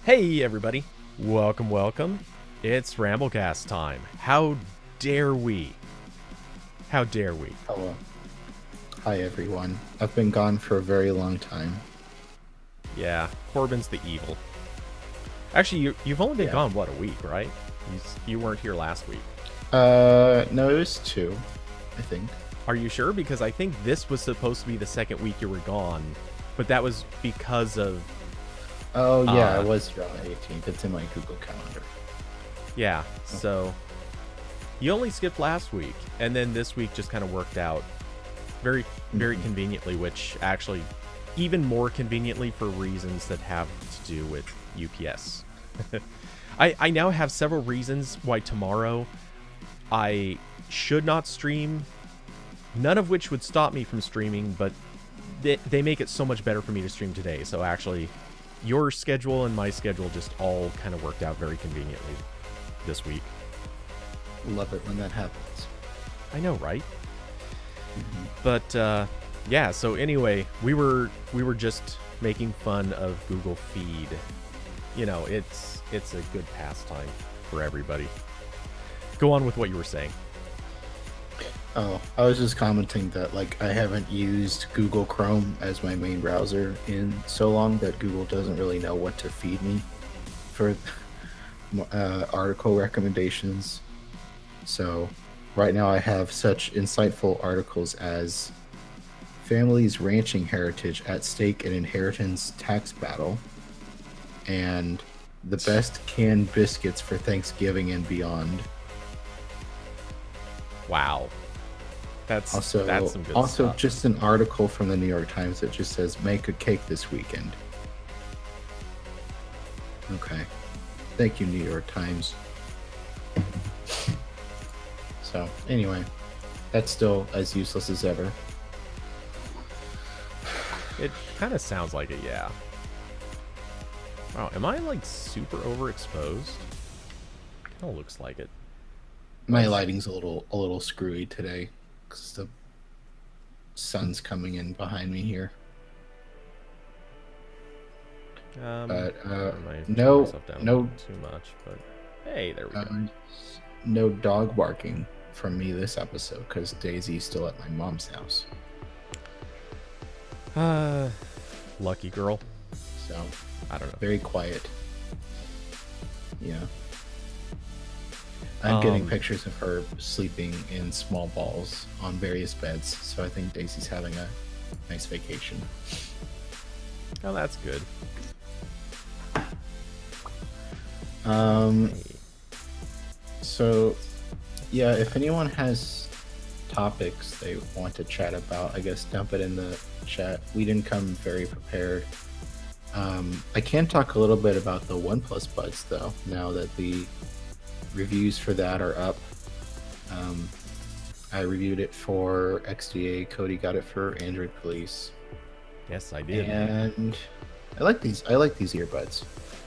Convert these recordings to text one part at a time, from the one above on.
Hey everybody, welcome. It's RambleCast time. How dare we? How dare we? Hello. Hi, everyone. I've been gone for a very long time. Yeah, Corbin's the evil. Actually, you've only been Yeah. gone, what, a week, right? You weren't here last week. No, it was two, I think. Are you sure? Because I think this was supposed to be the second week you were gone, but that was because of... Oh, yeah, it was here on the 18th. It's in my Google Calendar. Yeah, so... You only skipped last week, and then this week just kind of worked out very conveniently, which actually... even more conveniently for reasons that have to do with UPS. I now have several reasons why tomorrow I should not stream, none of which would stop me from streaming, but they make it so much better for me to stream today. So actually, your schedule and my schedule just all kind of worked out very conveniently this week. Love it when that happens. I know, right? But yeah, so anyway, we were just making fun of Google Feed. You know, it's a good pastime for everybody. Go on with what you were saying. Oh, I was just commenting that, like, I haven't used Google Chrome as my main browser in so long that Google doesn't really know what to feed me for article recommendations. So right now I have such insightful articles as Family's Ranching Heritage at Stake in Inheritance Tax Battle, and the best canned biscuits for Thanksgiving and beyond. Wow. That's some good also stuff. just an article from the New York Times that just says make a cake this weekend. Okay. Thank you, New York Times. So, anyway, that's still as useless as ever. It kind of sounds like it, yeah. Wow, am I like super overexposed? Kind of looks like it. My lighting's a little screwy today because the sun's coming in behind me here. But no too much, but hey, there we go. No dog barking from me this episode because Daisy's still at my mom's house. Lucky girl. So I don't know. Very quiet. Yeah. I'm getting pictures of her sleeping in small balls on various beds, so I think Daisy's having a nice vacation. Oh, that's good. So, yeah, if anyone has topics they want to chat about, I guess dump it in the chat. We didn't come very prepared. I can talk a little bit about the OnePlus Buds, though, now that the reviews for that are up. I reviewed it for XDA. Cody got it for Android Police. Yes, I did. And I like these earbuds.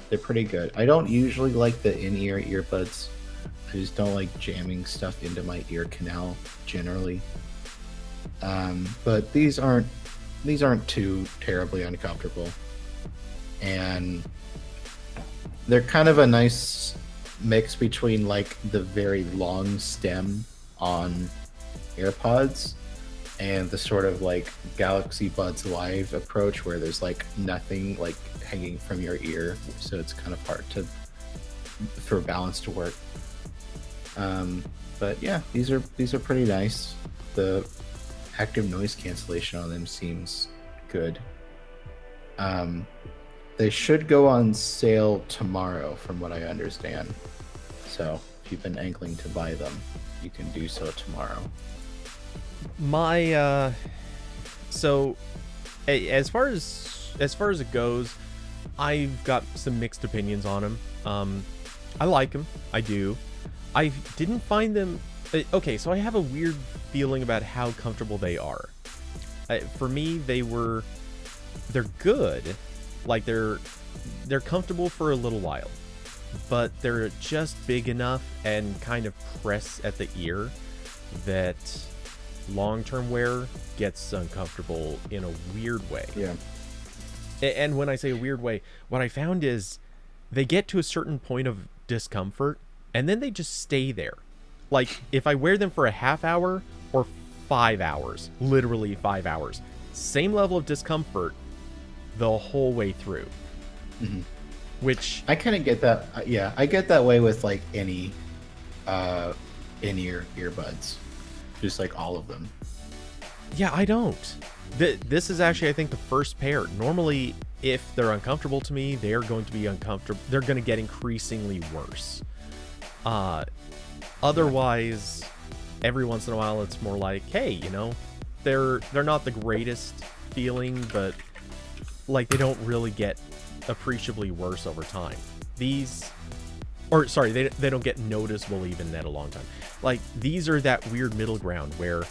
They're pretty good. I don't usually like the in-ear earbuds. I just don't like jamming stuff into my ear canal generally. But these aren't too terribly uncomfortable. And they're kind of a nice mix between like the very long stem on AirPods and the sort of like Galaxy Buds Live approach where there's like nothing like hanging from your ear, so it's kind of hard for balance to work. But yeah, these are pretty nice. The active noise cancellation on them seems good. They should go on sale tomorrow, from what I understand. So if you've been angling to buy them, you can do so tomorrow. My so as far as it goes, I've got some mixed opinions on them. I like them. I do. I didn't find them... Okay, so I have a weird feeling about how comfortable they are. For me, they're good. Like, they're comfortable for a little while. But they're just big enough and kind of press at the ear that long-term wear gets uncomfortable in a weird way. Yeah. And when I say a weird way, what I found is they get to a certain point of discomfort and then they just stay there. Like if I wear them for a half hour or 5 hours, literally 5 hours, same level of discomfort the whole way through. Mm-hmm. Which I kind of get that. Yeah, I get that way with like any in-ear earbuds, just like all of them. Yeah, I don't. This is actually, I think, the first pair. Normally, if they're uncomfortable to me, they're going to be uncomfortable. They're going to get increasingly worse. Otherwise, every once in a while, it's more like, hey, you know, they're not the greatest feeling, but like they don't really get appreciably worse over time. They don't get noticeable even at a long time. Like these are that weird middle ground where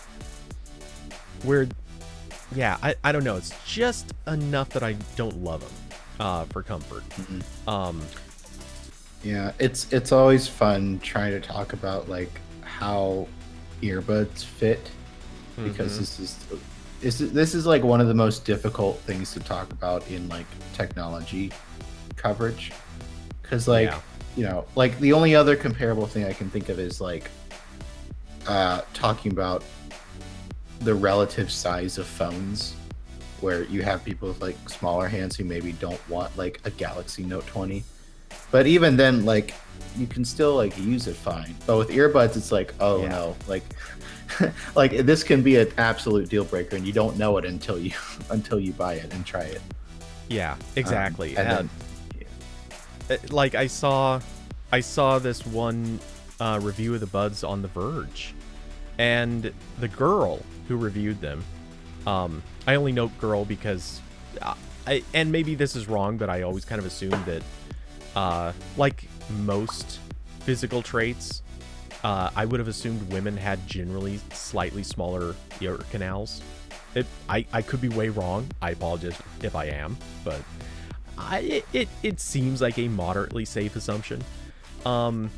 yeah, I don't know, it's just enough that I don't love them for comfort. Mm-hmm. Yeah, it's always fun trying to talk about like how earbuds fit, because this is like one of the most difficult things to talk about in like technology coverage, because like you know, like the only other comparable thing I can think of is like talking about the relative size of phones, where you have people with like smaller hands who maybe don't want like a Galaxy Note 20, but even then like you can still like use it fine. But with earbuds it's like, oh no, like like this can be an absolute deal breaker and you don't know it until you buy it and try it. Yeah, exactly. And then, like I saw this one review of the Buds on The Verge, and the girl who reviewed them, I only note girl because and maybe this is wrong, but I always kind of assumed that like most physical traits, I would have assumed women had generally slightly smaller ear canals. I could be way wrong. I apologize if I am, but it seems like a moderately safe assumption. And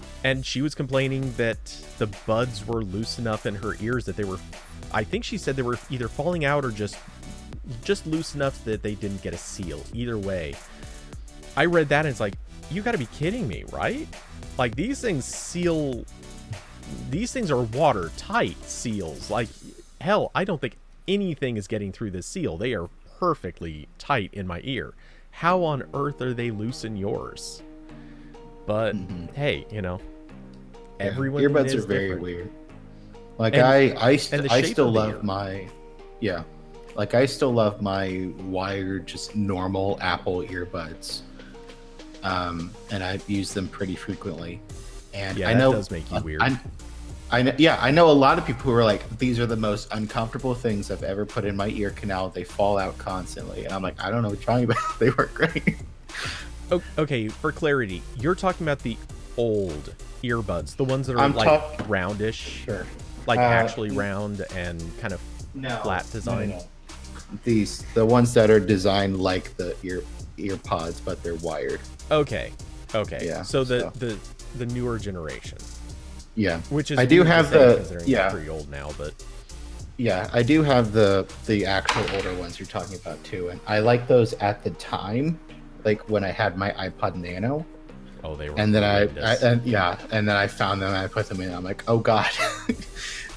she was complaining that the buds were loose enough in her ears that they were, I think she said they were either falling out or just loose enough that they didn't get a seal. Either way, I read that and it's like, you gotta be kidding me, right? Like these things are watertight seals. Like hell, I don't think anything is getting through this seal. They are perfectly tight in my ear. How on earth are they loose in yours? But hey, you know, everyone earbuds is are very different. weird. Like I still love my wired, just normal Apple earbuds, and I use them pretty frequently. And yeah, I know that does make you weird. I know a lot of people who are like, these are the most uncomfortable things I've ever put in my ear canal. They fall out constantly, and I'm like, I don't know what you're talking about. They work great. Okay, for clarity, you're talking about the old earbuds, the ones that are roundish, sure, like actually round and kind of flat design. No. The ones that are designed like the ear pods, but they're wired. Okay. Yeah. So the newer generation. Yeah. Which is I do have it's pretty old now, but yeah, I do have the actual older ones you're talking about too, and I like those at the time, like when I had my iPod Nano. Oh, they were. And then I found them and I put them in. I'm like, oh god,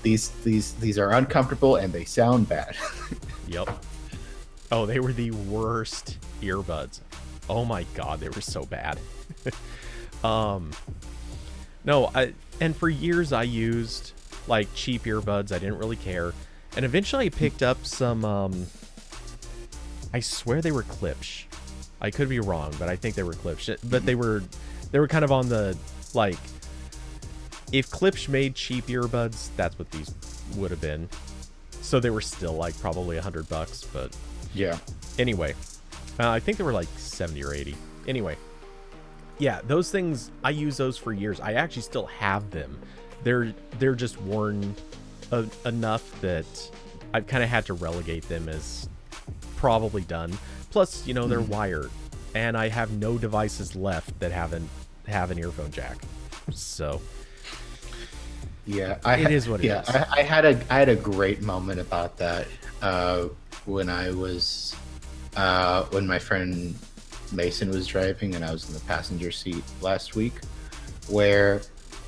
these are uncomfortable and they sound bad. Yep. Oh, they were the worst earbuds. Oh my god, they were so bad. And for years I used like cheap earbuds. I didn't really care. And eventually I picked up some, I swear they were Klipsch. I could be wrong, but I think they were Klipsch. But they were kind of on the, like, if Klipsch made cheap earbuds, that's what these would have been. So they were still like probably $100, but yeah. Anyway, I think they were like 70 or 80. Anyway, yeah, those things, I use those for years. I actually still have them. They're just worn enough that I've kind of had to relegate them as probably done. Plus, you know, they're wired, and I have no devices left that have an earphone jack. So yeah, it is what it is. I had a great moment about that when I was when my friend Mason was driving and I was in the passenger seat last week, where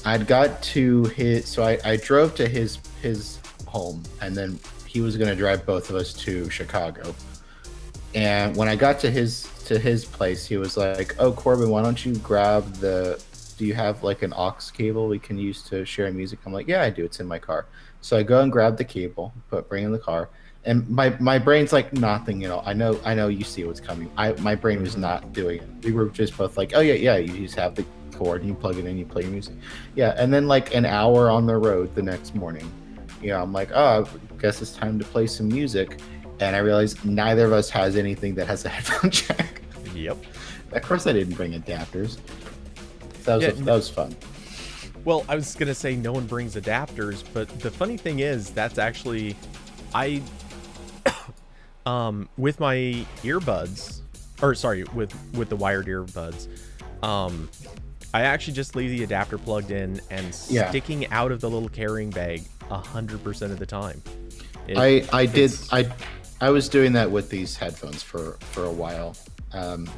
I'd got to his. So I drove to his home, and then he was going to drive both of us to Chicago. And when I got to his place, he was like, "Oh, Corbin, why don't you grab the? Do you have like an aux cable we can use to share music?" I'm like, "Yeah, I do. It's in my car." So I go and grab the cable, bring it in the car, and my brain's like nothing at all. I know you see what's coming. My brain was not doing it. We were just both like, "Oh yeah, you just have the cord and you plug it in, you play music." Yeah, and then like an hour on the road the next morning, I'm like, "Oh, I guess it's time to play some music." And I realized neither of us has anything that has a headphone jack. Yep. Of course, I didn't bring adapters. That was fun. Well, I was gonna say no one brings adapters, but the funny thing is that's actually, with my earbuds, or sorry, with the wired earbuds, I actually just leave the adapter plugged in and sticking out of the little carrying bag 100% of the time. I was doing that with these headphones for a while,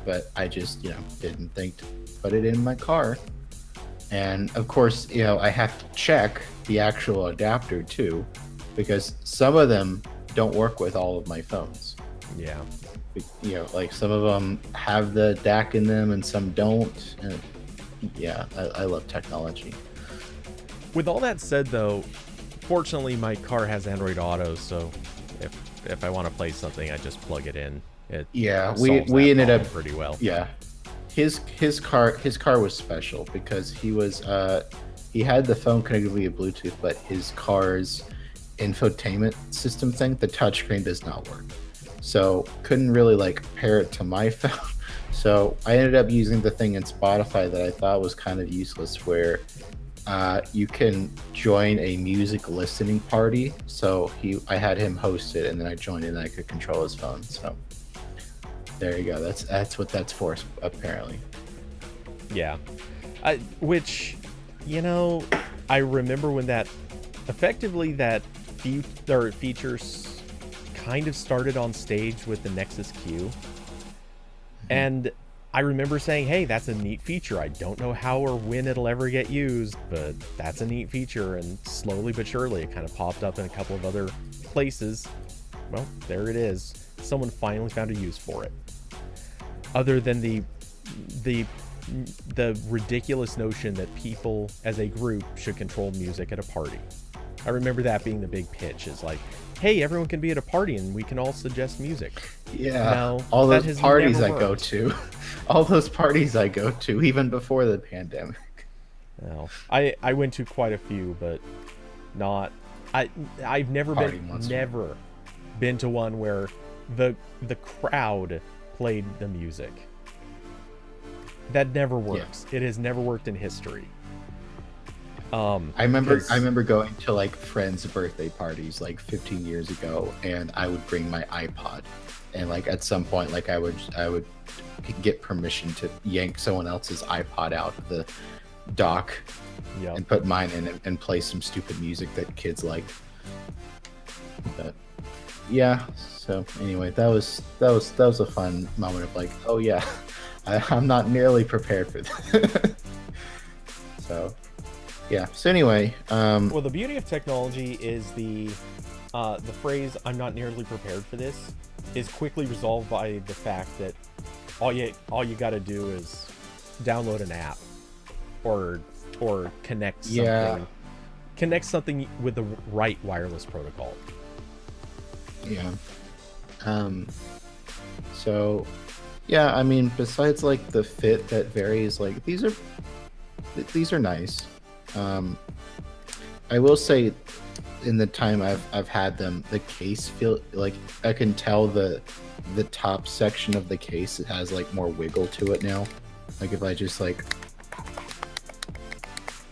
but I just didn't think to put it in my car. And of course, I have to check the actual adapter too, because some of them don't work with all of my phones. Yeah. Like some of them have the DAC in them and some don't. And I love technology. With all that said, though, fortunately my car has Android Auto, so if I want to play something, I just plug it in. We ended up pretty well. Yeah. His car was special because he had the phone connected via Bluetooth, but his car's infotainment system thing, the touchscreen does not work. So couldn't really like pair it to my phone. So I ended up using the thing in Spotify that I thought was kind of useless, where you can join a music listening party. So I had him host it, and then I joined it and I could control his phone. So there you go. That's what that's for, apparently. Yeah. Which, I remember when that features kind of started on stage with the Nexus Q. Mm-hmm. And I remember saying, hey, that's a neat feature. I don't know how or when it'll ever get used, but that's a neat feature. And slowly but surely, it kind of popped up in a couple of other places. Well, there it is. Someone finally found a use for it. Other than the ridiculous notion that people as a group should control music at a party. I remember that being the big pitch, is like, hey, everyone can be at a party and we can all suggest music. Yeah, no, all those parties I go to, even before the pandemic. No, I went to quite a few, but I've never been to one where the crowd played the music. That never works. Yeah. It has never worked in history. I remember going to like friends' birthday parties like 15 years ago, and I would bring my iPod, and like at some point, like I would get permission to yank someone else's iPod out of the dock, and put mine in and play some stupid music that kids liked. But yeah, so anyway, that was a fun moment of like, oh yeah, I'm not nearly prepared for this. So. Yeah. So anyway, well, the beauty of technology is the phrase "I'm not nearly prepared for this" is quickly resolved by the fact that all you got to do is download an app or connect something with the right wireless protocol. Yeah. So, yeah. I mean, besides like the fit that varies, like these are nice. I will say, in the time I've had them, the case feel like I can tell the top section of the case, it has like more wiggle to it now. Like if I just like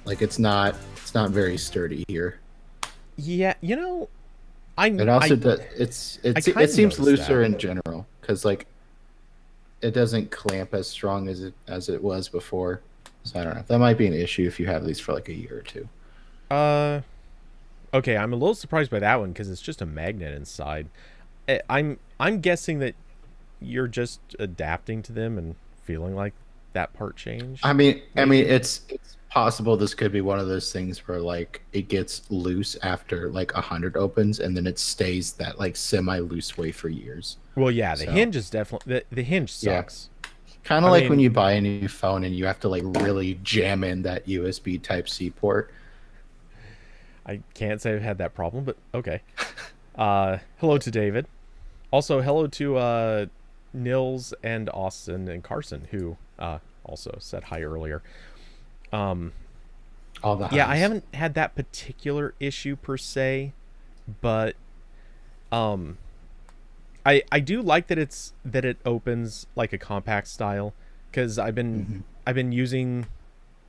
it's not very sturdy here. Yeah, it seems looser in general, because like it doesn't clamp as strong as it was before. So I don't know. That might be an issue if you have these for like a year or two. Okay, I'm a little surprised by that one because it's just a magnet inside. I'm guessing that you're just adapting to them and feeling like that part changed. I mean, it's possible this could be one of those things where like it gets loose after like 100 opens, and then it stays that like semi-loose way for years. Well, yeah, the So hinge is definitely the hinge yeah, sucks. kind I of like when mean, you buy a new phone and you have to like really jam in that USB Type C port. I can't say I've had that problem, but okay. Hello to David. Also, hello to Nils and Austin and Carson, who also said hi earlier. All the Yeah, I highs. haven't had that particular issue per se, but um, I do like that it opens like a compact style, because I've been using,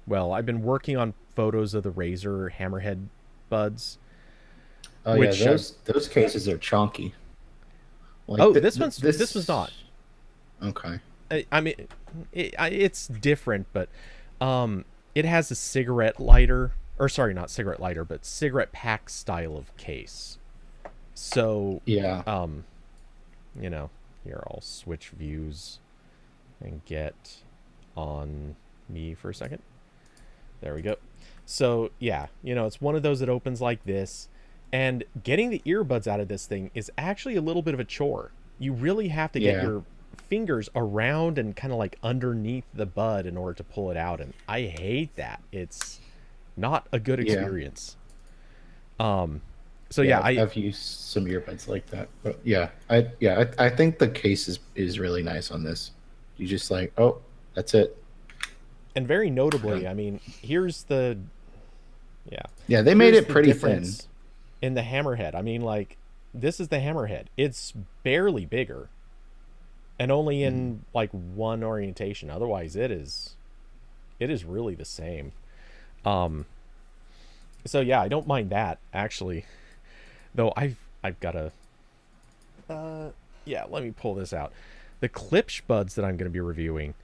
well, I've been working on photos of the Razer Hammerhead buds, Oh yeah, which those cases are chunky. Like oh, this one's not. okay. I mean, it's different, but it has a cigarette lighter, or sorry, not cigarette lighter, but cigarette pack style of case. So, Yeah. you know, here I'll switch views and get on me for a second. There we go. So, yeah, you know, it's one of those that opens like this, and getting the earbuds out of this thing is actually a little bit of a chore. You really have to get Yeah. your fingers around and kind of like underneath the bud in order to pull it out, and I hate that. It's not a good Yeah. experience. So Yeah, yeah, I've used some earbuds like that, but yeah, I think the case is really nice on this. You just like, oh, that's it. and very notably, Done. I mean, here's the, yeah, Yeah, they made here's it the pretty thin. difference in the Hammerhead. I mean, like, this is the Hammerhead. It's barely bigger, and only in like one orientation. Otherwise, it is really the same. So yeah, I don't mind that actually. Though I've got a yeah, let me pull this out. The Klipsch buds that I'm going to be reviewing,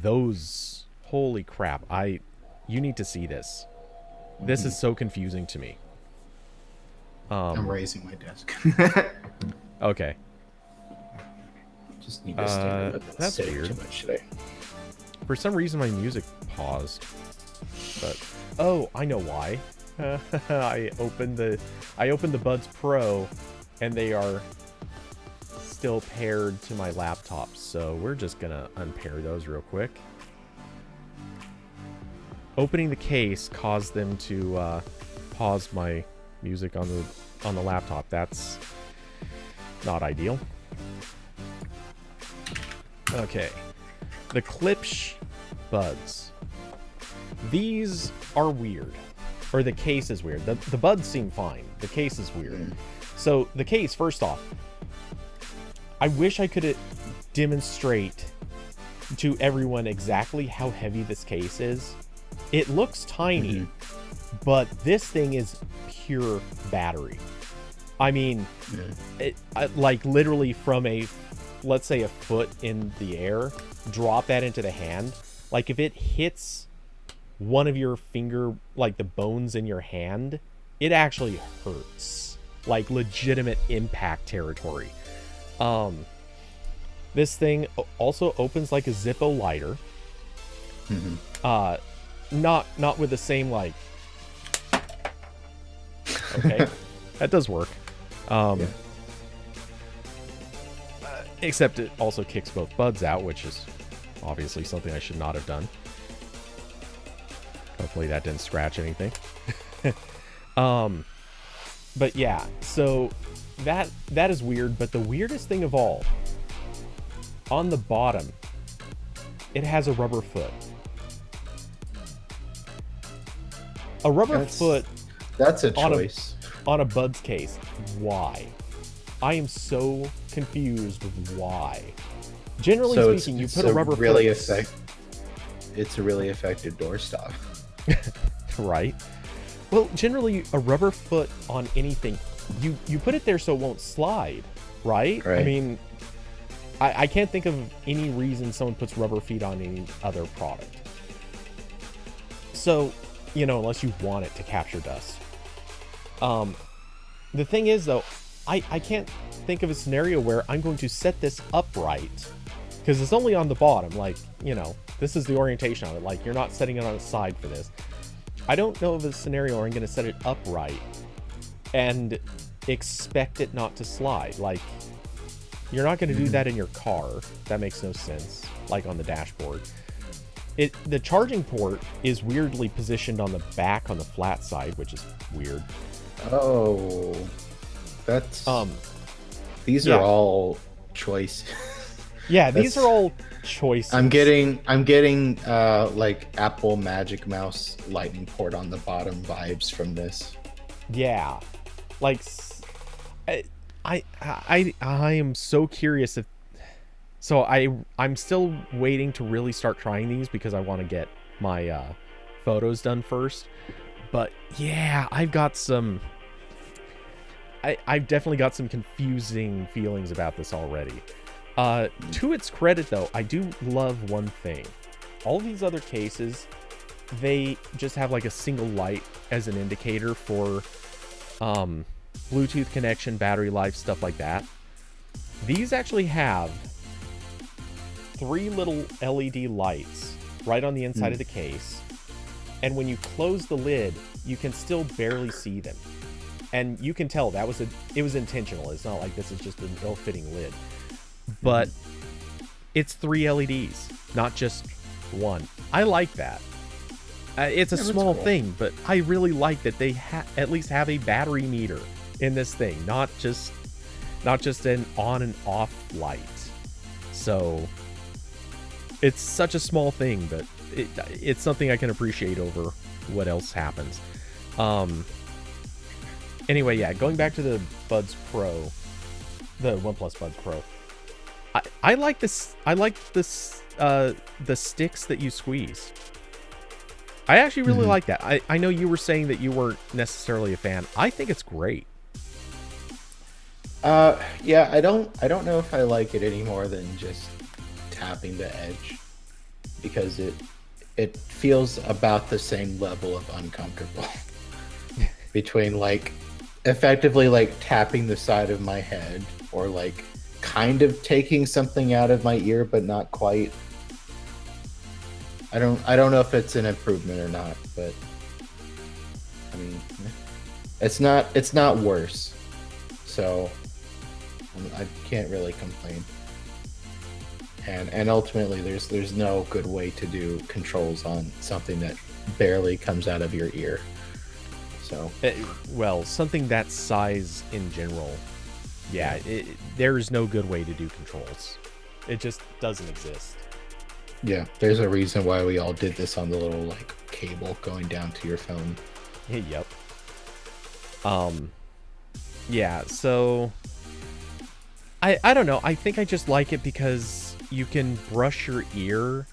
those, holy crap, you need to see this. This is so confusing to me. I'm raising my desk. Okay. Just need to stand up. That's Sitting weird. too much today. For some reason my music paused. But oh, I know why. I opened the Buds Pro and they are still paired to my laptop. So we're just going to unpair those real quick. Opening the case caused them to pause my music on the laptop. That's not ideal. Okay. The Klipsch buds. These are weird. Or the case is weird. The buds seem fine. The case is weird. So the case, first off, I wish I could demonstrate to everyone exactly how heavy this case is. It looks tiny, but this thing is pure battery. I mean, like literally from let's say a foot in the air, drop that into the hand. Like if it hits one of your finger, like the bones in your hand, it actually hurts. Like legitimate impact territory. This thing also opens like a Zippo lighter. Not with the same like. Okay, that does work. Except it also kicks both buds out, which is obviously something I should not have done. Hopefully that didn't scratch anything. But yeah, so that is weird. But the weirdest thing of all, on the bottom, it has a rubber foot. A rubber foot. That's a choice. On a Buds case. Why? I am so confused with why. Generally speaking, you put a rubber foot. It's a really effective doorstop. Right. Well, generally, a rubber foot on anything, you put it there so it won't slide, right? I mean, I can't think of any reason someone puts rubber feet on any other product. So, you know, unless you want it to capture dust. The thing is, though, I can't think of a scenario where I'm going to set this upright, because it's only on the bottom. Like, this is the orientation of it. Like, you're not setting it on its side for this. I don't know of a scenario where I'm going to set it upright and expect it not to slide. Like, you're not going to do that in your car. That makes no sense. Like on the dashboard. The charging port is weirdly positioned on the back on the flat side, which is weird. Oh, that's these are all choice. Yeah, these are all choices. I'm getting like Apple Magic Mouse Lightning port on the bottom vibes from this. Yeah, like I am so curious if. So I'm still waiting to really start trying these because I want to get my photos done first. But yeah, I've definitely got some confusing feelings about this already. To its credit, though, I do love one thing. All these other cases, they just have like a single light as an indicator for Bluetooth connection, battery life, stuff like that. These actually have 3 little LED lights right on the inside of the case. And when you close the lid, you can still barely see them. And you can tell it was intentional. It's not like this is just an ill-fitting lid. But it's 3 LEDs, not just one. I like that. It's a small thing, but I really like that they at least have a battery meter in this thing, not just an on and off light. So it's such a small thing, but it's something I can appreciate over what else happens. Anyway, yeah, going back to the Buds Pro, the OnePlus Buds Pro. I like this. I like this. The sticks that you squeeze. I actually really like that. I know you were saying that you weren't necessarily a fan. I think it's great. Yeah, I don't know if I like it any more than just tapping the edge, because it feels about the same level of uncomfortable between like effectively like tapping the side of my head or like kind of taking something out of my ear but not quite. I don't know if it's an improvement or not, but I mean it's not worse, so I can't really complain. And ultimately there's no good way to do controls on something that barely comes out of your ear. So well, something that size in general, yeah, there's no good way to do controls. It just doesn't exist. Yeah, there's a reason why we all did this on the little like cable going down to your phone. Yep. Yeah, so I don't know. I think I just like it because you can brush your ear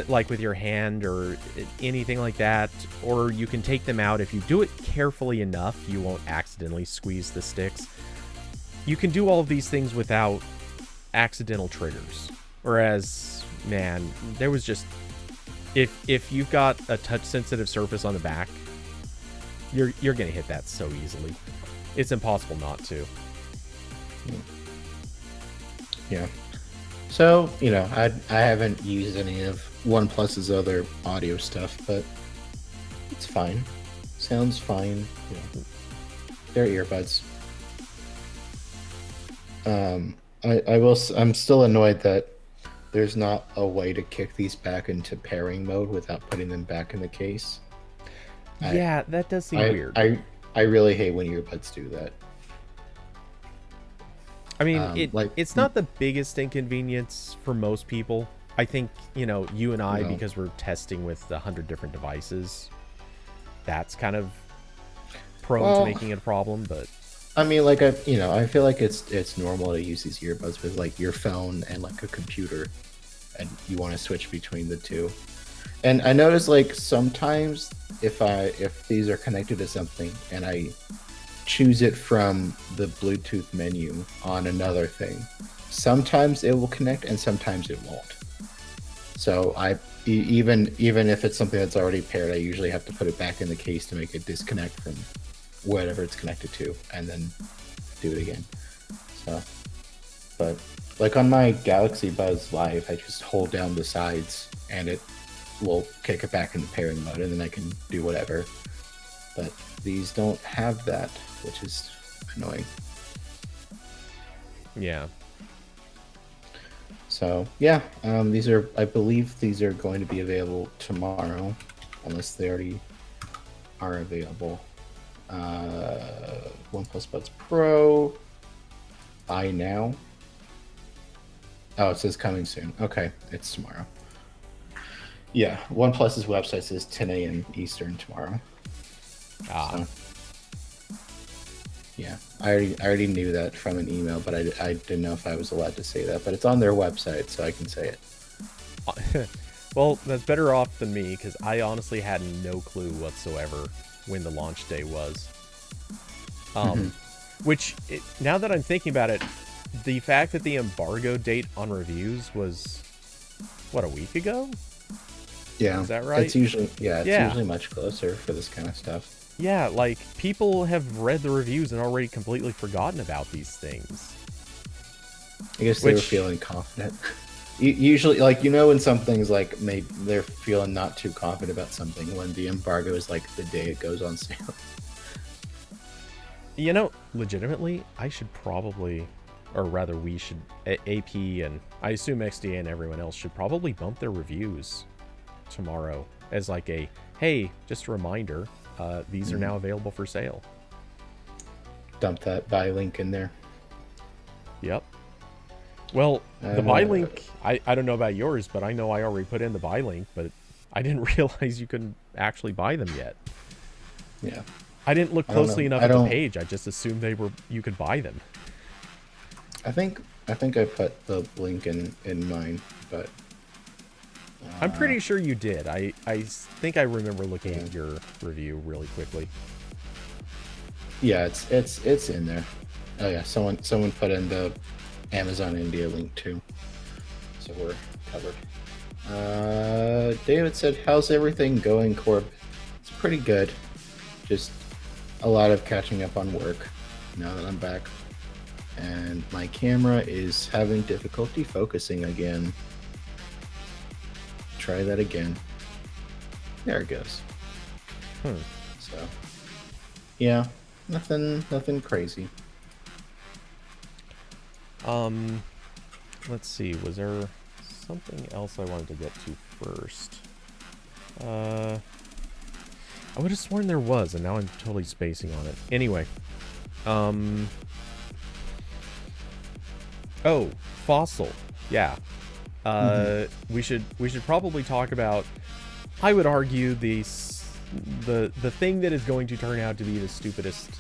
like with your hand or anything like that, or you can take them out. If you do it carefully enough, you won't accidentally squeeze the sticks. You can do all of these things without accidental triggers. Whereas, man, there was just if you've got a touch sensitive surface on the back, you're gonna hit that so easily. It's impossible not to. Yeah. So, I haven't used any of OnePlus's other audio stuff, but it's fine. Sounds fine. They're earbuds. I'm still annoyed that there's not a way to kick these back into pairing mode without putting them back in the case. Yeah, that does seem weird. I really hate when earbuds do that. I mean, it's not the biggest inconvenience for most people. I think, you and I, because we're testing with 100 different devices, that's kind of prone to making it a problem, but... I mean, like, I feel like it's normal to use these earbuds with, like, your phone and, like, a computer, and you want to switch between the two. And I notice, like, sometimes if these are connected to something and I choose it from the Bluetooth menu on another thing, sometimes it will connect and sometimes it won't. So even if it's something that's already paired, I usually have to put it back in the case to make it disconnect from whatever it's connected to, and then do it again. So, but like on my Galaxy Buzz Live, I just hold down the sides and it will kick it back into pairing mode, and then I can do whatever. But these don't have that, which is annoying. Yeah. So yeah, these are, I believe these are going to be available tomorrow, unless they already are available. OnePlus Buds Pro, buy now. Oh, it says coming soon. Okay, it's tomorrow. Yeah, OnePlus's website says 10 a.m. Eastern tomorrow. So, yeah, I already knew that from an email, but I didn't know if I was allowed to say that. But it's on their website, so I can say it. Well, that's better off than me, because I honestly had no clue whatsoever when the launch day was. Which, now that I'm thinking about it, the fact that the embargo date on reviews was, what, a week ago? Yeah. Is that right? It's usually, usually much closer for this kind of stuff. Yeah, like, people have read the reviews and already completely forgotten about these things. I guess they were feeling confident. Usually, like, you know, when something's like, maybe they're feeling not too confident about something when the embargo is like the day it goes on sale. You know, legitimately, I should probably, or rather we should, AP and I assume XDA and everyone else should probably bump their reviews tomorrow as like a, hey, just a reminder, these are now available for sale. Dump that buy link in there. Yep. Well, the buy link, I don't know about yours, but I know I already put in the buy link, but I didn't realize you couldn't actually buy them yet. Yeah. I didn't look closely enough at the page. I just assumed you could buy them. I think I put the link in mine, but I'm pretty sure you did. I think I remember looking at your review really quickly. Yeah, it's in there. Oh yeah, someone put in the Amazon India link too, so we're covered. David said, "How's everything going, Corbin?" It's pretty good. Just a lot of catching up on work now that I'm back, and my camera is having difficulty focusing again. Try that again. There it goes. So, yeah, nothing crazy. Let's see. Was there something else I wanted to get to first? I would have sworn there was, and now I'm totally spacing on it. Anyway, oh, Fossil. Yeah. We should probably talk about, I would argue, the thing that is going to turn out to be the stupidest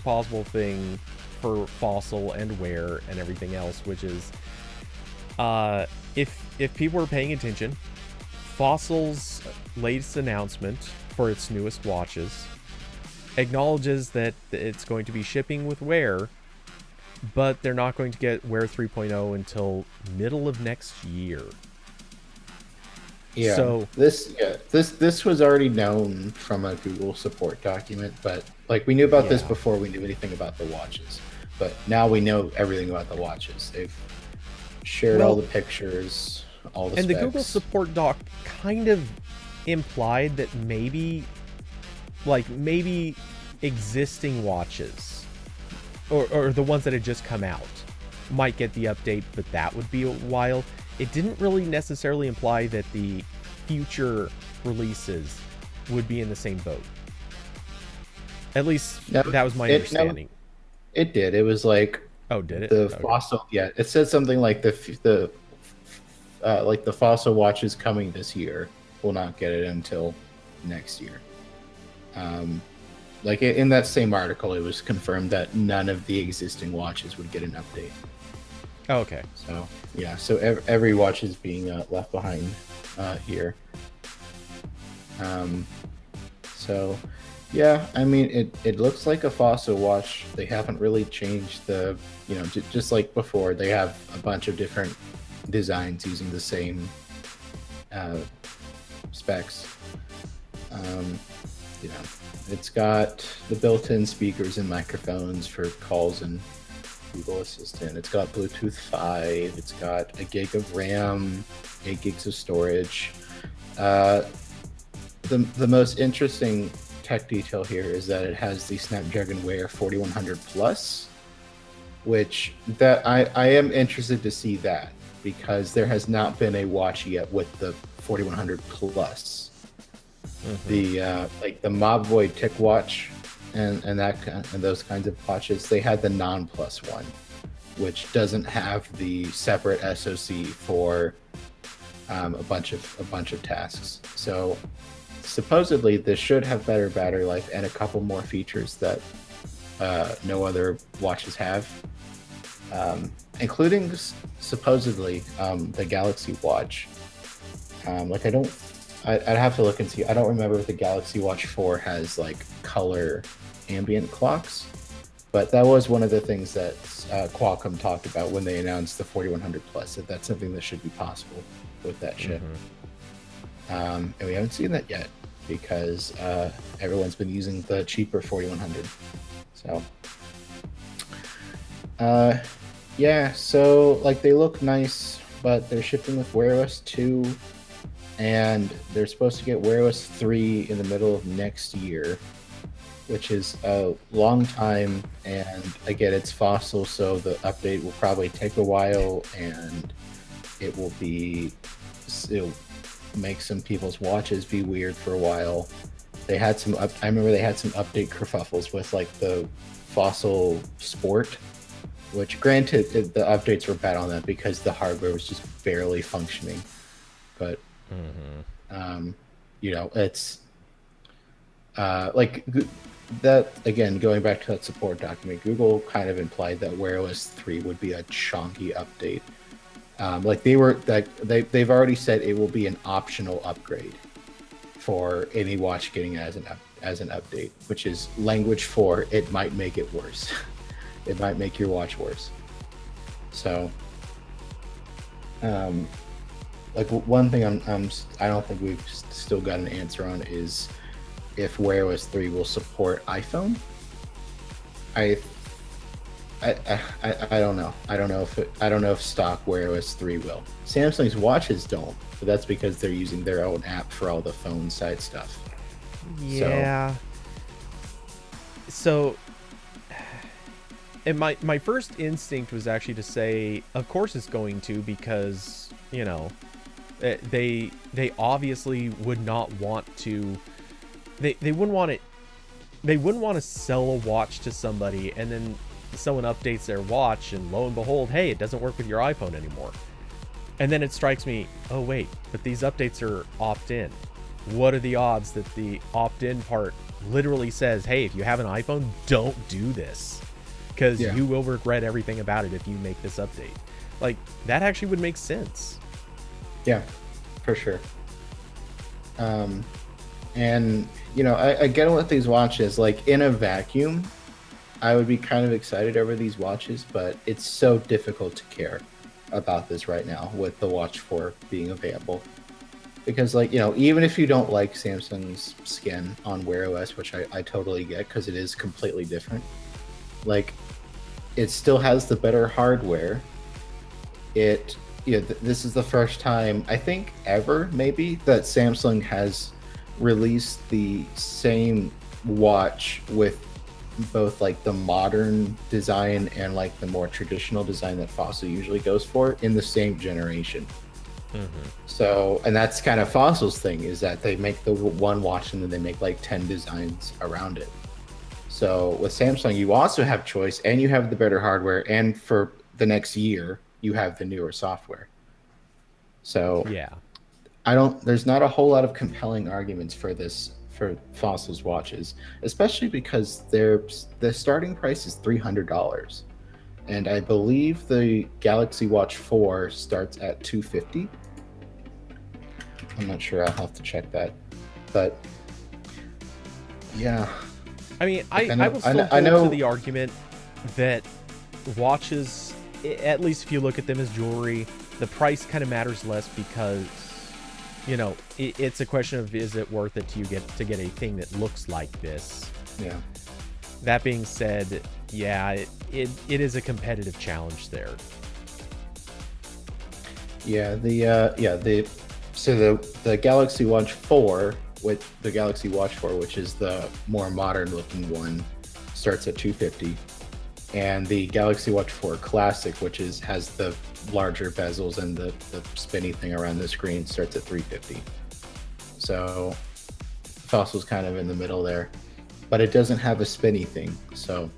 possible thing for Fossil and Wear and everything else, which is, if people are paying attention, Fossil's latest announcement for its newest watches acknowledges that it's going to be shipping with Wear, but they're not going to get Wear 3.0 until middle of next year. Yeah. So this was already known from a Google support document, but like we knew about this before we knew anything about the watches. But now we know everything about the watches. They've shared all the pictures, all the specs. And the Google support doc kind of implied that maybe existing watches or the ones that had just come out might get the update, but that would be a while. It didn't really necessarily imply that the future releases would be in the same boat. At least that was my understanding. It did. It was like, oh, did it? The Fossil, yeah. It said something like the Fossil watches coming this year will not get it until next year. Like in that same article, it was confirmed that none of the existing watches would get an update. Oh, okay. So yeah, so every watch is being left behind here. So yeah, I mean it looks like a Fossil watch. They haven't really changed the, just like before. They have a bunch of different designs using the same specs. It's got the built-in speakers and microphones for calls and Google Assistant. It's got Bluetooth 5. It's got a gig of RAM, 8 gigs of storage. The most interesting tech detail here is that it has the Snapdragon Wear 4100 Plus, which that I am interested to see that, because there has not been a watch yet with the 4100 Plus. The like the Mob Void Tick watch and those kinds of watches, they had the non plus one, which doesn't have the separate SoC for a bunch of tasks. So supposedly this should have better battery life and a couple more features that no other watches have, including supposedly the Galaxy Watch. I'd have to look and see. I don't remember if the Galaxy Watch 4 has like color ambient clocks, but that was one of the things that Qualcomm talked about when they announced the 4100 Plus, that that's something that should be possible with that chip. And we haven't seen that yet because everyone's been using the cheaper 4100. So yeah, so like they look nice, but they're shipping with Wear OS 2, and they're supposed to get Wear OS 3 in the middle of next year, which is a long time. And again, it's Fossil, so the update will probably take a while, and it'll make some people's watches be weird for a while. They had some I remember they had some update kerfuffles with like the Fossil Sport, which granted the updates were bad on that because the hardware was just barely functioning. But you know, it's like that again, going back to that support document, Google kind of implied that Wear OS 3 would be a chunky update. Like they've already said it will be an optional upgrade for any watch getting as an update, which is language for it might make it worse. It might make your watch worse. So like one thing I don't think we've still got an answer on is if Wear OS 3 will support iPhone. I don't know. I don't know if stock Wear OS 3 will. Samsung's watches don't, but that's because they're using their own app for all the phone side stuff. Yeah. So and my first instinct was actually to say, of course it's going to, because, you know, they obviously would not want to. They wouldn't want it. They wouldn't want to sell a watch to somebody and then someone updates their watch and lo and behold, hey, it doesn't work with your iPhone anymore. And then it strikes me, oh wait, but these updates are opt-in. What are the odds that the opt-in part literally says, hey, if you have an iPhone, don't do this, because you will regret everything about it if you make this update. Like, that actually would make sense. Yeah, for sure. And you know, I get with these watches, like in a vacuum, I would be kind of excited over these watches, but it's so difficult to care about this right now with the Watch 4 being available. Because, like, you know, even if you don't like Samsung's skin on Wear OS, which I totally get because it is completely different, like, it still has the better hardware. It, you know, this is the first time, I think, ever, maybe, that Samsung has released the same watch with both like the modern design and like the more traditional design that Fossil usually goes for in the same generation. So, and that's kind of Fossil's thing, is that they make the one watch and then they make like 10 designs around it. So with Samsung, you also have choice, and you have the better hardware, and for the next year you have the newer software. So Yeah. there's not a whole lot of compelling arguments for this, for Fossil's watches, especially because the starting price is $300, and I believe the Galaxy Watch 4 starts at $250. I'm not sure. I'll have to check that, but yeah. I mean, I will still hold to the argument that watches, at least if you look at them as jewelry, the price kind of matters less, because it's a question of, is it worth it to get a thing that looks like this? Yeah. That being said, yeah, it is a competitive challenge there. Yeah, the Galaxy Watch 4, with the Galaxy Watch 4, which is the more modern looking one, starts at $250. And the Galaxy Watch 4 Classic, which has the larger bezels and the spinny thing around the screen, starts at $350. So Fossil's kind of in the middle there. But it doesn't have a spinny thing, so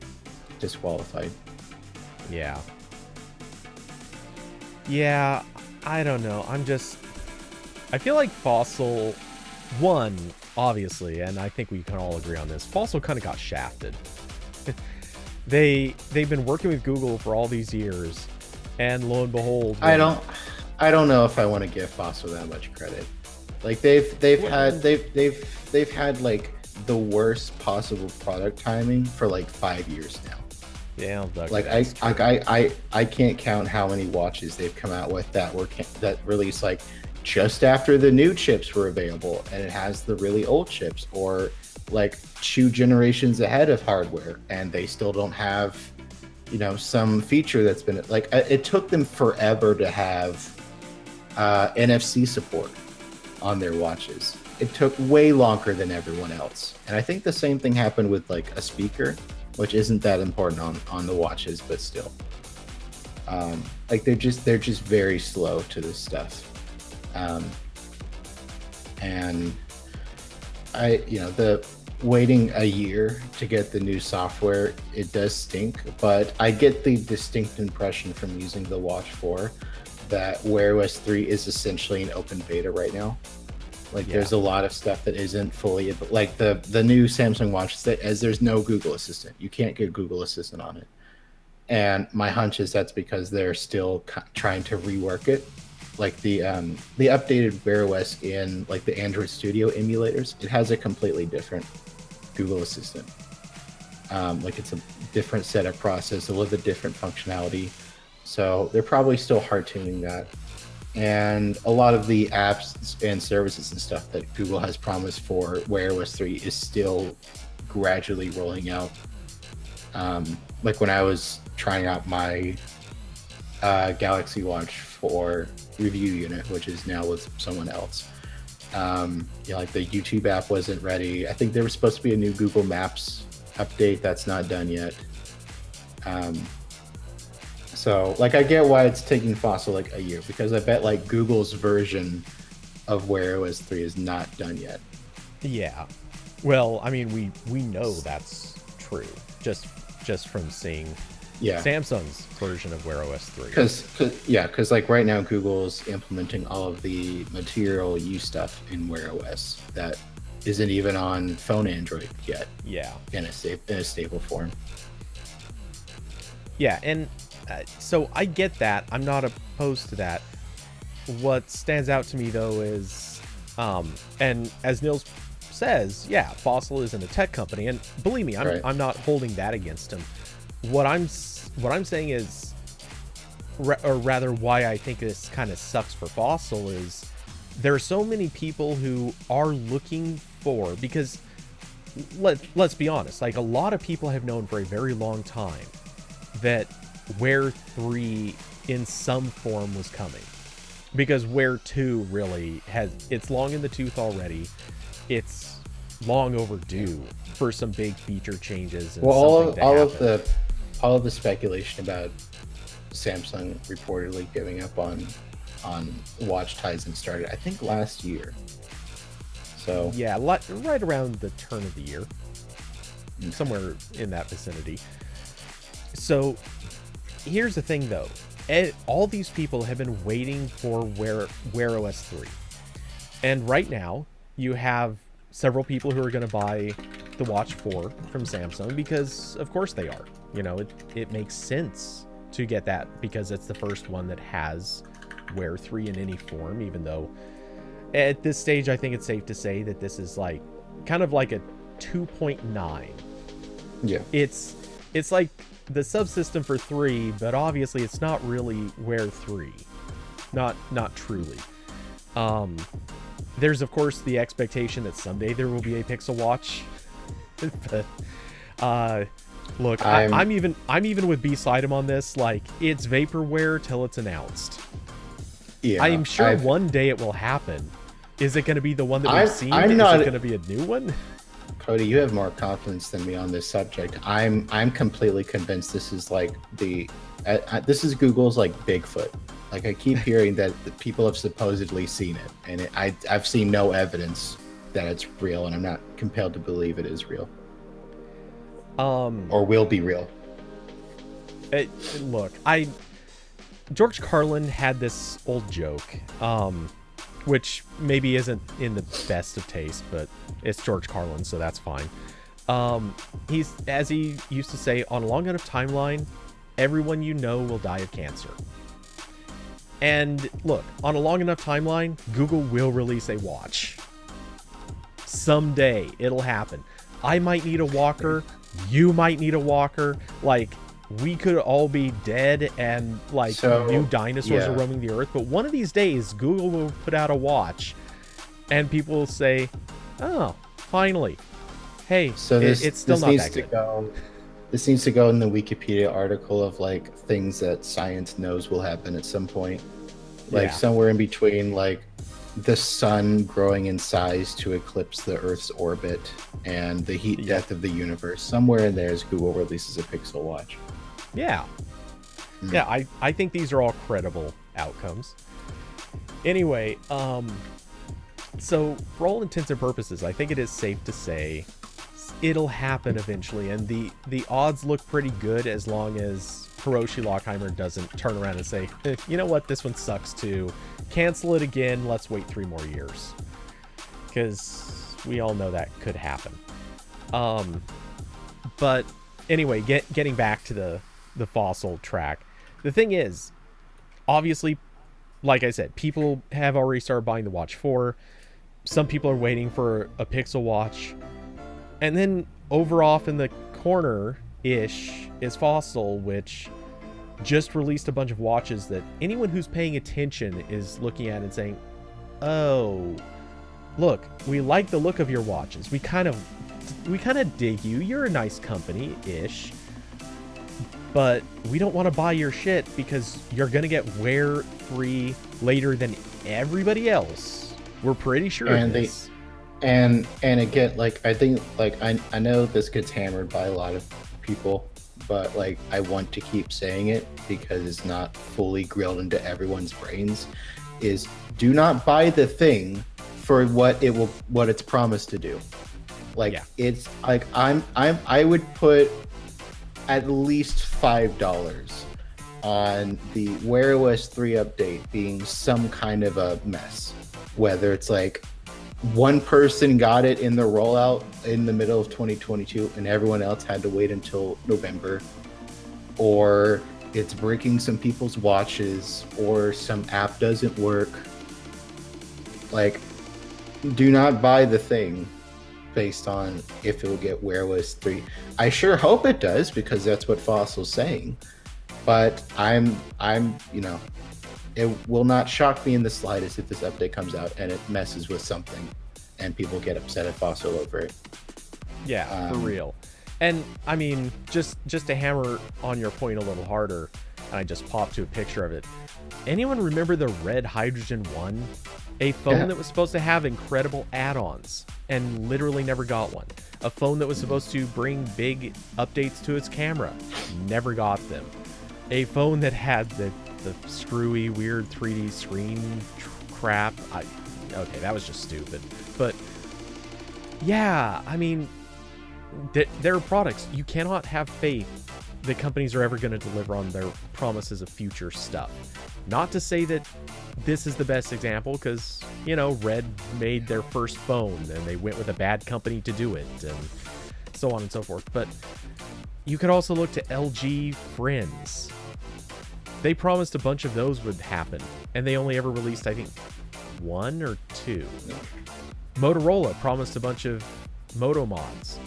disqualified. Yeah. Yeah, I don't know. I feel like Fossil, one, obviously, and I think we can all agree on this, Fossil kind of got shafted. They've been working with Google for all these years, and lo and behold, I don't know if I want to give Fossil that much credit. Like they've had like the worst possible product timing for like 5 years now. Yeah, like I can't count how many watches they've come out with that released like just after the new chips were available, and it has the really old chips, or like 2 generations ahead of hardware, and they still don't have, some feature that's been like, it took them forever to have NFC support on their watches. It took way longer than everyone else. And I think the same thing happened with like a speaker, which isn't that important on the watches, but still. Like they're just very slow to this stuff. And the waiting a year to get the new software, it does stink, but I get the distinct impression from using the Watch 4 that Wear OS 3 is essentially an open beta right now. Like there's a lot of stuff that isn't fully, like the new Samsung Watch, as there's no Google Assistant. You can't get Google Assistant on it. And my hunch is that's because they're still trying to rework it. Like the updated Wear OS in like the Android Studio emulators, it has a completely different Google Assistant. Like it's a different setup process, a little bit different functionality. So they're probably still hard tuning that. And a lot of the apps and services and stuff that Google has promised for Wear OS 3 is still gradually rolling out. Like when I was trying out my Galaxy Watch 4 review unit, which is now with someone else, like the YouTube app wasn't ready. I think there was supposed to be a new Google Maps update that's not done yet. So like I get why it's taking Fossil like a year, because I bet like Google's version of Wear OS 3 is not done yet. Yeah. Well, I mean, we know that's true just from seeing Samsung's version of Wear OS 3. Because like right now Google's implementing all of the Material You stuff in Wear OS that isn't even on phone Android yet. Yeah. In a stable form. Yeah, and so I get that. I'm not opposed to that. What stands out to me though is, and as Nils says, yeah, Fossil isn't a tech company, and believe me, I'm not holding that against him. What I'm saying is, or rather, why I think this kind of sucks for Fossil is there are so many people who are looking for, because let's be honest, like a lot of people have known for a very long time that Wear 3 in some form was coming, because Wear 2 really it's long in the tooth already. It's long overdue for some big feature changes. And all of the speculation about Samsung reportedly giving up on watch Tizen started, I think, last year. So yeah, right around the turn of the year, somewhere in that vicinity. So here's the thing though, all these people have been waiting for Wear OS 3, and right now you have several people who are going to buy the Watch 4 from Samsung because of course they are. It makes sense to get that because it's the first one that has Wear 3 in any form, even though at this stage I think it's safe to say that this is like kind of like a 2.9. Yeah, it's like the subsystem for 3, but obviously it's not really Wear 3, not truly. There's of course the expectation that someday there will be a Pixel Watch. But, look, I'm even with B-Sidem on this. Like, it's vaporware till it's announced. Yeah, I'm sure one day it will happen. Is it going to be the one that we've seen? Is it going to be a new one? Cody, you have more confidence than me on this subject. I'm completely convinced this is like this is Google's like Bigfoot. Like, I keep hearing that people have supposedly seen it, and I've seen no evidence that it's real, and I'm not compelled to believe it is real. Or will be real. Look, George Carlin had this old joke, which maybe isn't in the best of taste, but it's George Carlin, so that's fine. He's, as he used to say, on a long enough timeline, everyone you know will die of cancer. And look, on a long enough timeline, Google will release a watch. Someday it'll happen. I might need a walker. You might need a walker. Like, we could all be dead and like new dinosaurs are roaming the earth. But one of these days, Google will put out a watch and people will say, oh, finally. Hey, so it's still not that good. This needs to go in the Wikipedia article of like things that science knows will happen at some point. Like somewhere in between like the sun growing in size to eclipse the Earth's orbit and the heat death of the universe. Somewhere in there is Google releases a Pixel Watch. Yeah. Yeah, I think these are all credible outcomes. Anyway, so for all intents and purposes, I think it is safe to say it'll happen eventually, and the odds look pretty good as long as Hiroshi Lockheimer doesn't turn around and say, you know what, this one sucks too. Cancel it again, let's wait 3 more years. Because we all know that could happen. But anyway, getting back to the fossil track. The thing is, obviously, like I said, people have already started buying the Watch 4. Some people are waiting for a Pixel Watch. And then over off in the corner-ish is Fossil, which just released a bunch of watches that anyone who's paying attention is looking at and saying, oh, look, we like the look of your watches. We kind of dig you. You're a nice company-ish. But we don't want to buy your shit because you're going to get wear free later than everybody else. We're pretty sure of this. And again, like, I think, like, I know this gets hammered by a lot of people, but like, I want to keep saying it because it's not fully grilled into everyone's brains, is do not buy the thing for what it's promised to do. Like, it's like, I would put at least $5 on the Wear OS 3 update being some kind of a mess, whether it's like one person got it in the rollout in the middle of 2022 and everyone else had to wait until November, or it's breaking some people's watches, or some app doesn't work. Like, do not buy the thing based on if it will get Wear OS 3. I sure hope it does, because that's what Fossil's saying. But I'm you know, it will not shock me in the slightest if this update comes out and it messes with something and people get upset at Fossil over it. Yeah, for real. And I mean, just to hammer on your point a little harder, and I just popped to a picture of it. Anyone remember the Red Hydrogen 1? A phone that was supposed to have incredible add-ons and literally never got one. A phone that was supposed to bring big updates to its camera, never got them. A phone that had the screwy, weird 3D screen crap. Okay, that was just stupid. But yeah, I mean, there are products. You cannot have faith that companies are ever going to deliver on their promises of future stuff. Not to say that this is the best example, because, you know, Red made their first phone and they went with a bad company to do it, and so on and so forth. But you could also look to LG Friends. They promised a bunch of those would happen, and they only ever released, I think, 1 or 2. Motorola promised a bunch of Moto mods,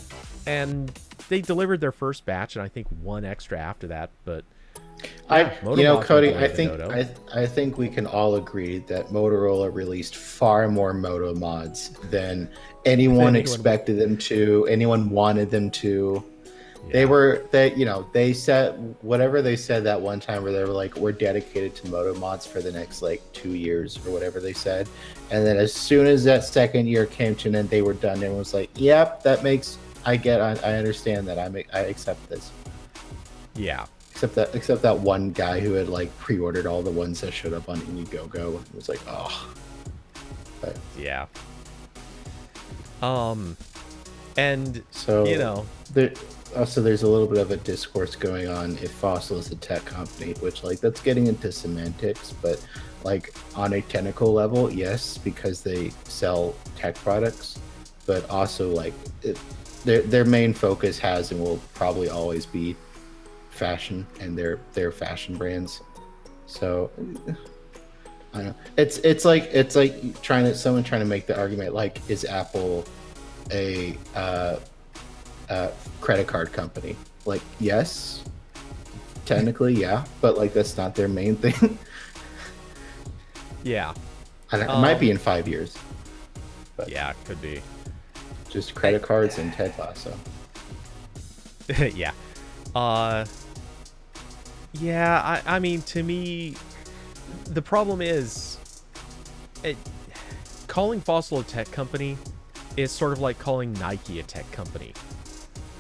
and they delivered their first batch, and I think 1 extra after that. But Yeah, You know, Motomods were Cody, going to Noto. I think we can all agree that Motorola released far more Moto mods than anyone expected them to, anyone wanted them to. Yeah. They said whatever they said that one time where they were like, we're dedicated to Moto mods for the next like 2 years or whatever they said. And then as soon as that second year came to an end, they were done and was like, yep, that makes, I understand that, I accept this. Yeah. Except that one guy who had like pre-ordered all the ones that showed up on Indiegogo and was like, oh. But, yeah. And so you know, also there's a little bit of a discourse going on if Fossil is a tech company, which like that's getting into semantics, but like on a technical level, yes, because they sell tech products, but also like their main focus has and will probably always be fashion and their fashion brands. So I don't know. It's like someone trying to make the argument like, is Apple a credit card company? Like, yes, technically, yeah, but like that's not their main thing. Yeah. It might be in 5 years. But yeah, could be. Just credit cards and Ted Lasso. Yeah. Yeah, I mean, to me, the problem is, calling Fossil a tech company is sort of like calling Nike a tech company.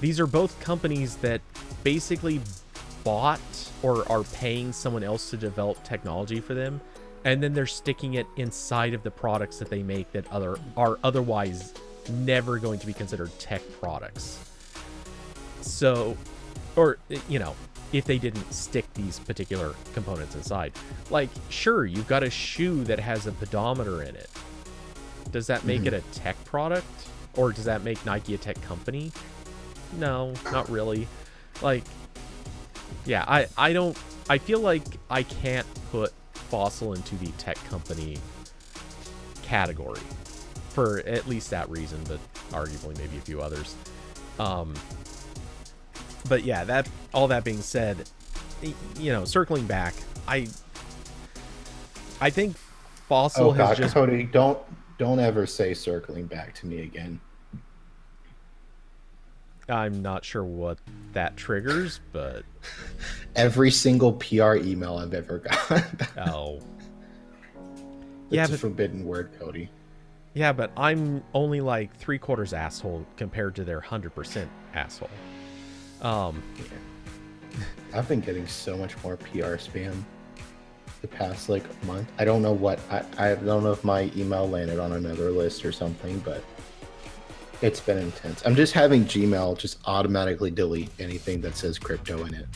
These are both companies that basically bought or are paying someone else to develop technology for them, and then they're sticking it inside of the products that they make that are otherwise never going to be considered tech products. So, or, you know, if they didn't stick these particular components inside. Like, sure, you've got a shoe that has a pedometer in it. Does that make it a tech product? Or does that make Nike a tech company? No, not really. Like, yeah, I feel like I can't put Fossil into the tech company category for at least that reason, but arguably maybe a few others. But yeah, all that being said, you know, circling back, I think Fossil has just... Cody, don't ever say circling back to me again. I'm not sure what that triggers, but every single PR email I've ever gotten. Oh. It's a forbidden word, Cody. Yeah, but I'm only like 3/4 asshole compared to their 100% asshole. Yeah. I've been getting so much more PR spam the past like month. I don't know what I don't know if my email landed on another list or something, but it's been intense. I'm just having Gmail just automatically delete anything that says crypto in it,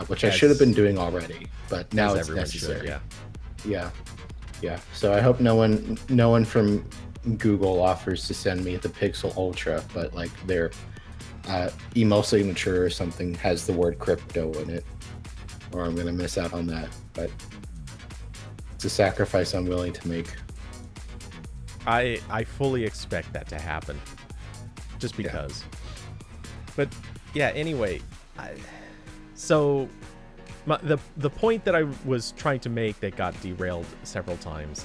which I should have been doing already, but now it's necessary. Yeah. So I hope no one from Google offers to send me the Pixel Ultra, but like their email signature or something has the word crypto in it, or I'm gonna miss out on that. But it's a sacrifice I'm willing to make. I fully expect that to happen, just because. Yeah. But yeah, anyway, so the point that I was trying to make that got derailed several times,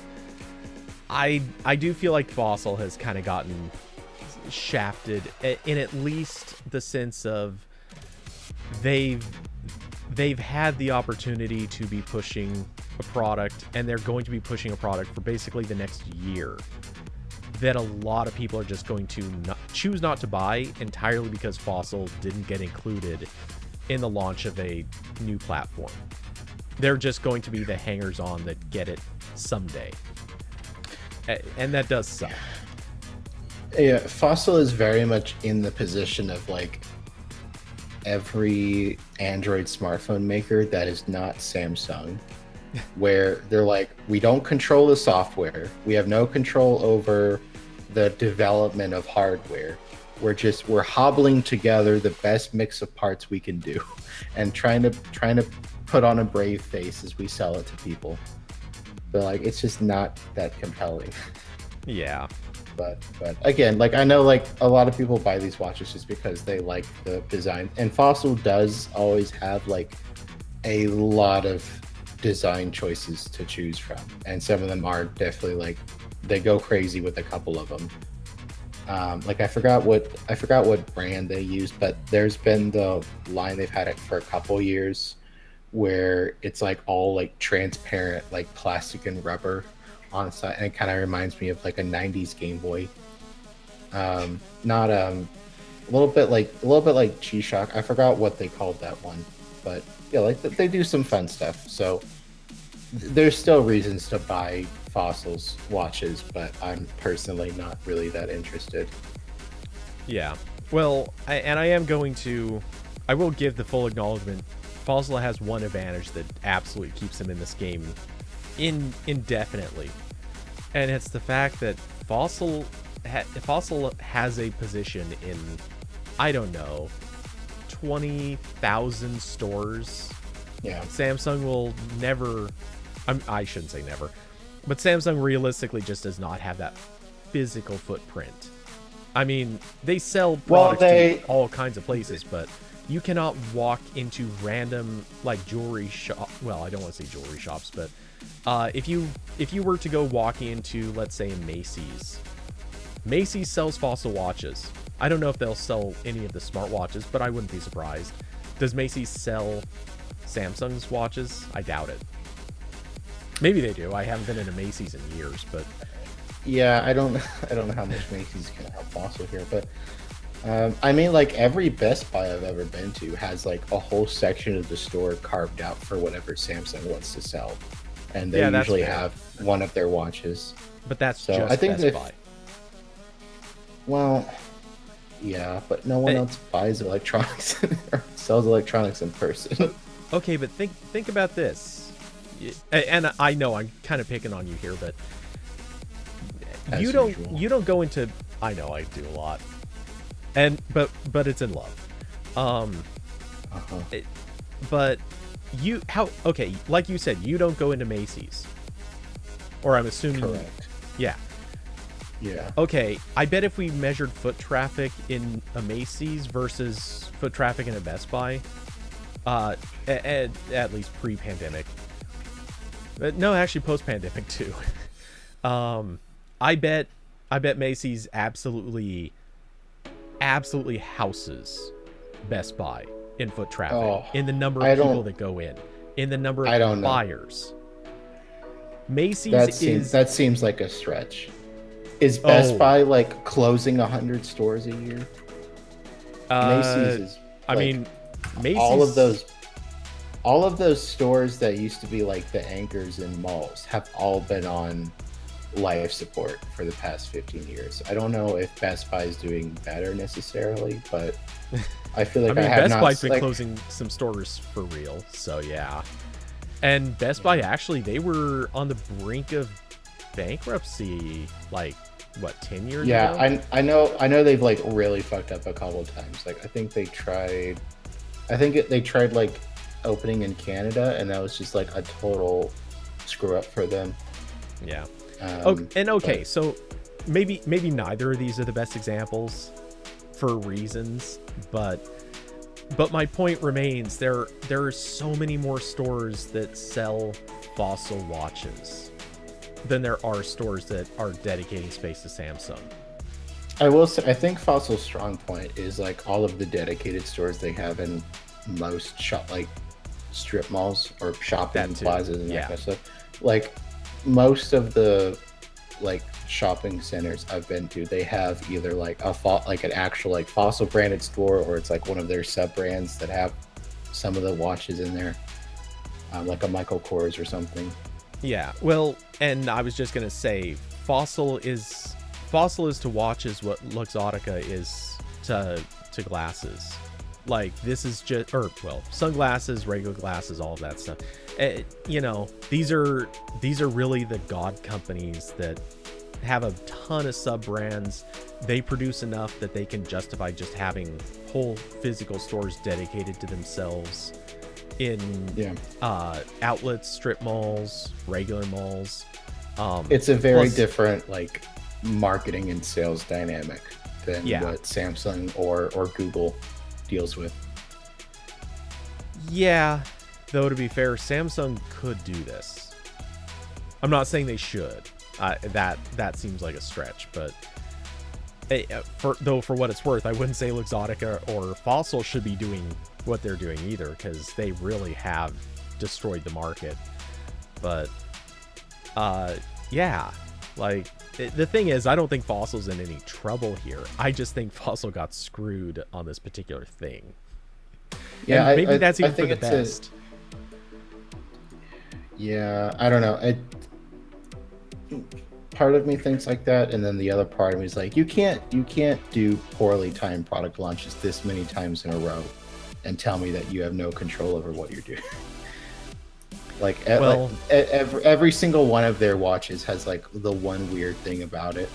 I do feel like Fossil has kind of gotten shafted in at least the sense of they've had the opportunity to be pushing a product, and they're going to be pushing a product for basically the next year that a lot of people are just going to choose not to buy entirely because Fossil didn't get included in the launch of a new platform. They're just going to be the hangers-on that get it someday, and that does suck. Yeah, Fossil is very much in the position of like every Android smartphone maker that is not Samsung, where they're like, we don't control the software, we have no control over the development of hardware, we're hobbling together the best mix of parts we can do and trying to put on a brave face as we sell it to people. But like, it's just not that compelling. Yeah. But again, like, I know like a lot of people buy these watches just because they like the design, and Fossil does always have like a lot of design choices to choose from, and some of them are definitely like they go crazy with a couple of them. Like I forgot what brand they used, but there's been the line they've had it for a couple years where it's like all like transparent, like plastic and rubber on the side, and it kind of reminds me of like a '90s Game Boy. Not a little bit like G-Shock. I forgot what they called that one, but yeah, like they do some fun stuff. So there's still reasons to buy Fossil's watches, but I'm personally not really that interested. Yeah. Well, I will give the full acknowledgement. Fossil has one advantage that absolutely keeps him in this game indefinitely, and it's the fact that Fossil has a position in, I don't know, 20,000 stores. Yeah. Samsung will never, I shouldn't say never, but Samsung realistically just does not have that physical footprint. I mean, they sell products to all kinds of places, but you cannot walk into random like jewelry shop. Well, I don't want to say jewelry shops, but if you were to go walking into, let's say, Macy's sells Fossil watches. I don't know if they'll sell any of the smartwatches, but I wouldn't be surprised. Does Macy's sell Samsung's watches? I doubt it. Maybe they do. I haven't been in a Macy's in years, but yeah, I don't know how much Macy's can help Fossil here, but I mean, like every Best Buy I've ever been to has like a whole section of the store carved out for whatever Samsung wants to sell, and they usually have one of their watches. But that's just I think Best Buy. Well, yeah, but no one else buys electronics or sells electronics in person. Okay, but think about this, and I know I'm kind of picking on you here, but you don't go into. I know I do a lot, and but it's in love, but like you said, you don't go into Macy's, or I'm assuming. Correct. Yeah. Yeah. Okay, I bet if we measured foot traffic in a Macy's versus foot traffic in a Best Buy, at least pre-pandemic, no, actually post-pandemic too. I bet Macy's absolutely houses Best Buy in foot traffic, in the number of people that go in the number of buyers. Macy's that seems like a stretch. Is Best Buy like closing 100 stores a year? Macy's is. I mean, Macy's, all of those stores that used to be like the anchors in malls have all been on life support for the past 15 years. I don't know if Best Buy is doing better necessarily, but I feel like Best Buy's been closing some stores for real, so yeah. And Best Buy actually, they were on the brink of bankruptcy like 10 years ago? Yeah, I know they've like really fucked up a couple of times. Like I think they tried like opening in Canada, and that was just like a total screw up for them. Yeah. So maybe neither of these are the best examples for reasons, but my point remains, there are so many more stores that sell Fossil watches than there are stores that are dedicating space to Samsung. I will say, I think Fossil's strong point is like all of the dedicated stores they have in most strip malls or shopping plazas and that kind of stuff. Like most of the like shopping centers I've been to, they have either like an actual like Fossil branded store, or it's like one of their sub brands that have some of the watches in there, like a Michael Kors or something. Yeah, well, and I was just gonna say, Fossil is to watches what Luxottica is to glasses. Like this is just, sunglasses, regular glasses, all of that stuff. These are really the god companies that have a ton of sub brands. They produce enough that they can justify just having whole physical stores dedicated to themselves in outlets, strip malls, regular malls. It's a very different like marketing and sales dynamic than what Samsung or Google deals with. Yeah, Though to be fair, Samsung could do this. I'm not saying they should. That seems like a stretch, but for what it's worth, I wouldn't say Luxottica or Fossil should be doing what they're doing either, because they really have destroyed the market. But yeah, like the thing is, I don't think Fossil's in any trouble here. I just think Fossil got screwed on this particular thing. Yeah, and maybe that's even for the best. Yeah, I don't know. Part of me thinks like that, and then the other part of me is like, you can't do poorly timed product launches this many times in a row and tell me that you have no control over what you're doing. Every single one of their watches has like the one weird thing about it,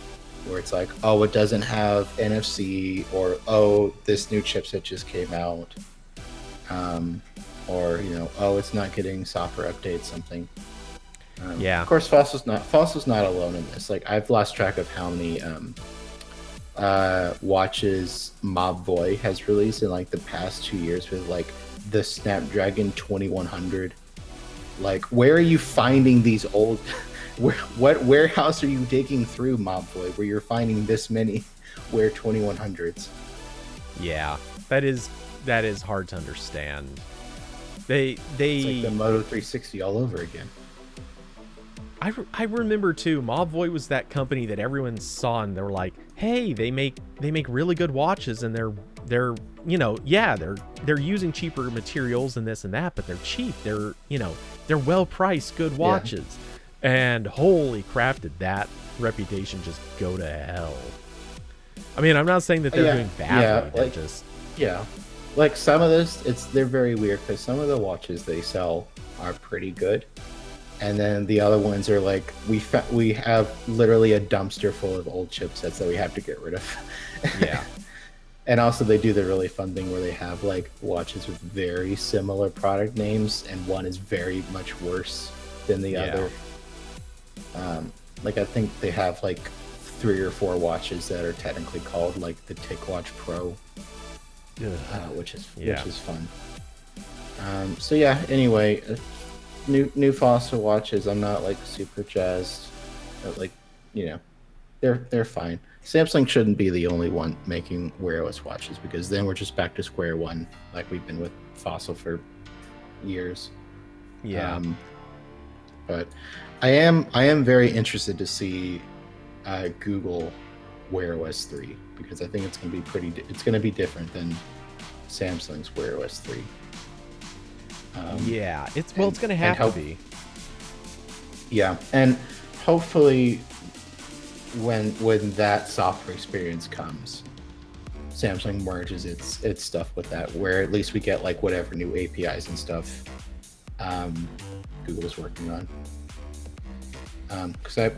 where it's like, oh, it doesn't have NFC, or oh, this new chipset just came out, or oh, it's not getting software updates, something. Yeah. Of course, Fossil's not alone in this. Like, I've lost track of how many watches Mobvoi has released in like the past 2 years with like the Snapdragon 2100. Like, where are you finding these old? What warehouse are you digging through, Mobvoi, where you're finding this many Wear 2100s? Yeah, that is hard to understand. It's like the Moto 360 all over again. I remember too, Mobvoi was that company that everyone saw and they were like, hey, they make really good watches, and they're using cheaper materials and this and that, but they're cheap. They're well priced, good watches. Yeah. And holy crap, did that reputation just go to hell. I mean, I'm not saying that they're doing badly. Like some of this, they're very weird, because some of the watches they sell are pretty good. And then the other ones are like, we have literally a dumpster full of old chipsets that we have to get rid of. Yeah. And also they do the really fun thing where they have like watches with very similar product names, and one is very much worse than the other. Like I think they have like 3 or 4 watches that are technically called like the TicWatch Pro, which is fun. So yeah, anyway, new Fossil watches, I'm not like super jazzed, but like, they're fine. Samsung shouldn't be the only one making Wear OS watches, because then we're just back to square one, like we've been with Fossil for years. Yeah. But I am very interested to see Google Wear OS 3, because I think it's going to be different than Samsung's Wear OS 3. It's going to have to be. Yeah, and hopefully when that software experience comes, Samsung merges its stuff with that, where at least we get like whatever new APIs and stuff Google's working on. Because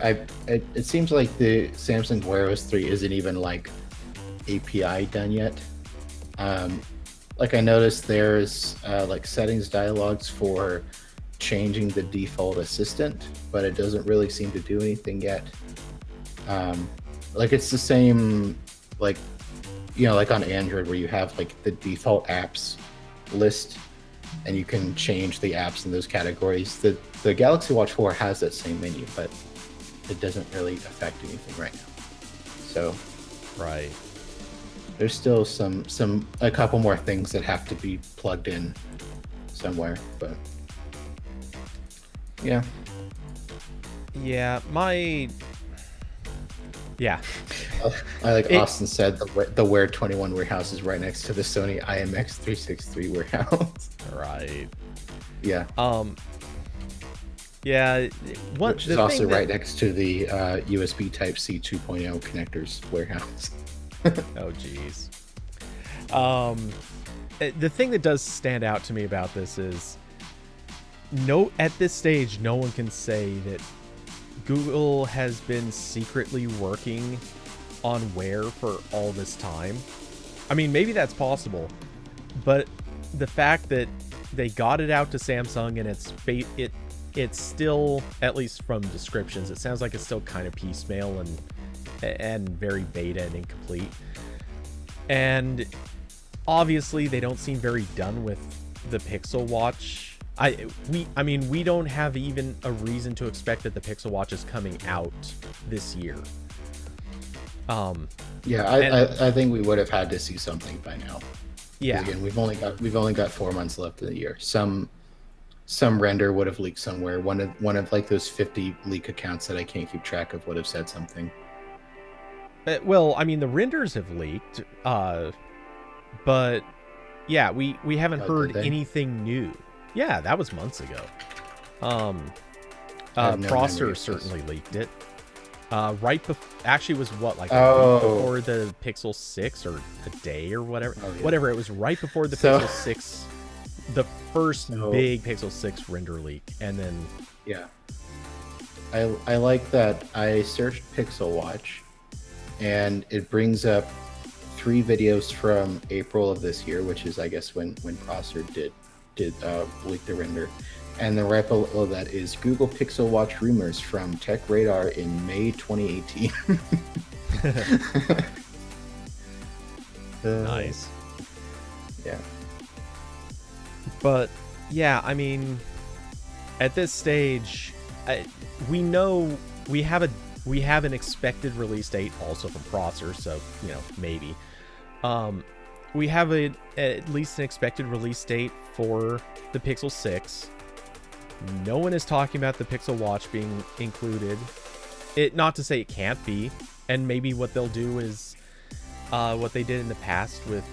it seems like the Samsung Wear OS 3 isn't even like API done yet. Like I noticed there's like settings dialogues for changing the default assistant, but it doesn't really seem to do anything yet. Like it's the same, like, like on Android where you have like the default apps list and you can change the apps in those categories. The Galaxy Watch 4 has that same menu, but it doesn't really affect anything right now. So, right. There's still a couple more things that have to be plugged in somewhere, but yeah. Yeah, I like Austin said, the Wear 21 warehouse is right next to the Sony IMX 363 warehouse. Right. Yeah. Yeah. Which is also right next to the USB Type-C 2.0 connectors warehouse. Oh, geez. The thing that does stand out to me about this is, at this stage, no one can say that Google has been secretly working on Wear for all this time. I mean, maybe that's possible, but the fact that they got it out to Samsung and it's still, at least from descriptions, it sounds like it's still kind of piecemeal and very beta and incomplete. And obviously they don't seem very done with the Pixel Watch. we don't have even a reason to expect that the Pixel Watch is coming out this year. Yeah, I think we would have had to see something by now. Yeah. Again, we've only got 4 months left of the year. Some render would have leaked somewhere. One of like those 50 leak accounts that I can't keep track of would have said something. Well, I mean, the renders have leaked, but yeah, we haven't heard anything new. Yeah, that was months ago. Prosser certainly leaked it. Actually, it was what, like a week before the Pixel 6 or a day or whatever. Oh, yeah. Whatever, it was right before the Pixel 6, the first big Pixel 6 render leak, and then yeah. I like that I searched Pixel Watch, and it brings up 3 videos from April of this year, which is I guess when Prosser did leak the render. And then right below that is Google Pixel Watch rumors from Tech Radar in May 2018. Nice. Yeah. But yeah, I mean, at this stage, we know we have an expected release date also from Prosser, so maybe. We have at least an expected release date for the Pixel 6. No one is talking about the Pixel Watch being included. Not to say it can't be, and maybe what they'll do is what they did in the past with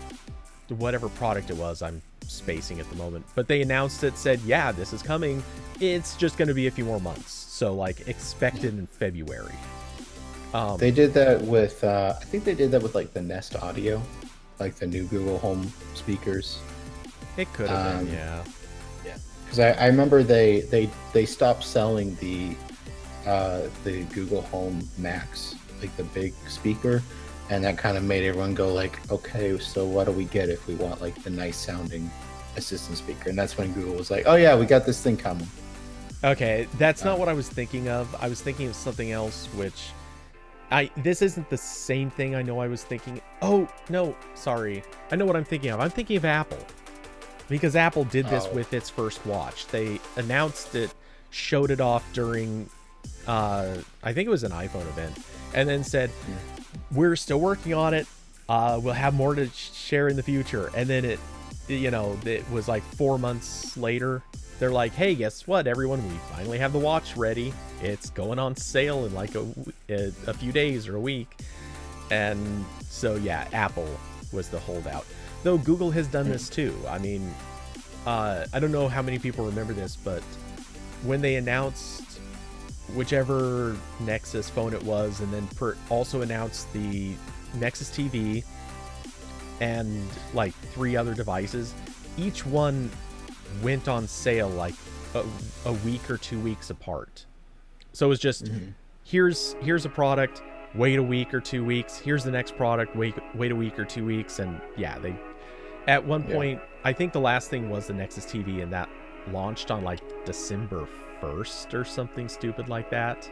whatever product it was. I'm spacing at the moment, but they announced it, said, yeah, this is coming. It's just going to be a few more months, so like expect it in February. They did that with I think they did that with like the Nest Audio, like the new Google Home speakers. It could have been, yeah. Because I remember they stopped selling the Google Home Max, like the big speaker, and that kind of made everyone go like, okay, so what do we get if we want like the nice sounding assistant speaker? And that's when Google was like, oh yeah, we got this thing coming. Okay, that's not what I was thinking of. I was thinking of something else, which this isn't the same thing I know I was thinking. Oh no, sorry, I know what I'm thinking of. I'm thinking of Apple. Because Apple did this with its first watch. They announced it, showed it off during, I think it was an iPhone event, and then said, we're still working on it. We'll have more to share in the future. And then it was like 4 months later. They're like, hey, guess what, everyone? We finally have the watch ready. It's going on sale in like a few days or a week. And so, yeah, Apple was the holdout. Though Google has done this too. I mean, I don't know how many people remember this, but when they announced whichever Nexus phone it was, and then also announced the Nexus TV and like 3 other devices, each one went on sale like a week or 2 weeks apart. So it was just, here's a product, wait a week or 2 weeks. Here's the next product, wait a week or 2 weeks. And yeah, they at one point, I think the last thing was the Nexus TV, and that launched on like December 1st or something stupid like that.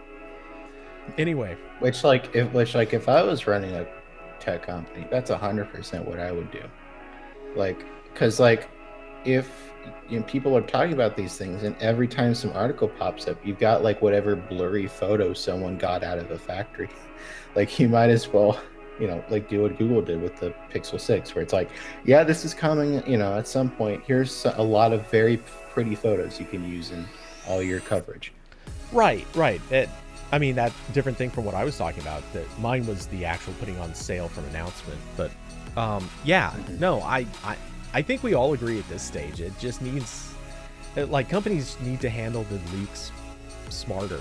Anyway, which if I was running a tech company, that's 100% what I would do. Like, because like if people are talking about these things, and every time some article pops up, you've got like whatever blurry photo someone got out of a factory. Like, you might as well, like do what Google did with the Pixel 6, where it's like, yeah, this is coming, at some point. Here's a lot of very pretty photos you can use in all your coverage. Right. I mean, that's a different thing from what I was talking about. That mine was the actual putting on sale from announcement. But no, I think we all agree at this stage. It just needs, like, companies need to handle the leaks smarter.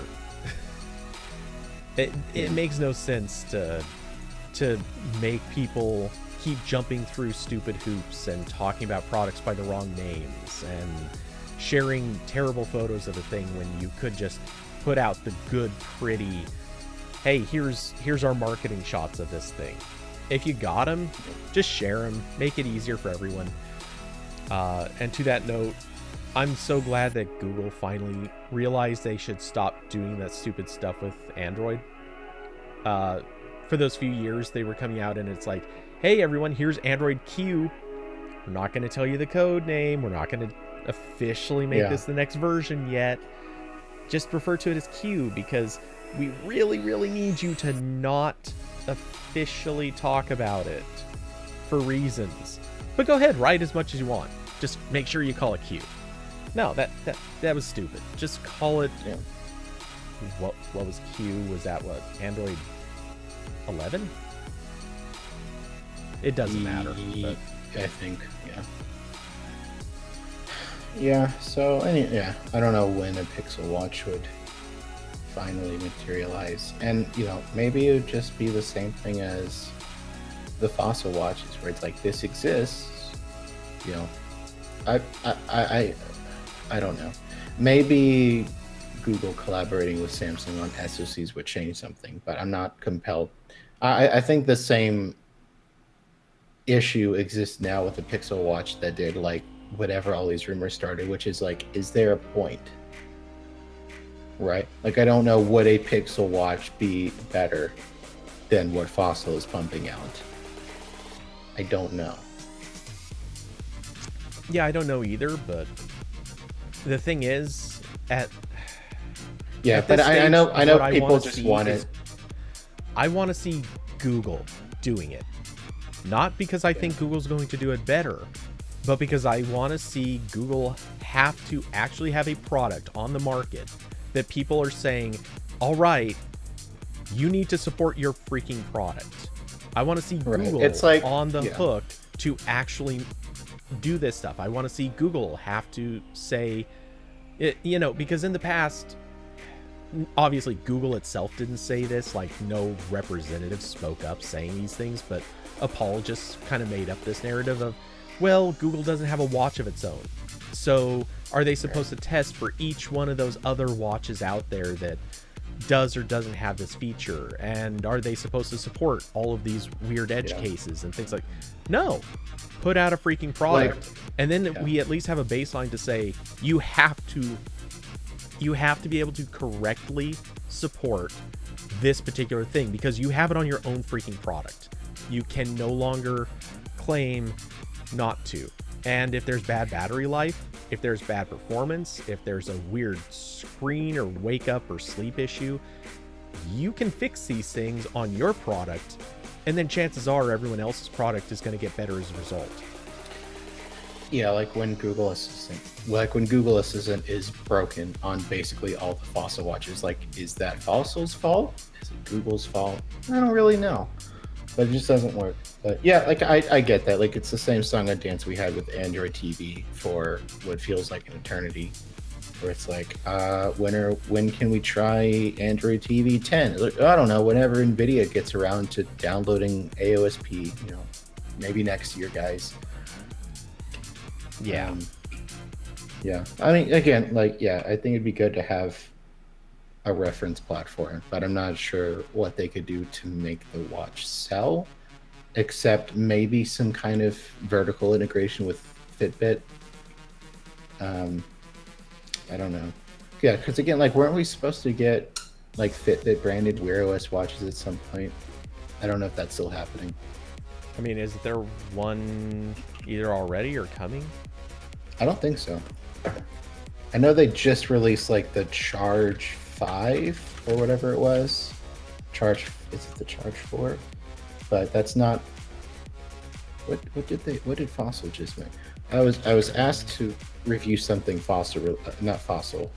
It makes no sense to make people keep jumping through stupid hoops and talking about products by the wrong names and sharing terrible photos of a thing when you could just put out the good, pretty, hey, here's our marketing shots of this thing. If you got them, just share them. Make it easier for everyone. And to that note, I'm so glad that Google finally realized they should stop doing that stupid stuff with Android. For those few years, they were coming out and it's like, hey, everyone, here's Android Q. We're not going to tell you the code name. We're not going to officially make this the next version yet. Just refer to it as Q, because we really, really need you to not officially talk about it for reasons. But go ahead, write as much as you want. Just make sure you call it Q. No, that was stupid. Just call it. Yeah. What was Q? Was that what, Android 11? It doesn't matter. But I think, yeah. So I don't know when a Pixel Watch would finally materialize, and maybe it would just be the same thing as the Fossil watches, where it's like, this exists. I don't know. Maybe Google collaborating with Samsung on SoCs would change something, but I'm not compelled. I think the same issue exists now with the Pixel Watch that did, like, whatever all these rumors started, which is like, is there a point? Right? Like, I don't know, would a Pixel Watch be better than what Fossil is pumping out? I don't know. Yeah, I don't know either, but the thing is, but I know people just want it. I want to see Google doing it. Not because I think Google's going to do it better, but because I want to see Google have to actually have a product on the market that people are saying, all right, you need to support your freaking product. I want to see Google on the hook to actually do this stuff. I want to see Google have to say, because in the past, obviously Google itself didn't say this, like no representative spoke up saying these things, but Paul just kind of made up this narrative of, well, Google doesn't have a watch of its own. So are they supposed to test for each one of those other watches out there that does or doesn't have this feature? And are they supposed to support all of these weird edge cases and things like, no, put out a freaking product. And then we at least have a baseline to say, you have to be able to correctly support this particular thing because you have it on your own freaking product. You can no longer claim not to. And if there's bad battery life, if there's bad performance, if there's a weird screen or wake up or sleep issue, you can fix these things on your product, and then chances are everyone else's product is going to get better as a result. Yeah, like when Google Assistant is broken on basically all the Fossil watches, like, is that Fossil's fault? Is it Google's fault? I don't really know, but it just doesn't work. But yeah, like I get that. Like, it's the same song and dance we had with Android TV for what feels like an eternity, where it's like, when can we try Android TV 10? Like, I don't know, whenever NVIDIA gets around to downloading AOSP, maybe next year, guys. Yeah. I mean, again, I think it'd be good to have a reference platform, but I'm not sure what they could do to make the watch sell, except maybe some kind of vertical integration with Fitbit. I don't know. Yeah, because again, weren't we supposed to get Fitbit branded Wear OS watches at some point? I don't know if that's still happening. I mean, is there one either already or coming? I don't think so. I know they just released the Charge 5 or whatever it was. Is it the Charge 4? But that's not. What did Fossil just make? I was asked to review something Fossil, not Fossil.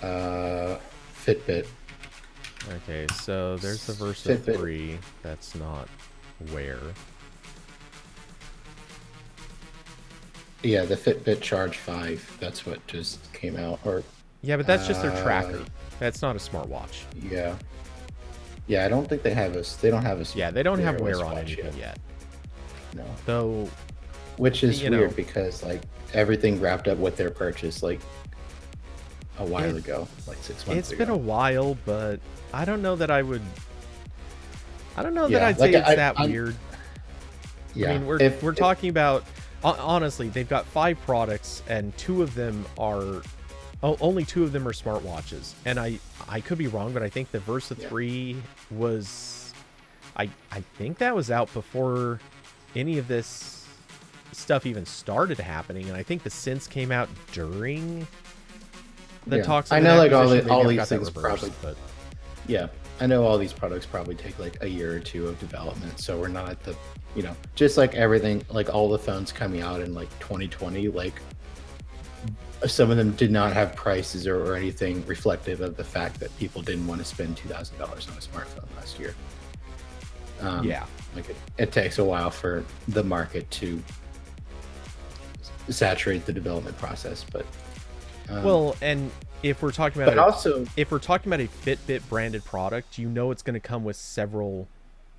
Fitbit. Okay, so there's the Versa 3. That's not Wear. Yeah, the Fitbit Charge 5. That's what just came out. Yeah, but that's just their tracker. That's not a smartwatch. Yeah, I don't think they have they don't have a. Yeah, they don't have Wear on anything yet. No. Though. Which is weird because everything wrapped up with their purchase a while ago, 6 months ago. It's been a while, but I don't know that I would. I don't know that I'd say it's that weird. Yeah, I mean, we're talking about. Honestly, they've got 5 products, and only 2 of them are smartwatches. And I could be wrong, but I think the Versa 3 was. I think that was out before any of this stuff even started happening, and I think the Sense came out during the talks. I know, like all Maybe these things reversed, probably. but Yeah, I know all these products probably take like a year or two of development, so we're not at the, just like everything, like all the phones coming out in like 2020, like some of them did not have prices or anything reflective of the fact that people didn't want to spend $2,000 on a smartphone last year. Like it takes a while for the market to saturate the development process, but well, and if we're talking about if we're talking about a Fitbit branded product, it's going to come with several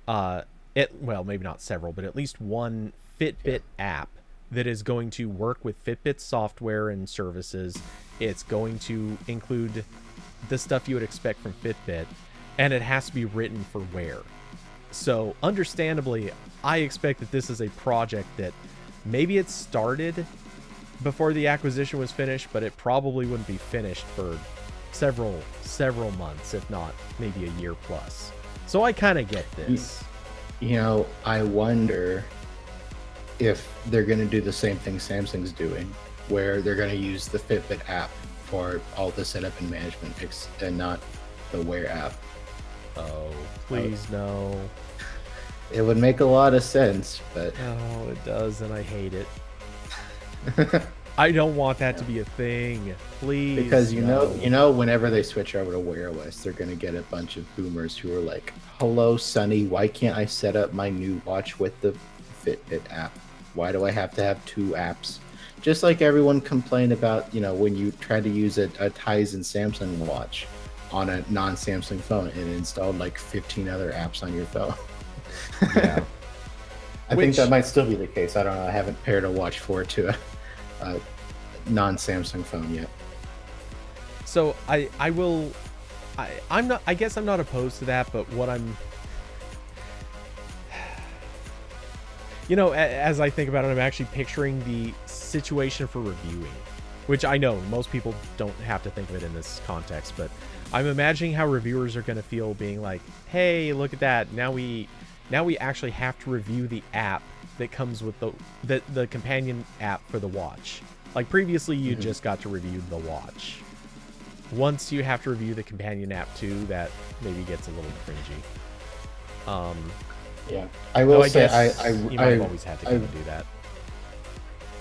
maybe not several, but at least one Fitbit app that is going to work with Fitbit software and services. It's going to include the stuff you would expect from Fitbit, and it has to be written for Wear. So understandably, I expect that this is a project that maybe it started before the acquisition was finished, but it probably wouldn't be finished for several months, if not maybe a year plus. So I kind of get this. I wonder if they're going to do the same thing Samsung's doing, where they're going to use the Fitbit app for all the setup and management and not the Wear app. Oh, please no. It would make a lot of sense, but... Oh, it does, and I hate it. I don't want that to be a thing. Please. Because whenever they switch over to Wear OS, they're going to get a bunch of boomers who are like, hello, Sonny, why can't I set up my new watch with the Fitbit app? Why do I have to have two apps? Just like everyone complained about, when you try to use a Tizen Samsung watch on a non-Samsung phone and installed like 15 other apps on your phone. Yeah. I think that might still be the case. I don't know. I haven't paired a Watch 4 to a non-Samsung phone yet. So I guess I'm not opposed to that, but what I'm as I think about it, I'm actually picturing the situation for reviewing, which I know most people don't have to think of it in this context, but I'm imagining how reviewers are going to feel being like, hey, look at that. Now we actually have to review the app that comes with the companion app for the watch. Like previously you just got to review the watch. Once you have to review the companion app too, that maybe gets a little cringy. Yeah, I will say you might have always had to kind of do that.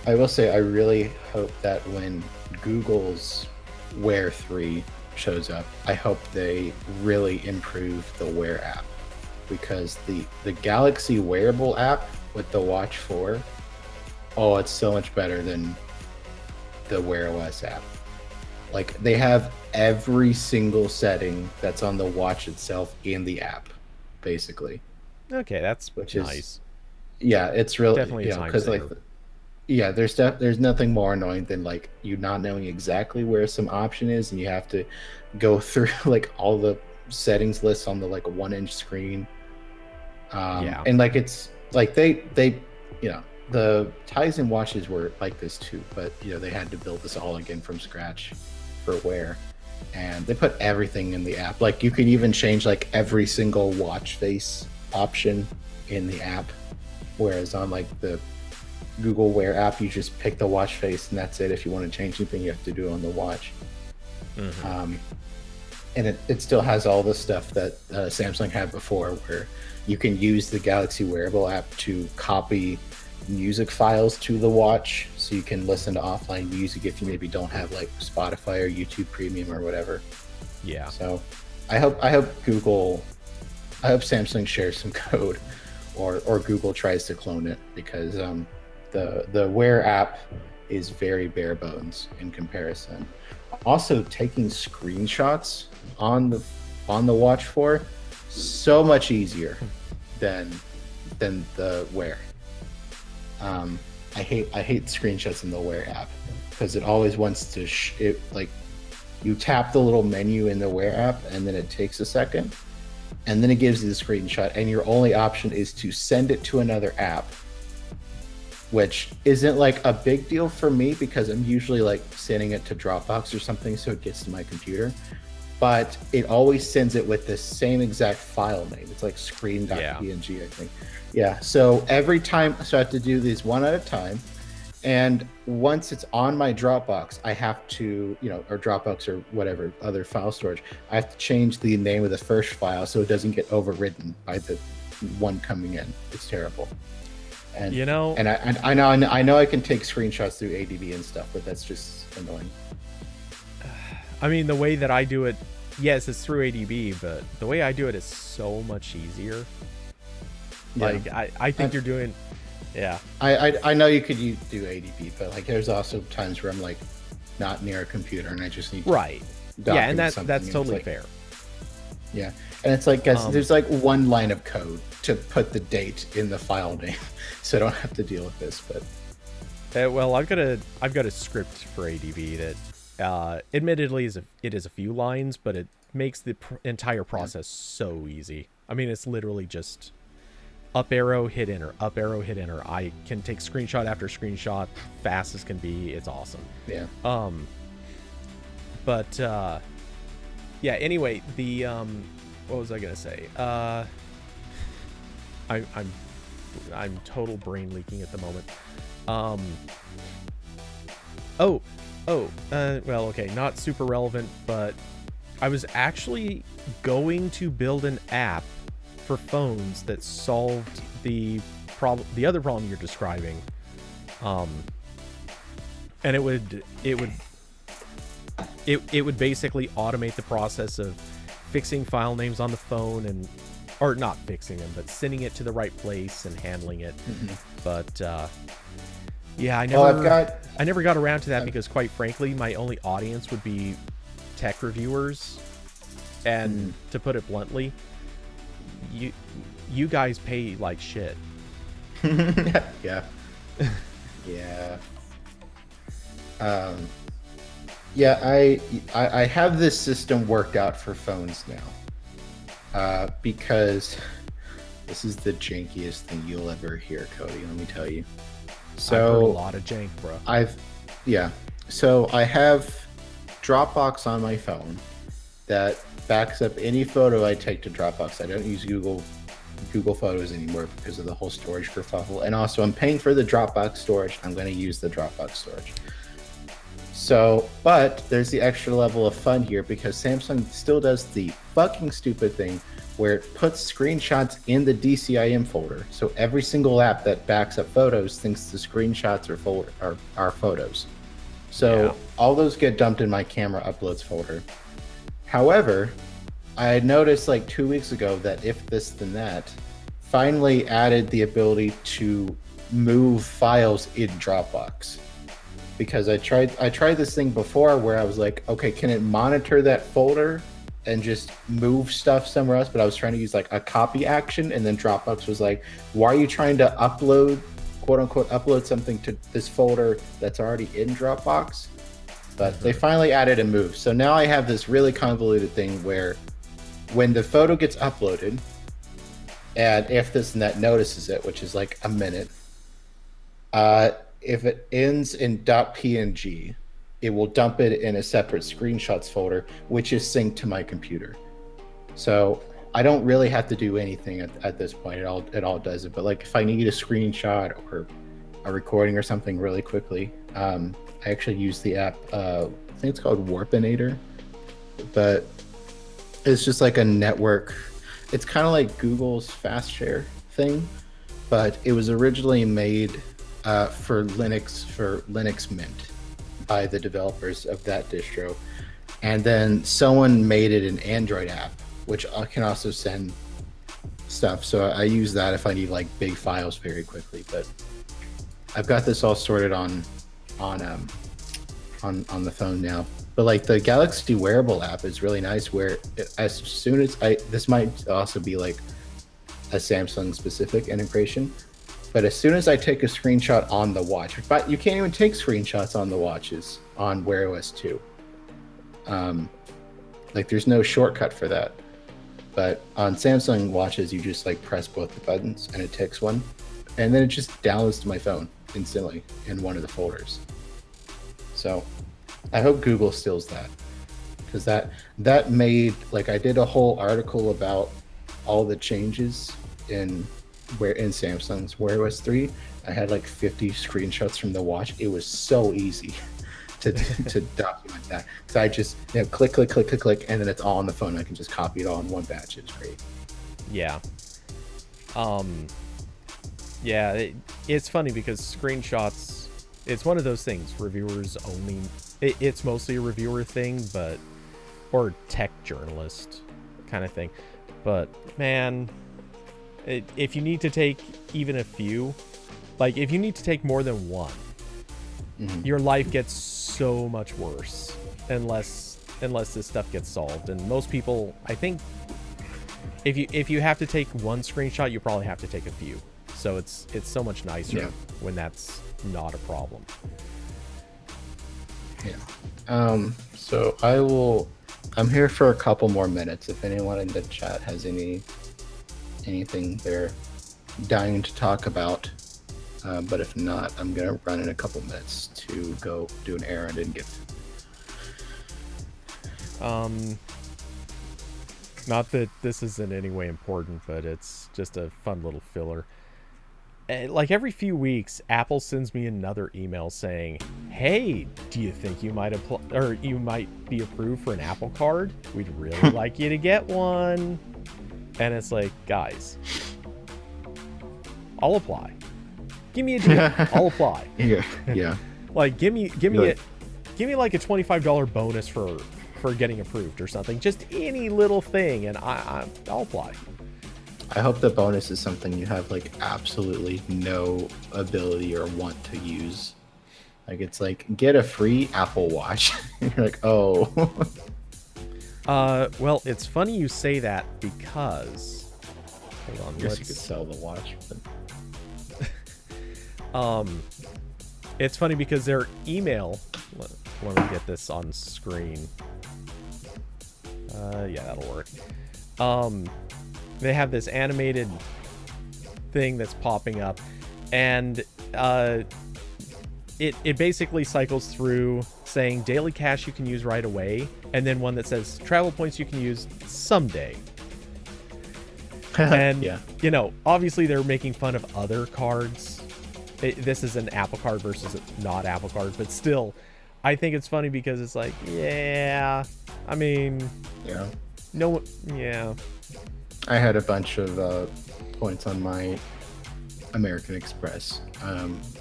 I will say I really hope that when Google's Wear 3 shows up, I hope they really improve the Wear app, because the Galaxy wearable app with the Watch 4, it's so much better than the Wear OS app. Like they have every single setting that's on the watch itself in the app, basically. Okay, that's nice. Yeah, it's really definitely because there's nothing more annoying than like you not knowing exactly where some option is, and you have to go through like all the settings lists on the like 1-inch screen. And like it's like they the Tizen watches were like this too, but they had to build this all again from scratch for Wear, and they put everything in the app. Like you can even change like every single watch face option in the app, whereas on like the Google Wear app you just pick the watch face and that's it. If you want to change anything, you have to do it on the watch. And it still has all the stuff that Samsung had before, where you can use the Galaxy wearable app to copy music files to the watch, so you can listen to offline music if you maybe don't have like Spotify or YouTube Premium or whatever. Yeah. So I hope Samsung shares some code, or Google tries to clone it, because the Wear app is very bare bones in comparison. Also, taking screenshots on the Watch 4 so much easier than the Wear. I hate screenshots in the Wear app, because it always wants to like you tap the little menu in the Wear app and then it takes a second, and then it gives you the screenshot, and your only option is to send it to another app, which isn't like a big deal for me because I'm usually like sending it to Dropbox or something so it gets to my computer. but it always sends it with the same exact file name. It's like screen.png, Yeah. I think. Yeah. So every time, so I have to do these one at a time. And once it's on my Dropbox, I have to, or Dropbox or whatever other file storage, I have to change the name of the first file so it doesn't get overwritten by the one coming in. It's terrible. And and I know I can take screenshots through ADB and stuff, but that's just annoying. I mean, the way that I do it, yes, it's through ADB, but the way I do it is so much easier. Like, I think you're doing, yeah. I know you could do ADB, but like there's also times where I'm like not near a computer and I just need to yeah, and that's totally fair. Yeah, and it's like, guys, there's like one line of code to put the date in the file name, so I don't have to deal with this. But well, I've got a script for ADB that, admittedly, it is a few lines, but it makes the entire process so easy. I mean, it's literally just up arrow, hit enter, up arrow, hit enter. I can take screenshot after screenshot, fast as can be. It's awesome. Yeah. But yeah. Anyway, the what was I gonna say? I'm total brain leaking at the moment. Well, okay, not super relevant, but I was actually going to build an app for phones that solved the other problem you're describing. And it would basically automate the process of fixing file names on the phone or not fixing them, but sending it to the right place and handling it. But yeah, I never got around to that because, quite frankly, my only audience would be tech reviewers, and to put it bluntly, you guys pay like shit. Yeah. Yeah. I have this system worked out for phones now, because this is the jankiest thing you'll ever hear, Cody. Let me tell you. So I've heard a lot of jank, bro. So I have Dropbox on my phone that backs up any photo I take to Dropbox. I don't use Google Photos anymore because of the whole storage kerfuffle. And also, I'm paying for the Dropbox storage. I'm going to use the Dropbox storage. So, but there's the extra level of fun here because Samsung still does the fucking stupid thing where it puts screenshots in the DCIM folder. So every single app that backs up photos thinks the screenshots are photos. So all those get dumped in my camera uploads folder. However, I had noticed like 2 weeks ago that If This Then That finally added the ability to move files in Dropbox. Because I tried this thing before where I was like, okay, can it monitor that folder and just move stuff somewhere else? But I was trying to use like a copy action, and then Dropbox was like, why are you trying to upload, quote unquote, upload something to this folder that's already in Dropbox? But they finally added a move. So now I have this really convoluted thing where when the photo gets uploaded, and If This Then That notices it, which is like a minute, if it ends in .png, it will dump it in a separate screenshots folder, which is synced to my computer. So I don't really have to do anything at this point. It all does it. But like if I need a screenshot or a recording or something really quickly, I actually use the app. I think it's called Warpinator, but it's just like a network. It's kind of like Google's Fast Share thing, but it was originally made for Linux Mint by the developers of that distro, and then someone made it an Android app, which I can also send stuff. So I use that if I need like big files very quickly. But I've got this all sorted on the phone now. But like the Galaxy Wearable app is really nice. Where as soon as this might also be like a Samsung specific integration. But as soon as I take a screenshot on the watch, but you can't even take screenshots on the watches on Wear OS 2. Like there's no shortcut for that. But on Samsung watches, you just like press both the buttons and it takes one, and then it just downloads to my phone instantly in one of the folders. So I hope Google steals that. because that made, like, I did a whole article about all the changes in Samsung's Wear OS 3. I had like 50 screenshots from the watch. It was so easy to document that, because I just click, click, click, click, click, and then it's all on the phone. I can just copy it all in one batch. It's great. Yeah. Yeah, it's funny because screenshots, it's one of those things, reviewers only, it's mostly a reviewer thing, but, or tech journalist kind of thing. But man, if you need to take even a few, like if you need to take more than one, your life gets so much worse unless this stuff gets solved. And most people, I think, if you have to take one screenshot, you probably have to take a few. So it's so much nicer when that's not a problem. Yeah. So I'm here for a couple more minutes. If anyone in the chat has anything they're dying to talk about, but if not, I'm gonna run in a couple minutes to go do an errand and get. Not that this is in any way important, but it's just a fun little filler. Like every few weeks, Apple sends me another email saying, "Hey, do you think you might apply, or you might be approved for an Apple Card? We'd really like you to get one." And it's like, guys, I'll apply. Give me a deal. I'll apply. Yeah. Like, give me like a $25 bonus for getting approved or something. Just any little thing, and I'll apply. I hope the bonus is something you have like absolutely no ability or want to use. Like, it's like, get a free Apple Watch. You're like, oh. Well, it's funny you say that because, hold on, I guess you could sell the watch. But... it's funny because their email. Let me get this on screen. Yeah, that'll work. They have this animated thing that's popping up, and it basically cycles through saying daily cash you can use right away, and then one that says travel points you can use someday. And you know, obviously they're making fun of other cards. This is an Apple Card versus a not Apple Card, but still, I think it's funny because it's like, yeah, I mean, no, yeah. I had a bunch of points on my American Express,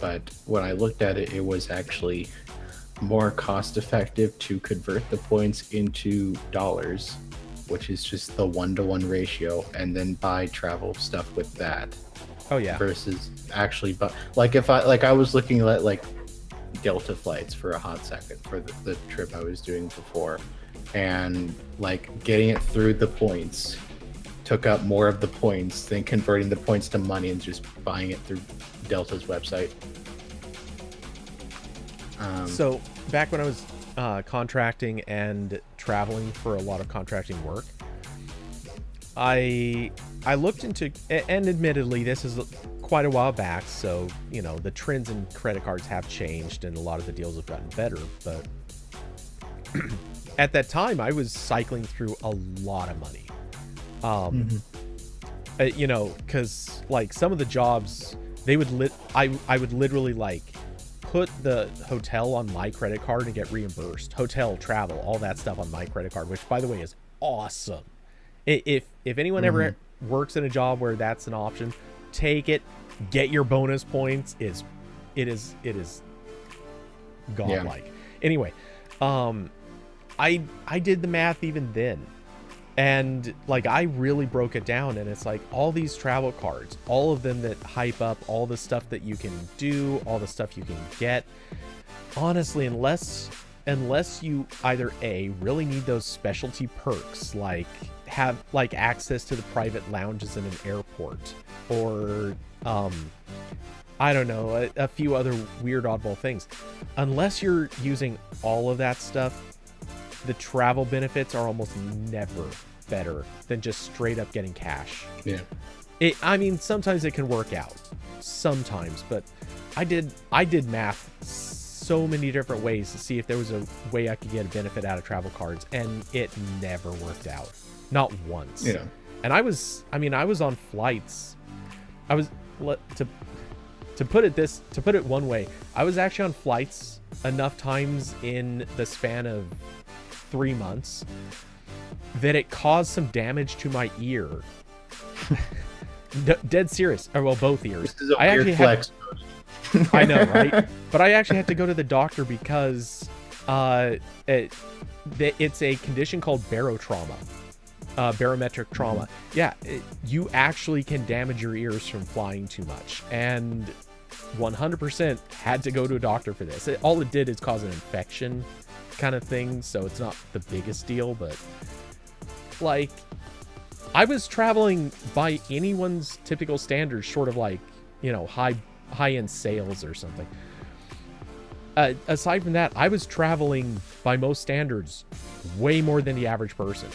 but when I looked at it, it was actually more cost effective to convert the points into dollars, which is just the 1-to-1 ratio, and then buy travel stuff with that. Oh yeah. Versus actually, but like if I was looking at like Delta flights for a hot second for the trip I was doing before, and like getting it through the points took up more of the points than converting the points to money and just buying it through Delta's website. So back when I was contracting and traveling for a lot of contracting work, I looked into, and admittedly this is quite a while back, so you know the trends in credit cards have changed and a lot of the deals have gotten better, but at that time I was cycling through a lot of money. You know, because like some of the jobs, they would I would literally like put the hotel on my credit card and get reimbursed, hotel, travel, all that stuff on my credit card, which by the way is awesome. If anyone ever works in a job where that's an option, take it, get your bonus points. It is godlike. Anyway, I did the math even then. And like I really broke it down, and it's like all these travel cards, all of them that hype up all the stuff that you can do, all the stuff you can get. Honestly, unless you either A, really need those specialty perks, like have like access to the private lounges in an airport, or I don't know, a few other weird oddball things. Unless you're using all of that stuff, the travel benefits are almost never better than just straight up getting cash. Yeah. I mean, sometimes it can work out. Sometimes, but I did math so many different ways to see if there was a way I could get a benefit out of travel cards, and it never worked out. Not once. Yeah. And I was on flights. To put it one way, I was actually on flights enough times in the span of 3 months that it caused some damage to my ear. Dead serious. Or, well, both ears. This is a weird flex. I know, right? But I actually had to go to the doctor because it's a condition called barotrauma. Barometric trauma. Yeah, you actually can damage your ears from flying too much. And 100% had to go to a doctor for this. All it did is cause an infection kind of thing, so it's not the biggest deal, but like, I was traveling by anyone's typical standards, short of like, you know, high-end sales or something. Aside from that, I was traveling by most standards way more than the average person.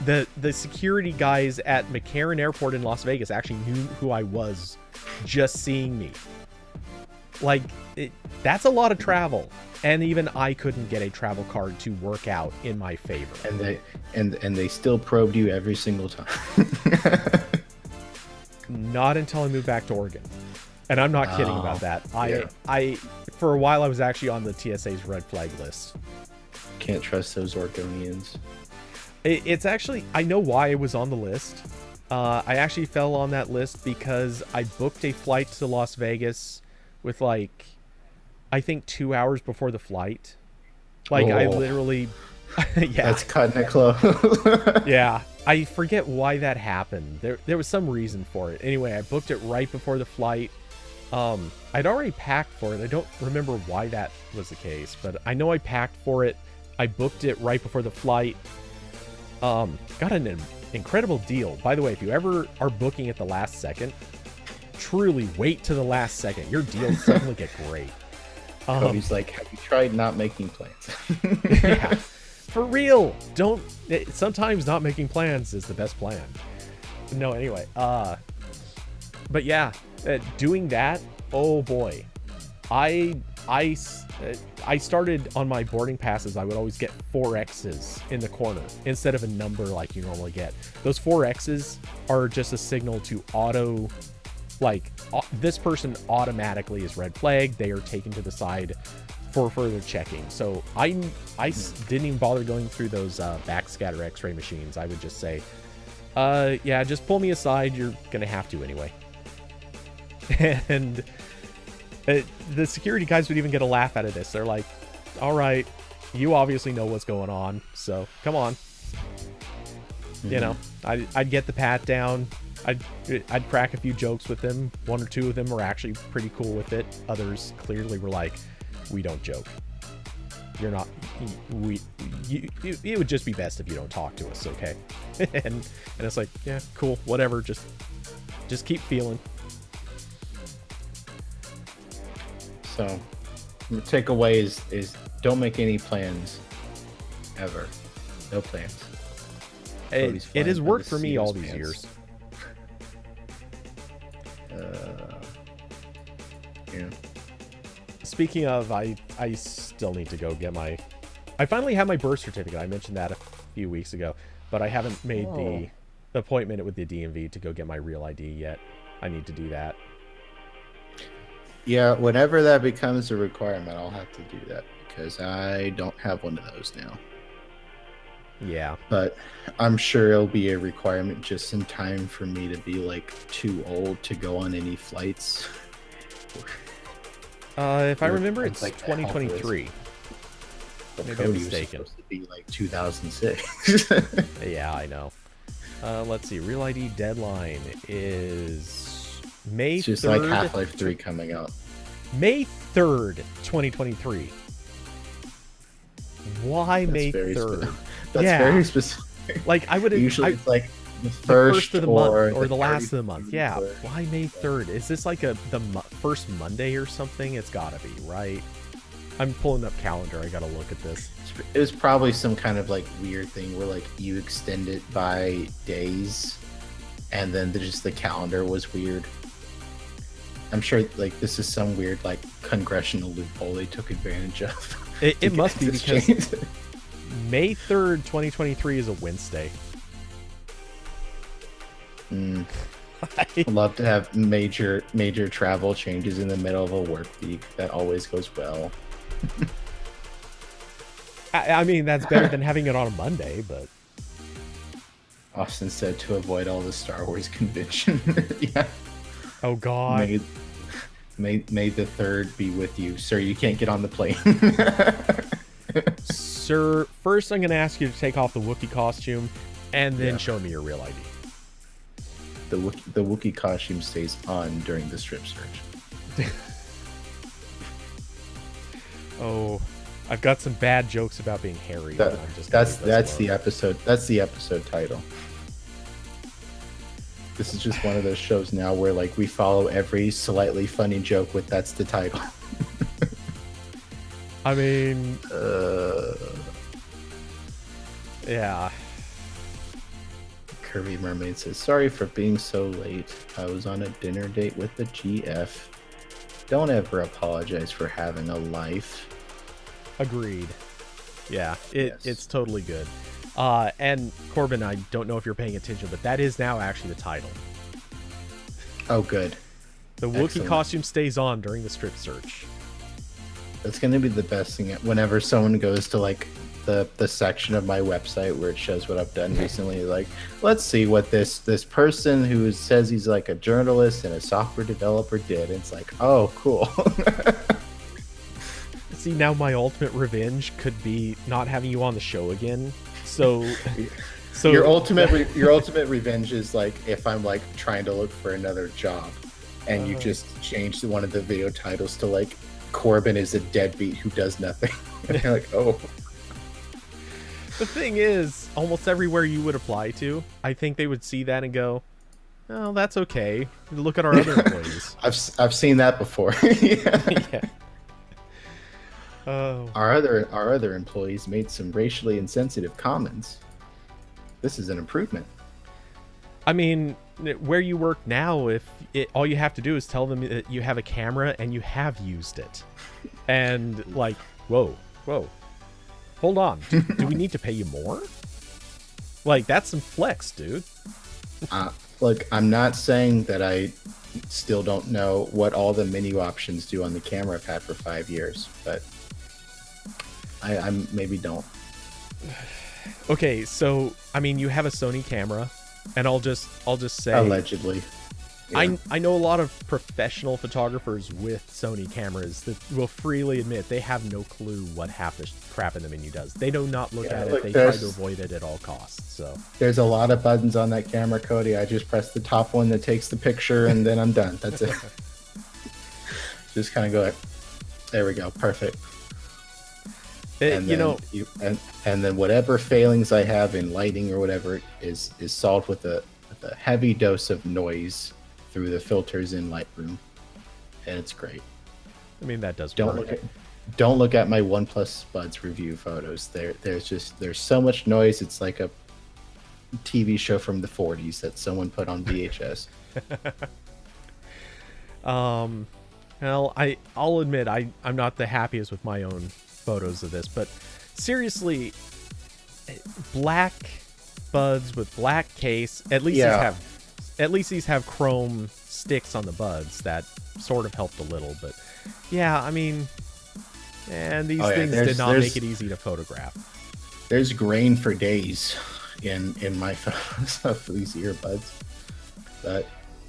The security guys at McCarran Airport in Las Vegas actually knew who I was just seeing me. Like, that's a lot of travel. And even I couldn't get a travel card to work out in my favor. And they still probed you every single time. Not until I moved back to Oregon. And I'm not kidding about that. I for a while I was actually on the TSA's red flag list. Can't trust those Oregonians. It's actually, I know why I was on the list. I actually fell on that list because I booked a flight to Las Vegas with like, I think 2 hours before the flight. Like, I literally, yeah. That's cutting it close. Yeah, I forget why that happened. There was some reason for it. Anyway, I booked it right before the flight. I'd already packed for it. I don't remember why that was the case, but I know I packed for it. I booked it right before the flight. Got an incredible deal. By the way, if you ever are booking at the last second, truly wait to the last second. Your deals suddenly get great. Cody's like, have you tried not making plans? Yeah, for real. Sometimes not making plans is the best plan. No, anyway. But yeah, doing that. Oh boy, I started on my boarding passes. I would always get 4 X's in the corner instead of a number like you normally get. Those 4 X's are just a signal to auto, like, this person automatically is red flagged. They are taken to the side for further checking. So I didn't even bother going through those backscatter X-ray machines. I would just say, yeah, just pull me aside. You're gonna have to anyway. And the security guys would even get a laugh out of this. They're like, all right, you obviously know what's going on, so come on. You know, I'd get the pat down. I'd crack a few jokes with them. 1 or 2 of them were actually pretty cool with it. Others clearly were like, we don't joke. You're not, it would just be best if you don't talk to us, okay? and it's like, yeah, cool, whatever, just keep feeling. So, the takeaway is don't make any plans ever. No plans. It has worked for me all these years. Yeah. Speaking of, I still need to go get I finally have my birth certificate. I mentioned that a few weeks ago, but I haven't made the appointment with the DMV to go get my real ID yet. I need to do that. Yeah, whenever that becomes a requirement, I'll have to do that because I don't have one of those now. Yeah. But I'm sure it'll be a requirement just in time for me to be like too old to go on any flights. If I remember, it's like 2023. Maybe I'm mistaken. Supposed to be like 2006. Yeah, I know. Let's see. Real ID deadline is May 3rd. It's just like Half-Life 3 coming out. May 3rd, 2023. Why That's May 3rd? That's very specific. Like, I would usually it's like the first of the month or the 30th last of the month. Yeah. or- Why May 3rd? Is this like the first Monday or something? It's gotta be, right? I'm pulling up calendar. I gotta look at this. It was probably some kind of like weird thing where like you extend it by days, and then just the calendar was weird. I'm sure like this is some weird like congressional loophole they took advantage of. It must be this because change. May 3rd, 2023 is a Wednesday. I'd love to have major travel changes in the middle of a work week. That always goes well. I mean, that's better than having it on a Monday, but... Austin said to avoid all the Star Wars convention. Yeah. Oh, God. May the 3rd be with you. Sir, you can't get on the plane. Sir, first I'm going to ask you to take off the Wookiee costume, and then show me your real ID. The Wookiee costume stays on during the strip search. Oh, I've got some bad jokes about being hairy. That's the episode. That's the episode title. This is just one of those shows now where like we follow every slightly funny joke with that's the title. I mean, yeah. Kirby Mermaid says, sorry for being so late. I was on a dinner date with the GF. Don't ever apologize for having a life. Agreed. Yeah, it's totally good. And Corbin, I don't know if you're paying attention, but that is now actually the title. Oh, good. The Wookiee costume stays on during the strip search. That's going to be the best thing. Whenever someone goes to like the section of my website where it shows what I've done recently, like, let's see what this person who says he's like a journalist and a software developer did. It's like, oh, cool. See, now my ultimate revenge could be not having you on the show again. So your ultimate revenge is like if I'm like trying to look for another job, and you just changed one of the video titles to like Corbin is a deadbeat who does nothing. And you're like, oh. The thing is, almost everywhere you would apply to, I think they would see that and go, "Oh, that's okay. Look at our other employees." I've seen that before. Yeah. Oh. Our other employees made some racially insensitive comments. This is an improvement. I mean, where you work now, all you have to do is tell them that you have a camera and you have used it, and like, whoa, hold on, do we need to pay you more? Like, that's some flex, dude. Look, I'm not saying that I still don't know what all the menu options do on the camera I've had for 5 years, but I maybe don't. Okay, so I mean, you have a Sony camera, and I'll just say allegedly. Yeah. I know a lot of professional photographers with Sony cameras that will freely admit they have no clue what half the crap in the menu does. They do not look at it. They try to avoid it at all costs. So there's a lot of buttons on that camera, Cody. I just press the top one that takes the picture, and then I'm done. That's it. Just kind of go like, there we go, perfect. And then whatever failings I have in lighting or whatever is solved with a heavy dose of noise through the filters in Lightroom, and it's great. I mean, that does. Don't look at my OnePlus Buds review photos. There's so much noise. It's like a TV show from the 40s that someone put on VHS. Well, I'll admit I'm not the happiest with my own photos of this, but seriously, black buds with black case. At least these have chrome sticks on the buds that sort of helped a little, but yeah, I mean, and these things did not make it easy to photograph. There's grain for days in my photos of these earbuds, but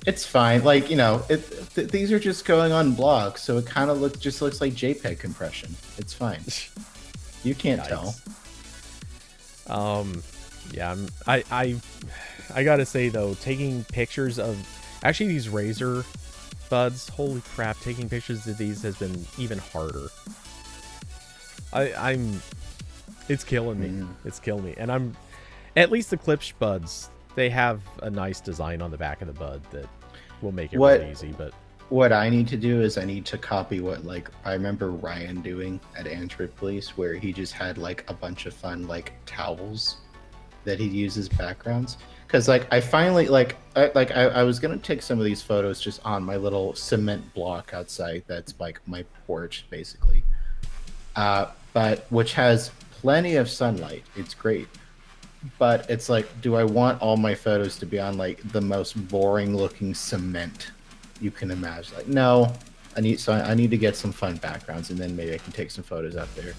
it's fine. Like, these are just going on blogs, so it kind of looks like JPEG compression. It's fine. You can't tell. Yeah, I gotta say though, taking pictures of actually these Razer buds, holy crap, taking pictures of these has been even harder. It's killing me. It's killing me. And at least the Klipsch buds, they have a nice design on the back of the bud that will make it really easy. But what I need to do is I need to copy what, like, I remember Ryan doing at Antwerp Police, where he just had like a bunch of fun like towels that he uses backgrounds. Because like I finally I was gonna take some of these photos just on my little cement block outside. That's like my porch basically, but which has plenty of sunlight. It's great, but it's like, do I want all my photos to be on like the most boring looking cement you can imagine? Like, no, I need to get some fun backgrounds, and then maybe I can take some photos out there.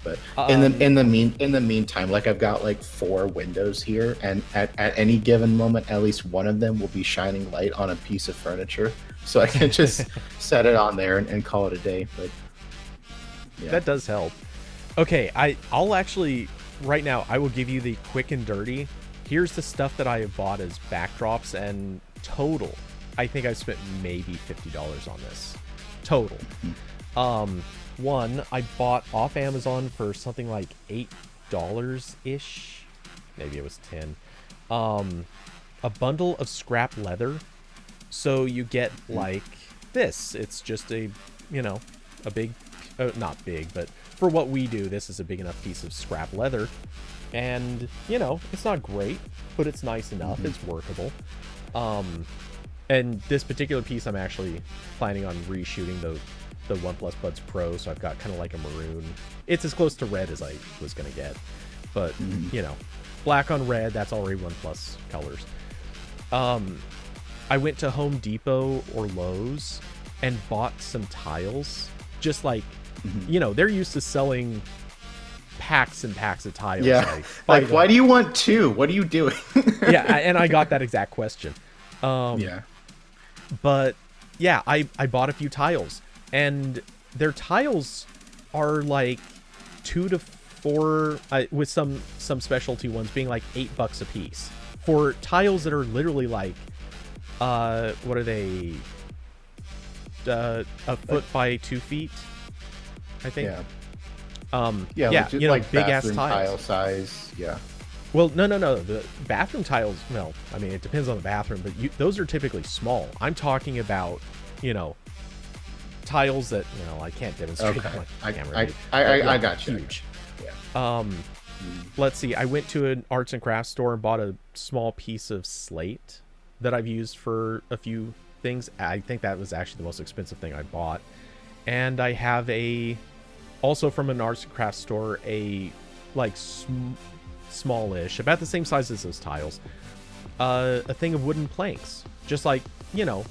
But in the meantime, like I've got like 4 windows here, and at any given moment, at least one of them will be shining light on a piece of furniture, so I can just set it on there and call it a day. But yeah. That does help. Okay, I'll actually right now I will give you the quick and dirty. Here's the stuff that I have bought as backdrops, and total, I think I spent maybe $50 on this total. One, I bought off Amazon for something like $8-ish. Maybe it was 10. A bundle of scrap leather. So you get like this. It's just a big, not big, but for what we do, this is a big enough piece of scrap leather. And, it's not great, but it's nice enough. It's workable. And this particular piece, I'm actually planning on reshooting the OnePlus Buds Pro, so I've got kind of like a maroon. It's as close to red as I was going to get. But, black on red, that's already OnePlus colors. I went to Home Depot or Lowe's and bought some tiles. Just like, they're used to selling packs and packs of tiles. Yeah. Like why do you want 2? What are you doing? Yeah, and I got that exact question. Yeah. But, yeah, I bought a few tiles. And their tiles are like 2 to 4, with some specialty ones being like $8 a piece for tiles that are literally like, what are they? A foot by 2 feet, I think. Yeah. Yeah, like big ass bathroom tiles. tile size. Yeah. Well, no. The bathroom tiles. Well, I mean, it depends on the bathroom, but those are typically small. I'm talking about, tiles that I can't demonstrate. Okay. On my camera, I got you. Huge. Yeah. Let's see. I went to an arts and crafts store and bought a small piece of slate that I've used for a few things. I think that was actually the most expensive thing I bought. And I have also from an arts and crafts store, a like smallish, about the same size as those tiles, a thing of wooden planks, just like,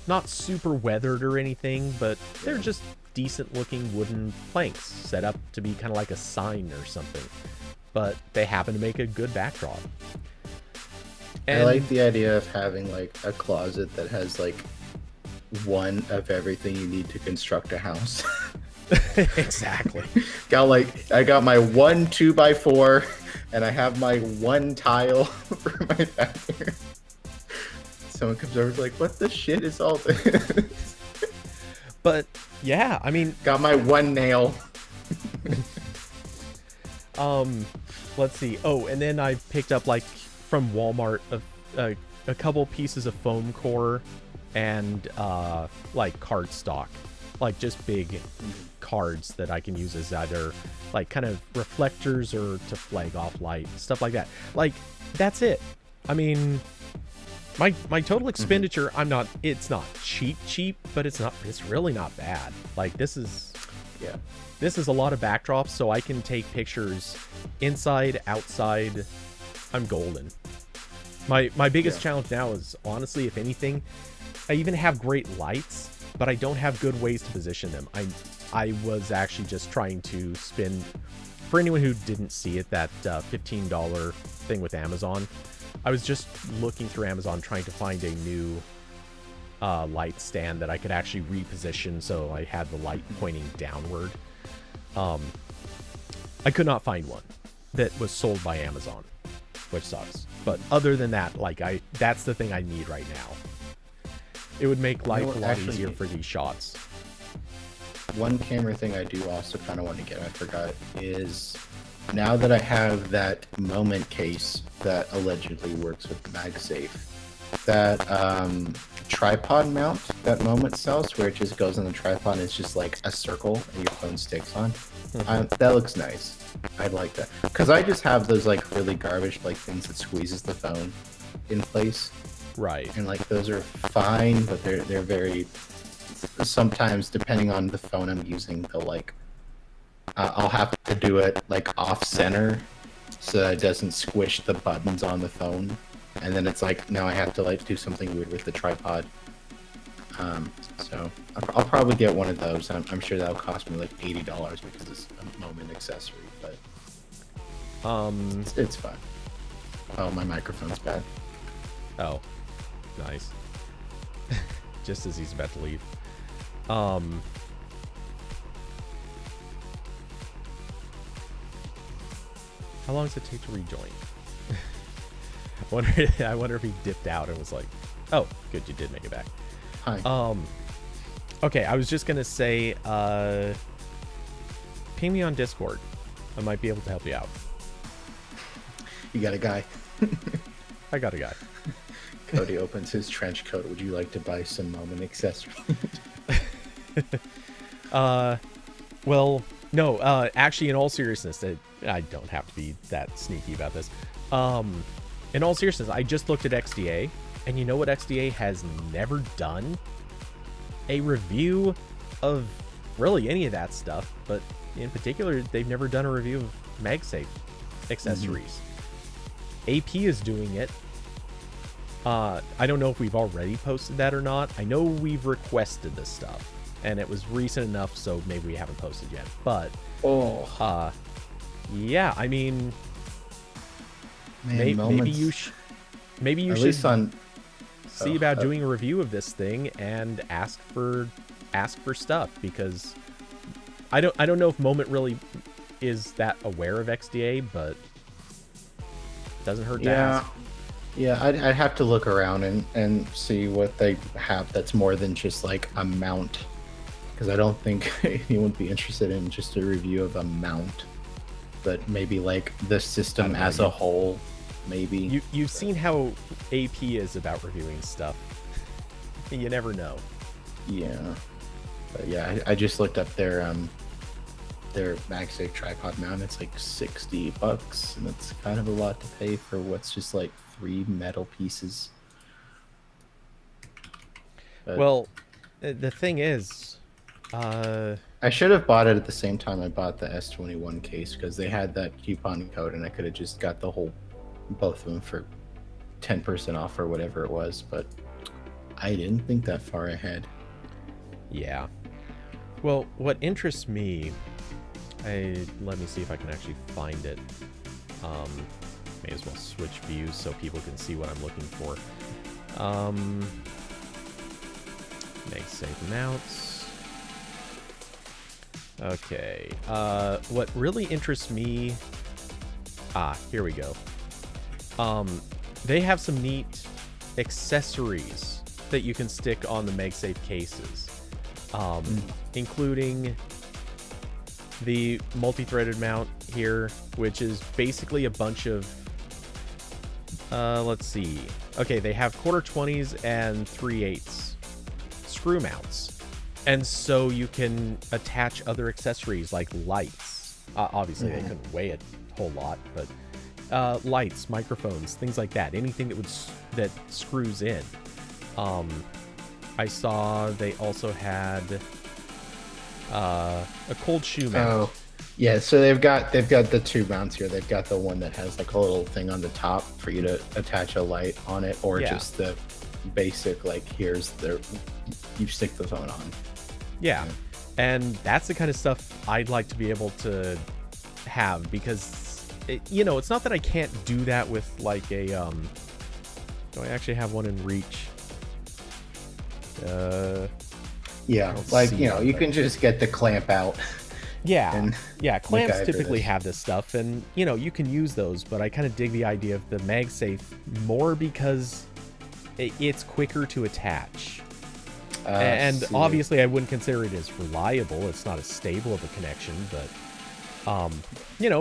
not super weathered or anything, but they're just decent looking wooden planks set up to be kind of like a sign or something, but they happen to make a good backdrop. And I like the idea of having like a closet that has like one of everything you need to construct a house. Exactly. I got my 1 2x4, and I have my 1 tile for my bathroom. Someone comes over, like, what the shit is all this? But yeah, I mean, got my 1 nail. Let's see. Oh, and then I picked up like from Walmart a couple pieces of foam core and like cardstock, like just big cards that I can use as either like kind of reflectors or to flag off light, stuff like that. Like, that's it. I mean, my total expenditure, it's not cheap, but it's really not bad. Like, this is a lot of backdrops, so I can take pictures inside, outside. I'm golden. My biggest challenge now is, honestly, if anything, I even have great lights, but I don't have good ways to position them. I was actually just trying to spend, for anyone who didn't see it, that $15 thing with Amazon. I was just looking through Amazon trying to find a new light stand that I could actually reposition so I had the light pointing downward. I could not find one that was sold by Amazon, which sucks. But other than that, like, that's the thing I need right now. It would make life a lot easier for these shots. One camera thing I do also kind of want to get, I forgot, is now that I have that moment case that allegedly works with MagSafe, that tripod mount that Moment sells, where it just goes on the tripod and it's just like a circle and your phone sticks on. That looks nice. I'd like that, because I just have those like really garbage like things that squeezes the phone in place. Right. And like those are fine, but they're very, sometimes depending on the phone I'm using, they'll like I'll have to do it like off center so that it doesn't squish the buttons on the phone, and then it's like now I have to like do something weird with the tripod. So I'll probably get one of those. I'm sure that'll cost me like $80 because it's a Moment accessory, but it's fine. Oh, my microphone's bad. Oh, nice. Just as he's about to leave. How long does it take to rejoin? I wonder if he dipped out and was like, oh, good, you did make it back. Hi. Okay, I was just gonna say, ping me on Discord. I might be able to help you out. You got a guy. I got a guy. Cody opens his trench coat. Would you like to buy some Moment accessories? Well, no, actually, in all seriousness, I don't have to be that sneaky about this. In all seriousness, I just looked at XDA, and you know what XDA has never done? A review of really any of that stuff, but in particular, they've never done a review of MagSafe accessories. AP is doing it. I don't know if we've already posted that or not. I know we've requested this stuff, and it was recent enough, so maybe we haven't posted yet. But yeah, I mean, Man, maybe you should see about Oh, doing a review of this thing and ask for stuff, because I don't know if Moment really is that aware of XDA, but it doesn't hurt to ask. Yeah, I'd have to look around and see what they have that's more than just like a mount, because I don't think anyone would be interested in just a review of a mount, but maybe like the system as a whole. Maybe You've seen how AP is about reviewing stuff. You never know. Yeah, but yeah, I just looked up their MagSafe tripod mount. It's like $60, and it's kind of a lot to pay for what's just like 3 metal pieces. But Well, the thing is, I should have bought it at the same time I bought the S21 case, because they had that coupon code, and I could have just got both of them for 10% off or whatever it was. But I didn't think that far ahead. yeah. Well, what interests me, let me see if I can actually find it. May as well switch views so people can see what I'm looking for. MagSafe mounts. Okay. What really interests me... here we go. They have some neat accessories that you can stick on the MagSafe cases, including the multi-threaded mount here, which is basically a bunch of let's see. Okay, they have 1/4-20s and 3/8 screw mounts, and so you can attach other accessories like lights. Obviously, they couldn't weigh a whole lot, but lights, microphones, things like that. Anything that screws in. I saw they also had a cold shoe mount. Oh, yeah. So they've got the 2 mounts here. They've got the one that has like a little thing on the top for you to attach a light on it, or just the basic like you stick the phone on. Yeah, and that's the kind of stuff I'd like to be able to have, because it's not that I can't do that with like a do I actually have one in reach? Yeah, like you can just get the clamp out. Yeah, clamps MacGyver typically this. have this stuff, and you can use those, but I kind of dig the idea of the MagSafe more because it's quicker to attach. And obviously I wouldn't consider it as reliable. It's not as stable of a connection, but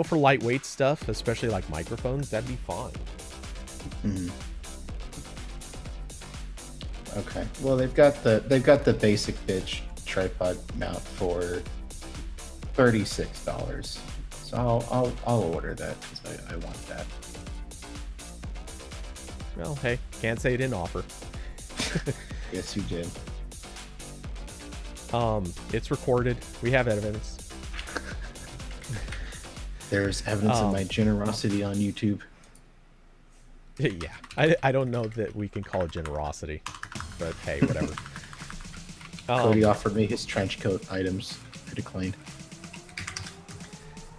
for lightweight stuff, especially like microphones, that'd be fine. Okay. Well, they've got the basic bitch tripod mount for $36. So I'll order that because I want that. Well, hey, can't say you didn't offer. Yes, you did. It's recorded. We have evidence. There's evidence of my generosity on YouTube. Yeah, I don't know that we can call it generosity, but hey, whatever. Cody offered me his trench coat items. I declined.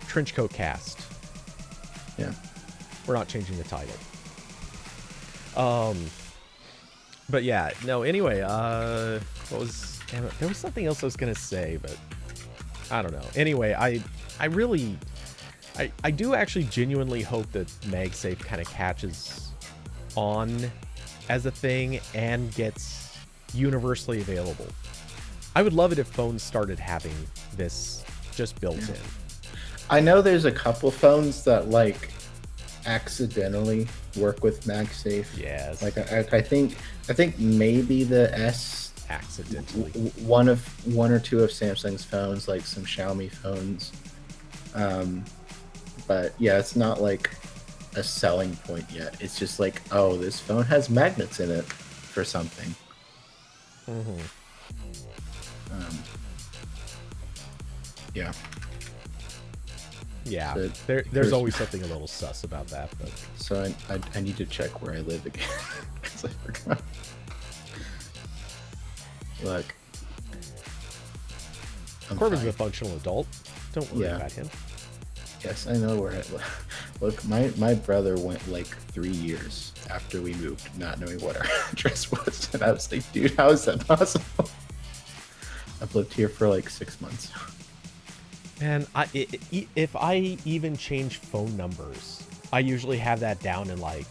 Trench coat cast. Yeah. We're not changing the title. But yeah, no, anyway, what was, damn it, there was something else I was gonna say, but I don't know. Anyway, I really, I do actually genuinely hope that MagSafe kind of catches on as a thing and gets universally available. I would love it if phones started having this just built in. I know there's a couple phones that like accidentally work with MagSafe. Yes. Like I think maybe the S Accidentally. one or two of Samsung's phones, like some Xiaomi phones. But yeah, it's not like a selling point yet. It's just like, oh, this phone has magnets in it for something. Mm-hmm. Yeah. Yeah, So there's always something a little sus about that, but So I need to check where I live again because I forgot. Look, Corbin's a functional adult. Don't worry Yeah. about him. Yes, I know where I live. Look, my brother went like 3 years after we moved, not knowing what our address was, and I was like, dude, how is that possible? I've lived here for like 6 months. And if I even change phone numbers, I usually have that down in like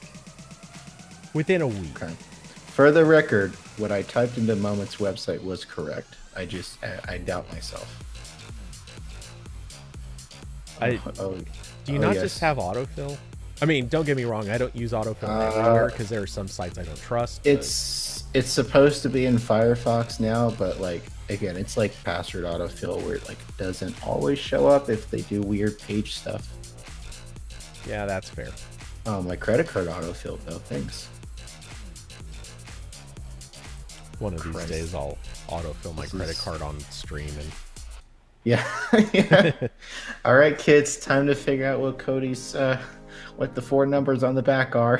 within a week. Okay. For the record, what I typed into Moment's website was correct. I doubt myself. Do you not yes. just have autofill? I mean, don't get me wrong. I don't use autofill everywhere because there are some sites I don't trust. It's supposed to be in Firefox now, but like again, it's like password autofill where it like doesn't always show up if they do weird page stuff. Yeah, that's fair. Oh, my credit card autofill though. Thanks. One of these Christ. days, I'll autofill my This credit is- card on stream and. Yeah. Yeah. All right, kids, time to figure out what Cody's what the 4 numbers on the back are.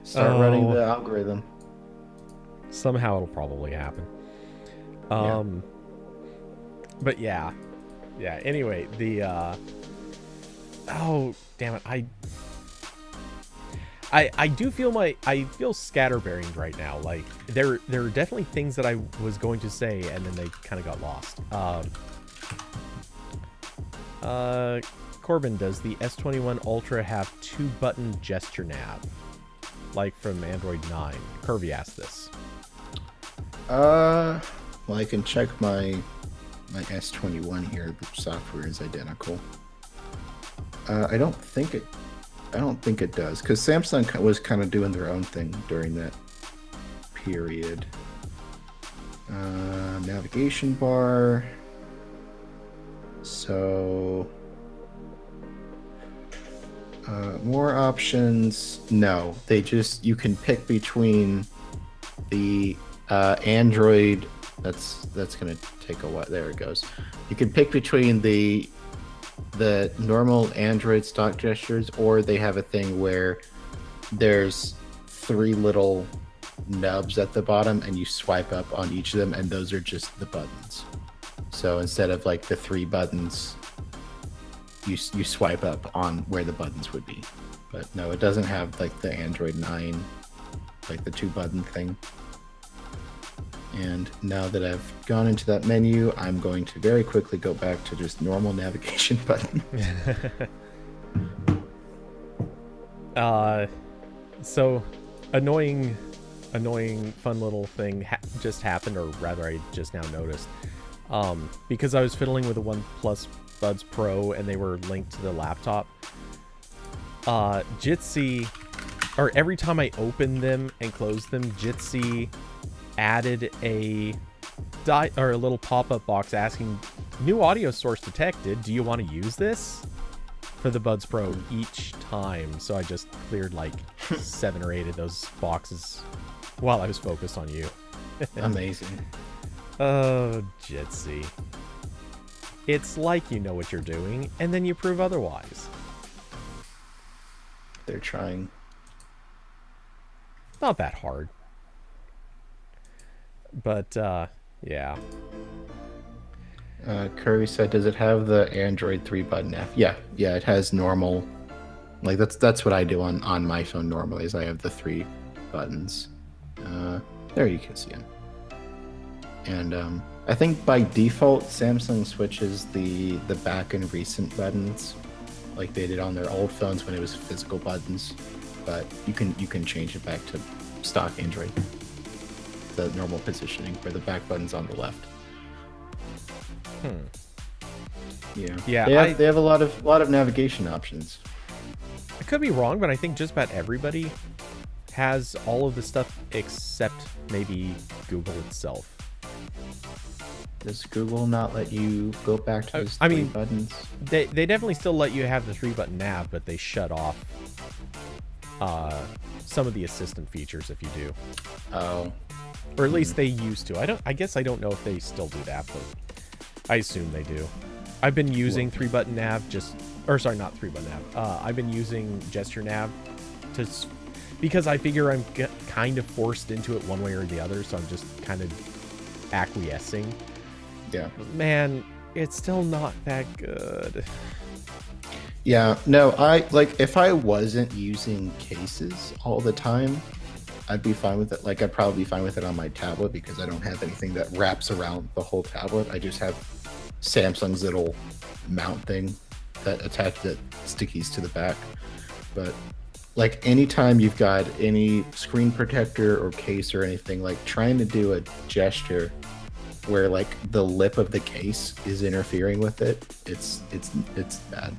Start running the algorithm. Somehow it'll probably happen. But yeah. Anyway, the oh damn it, I do feel I feel scatterbrained right now. Like there are definitely things that I was going to say and then they kind of got lost. Corbin, does the S21 Ultra have 2-button gesture nav, like from Android 9? Kirby asked this. Well, I can check my S21 here. The software is identical. I don't think it does, because Samsung was kind of doing their own thing during that period. Navigation bar. So more options. No, you can pick between the Android. That's gonna take a while. There it goes. You can pick between the normal Android stock gestures, or they have a thing where there's 3 little nubs at the bottom and you swipe up on each of them, and those are just the buttons. So instead of like the 3 buttons, you swipe up on where the buttons would be. But no, it doesn't have like the Android 9, like the 2-button thing. And now that I've gone into that menu, I'm going to very quickly go back to just normal navigation button. So annoying fun little thing just happened, or rather I just now noticed. Because I was fiddling with the OnePlus Buds Pro and they were linked to the laptop. Jitsi or every time I open them and close them, Jitsi added a little pop-up box asking, new audio source detected. Do you want to use this? For the Buds Pro each time. So I just cleared like 7 or 8 of those boxes while I was focused on you. Amazing. Oh, Jitsi. It's like you know what you're doing, and then you prove otherwise. They're trying. Not that hard. But, yeah. Kirby said, does it have the Android 3 button app? Yeah, it has normal. Like, that's what I do on my phone normally, is I have the 3 buttons. There you can see them. And I think by default, Samsung switches the back and recent buttons, like they did on their old phones when it was physical buttons. But you can change it back to stock Android, the normal positioning where the back button's on the left. Yeah. They have a lot of navigation options. I could be wrong, but I think just about everybody has all of the stuff except maybe Google itself. Does Google not let you go back to those 3 buttons? They definitely still let you have the 3-button nav, but they shut off some of the assistant features if you do. Oh. Or at least they used to. I guess I don't know if they still do that, but I assume they do. I've been using 3-button nav not 3-button nav. I've been using gesture nav because I figure I'm kind of forced into it one way or the other, so I'm just kind of acquiescing. Yeah. Man, it's still not that good. Yeah, no, if I wasn't using cases all the time, I'd be fine with it. Like, I'd probably be fine with it on my tablet because I don't have anything that wraps around the whole tablet. I just have Samsung's little mount thing that attaches the stickies to the back. But like, anytime you've got any screen protector or case or anything, like trying to do a gesture where like the lip of the case is interfering with it, it's bad.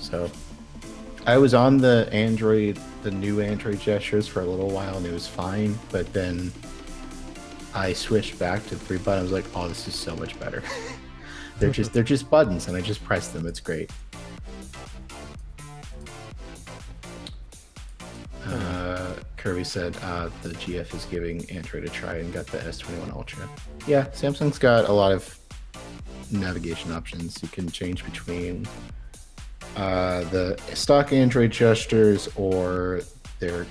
So I was on the new Android gestures for a little while and it was fine, but then I switched back to 3-button. I was like, oh, this is so much better. they're just buttons and I just press them. It's great. Kirby said the GF is giving Android a try and got the S21 Ultra. Yeah, Samsung's got a lot of navigation options. You can change between the stock Android gestures or their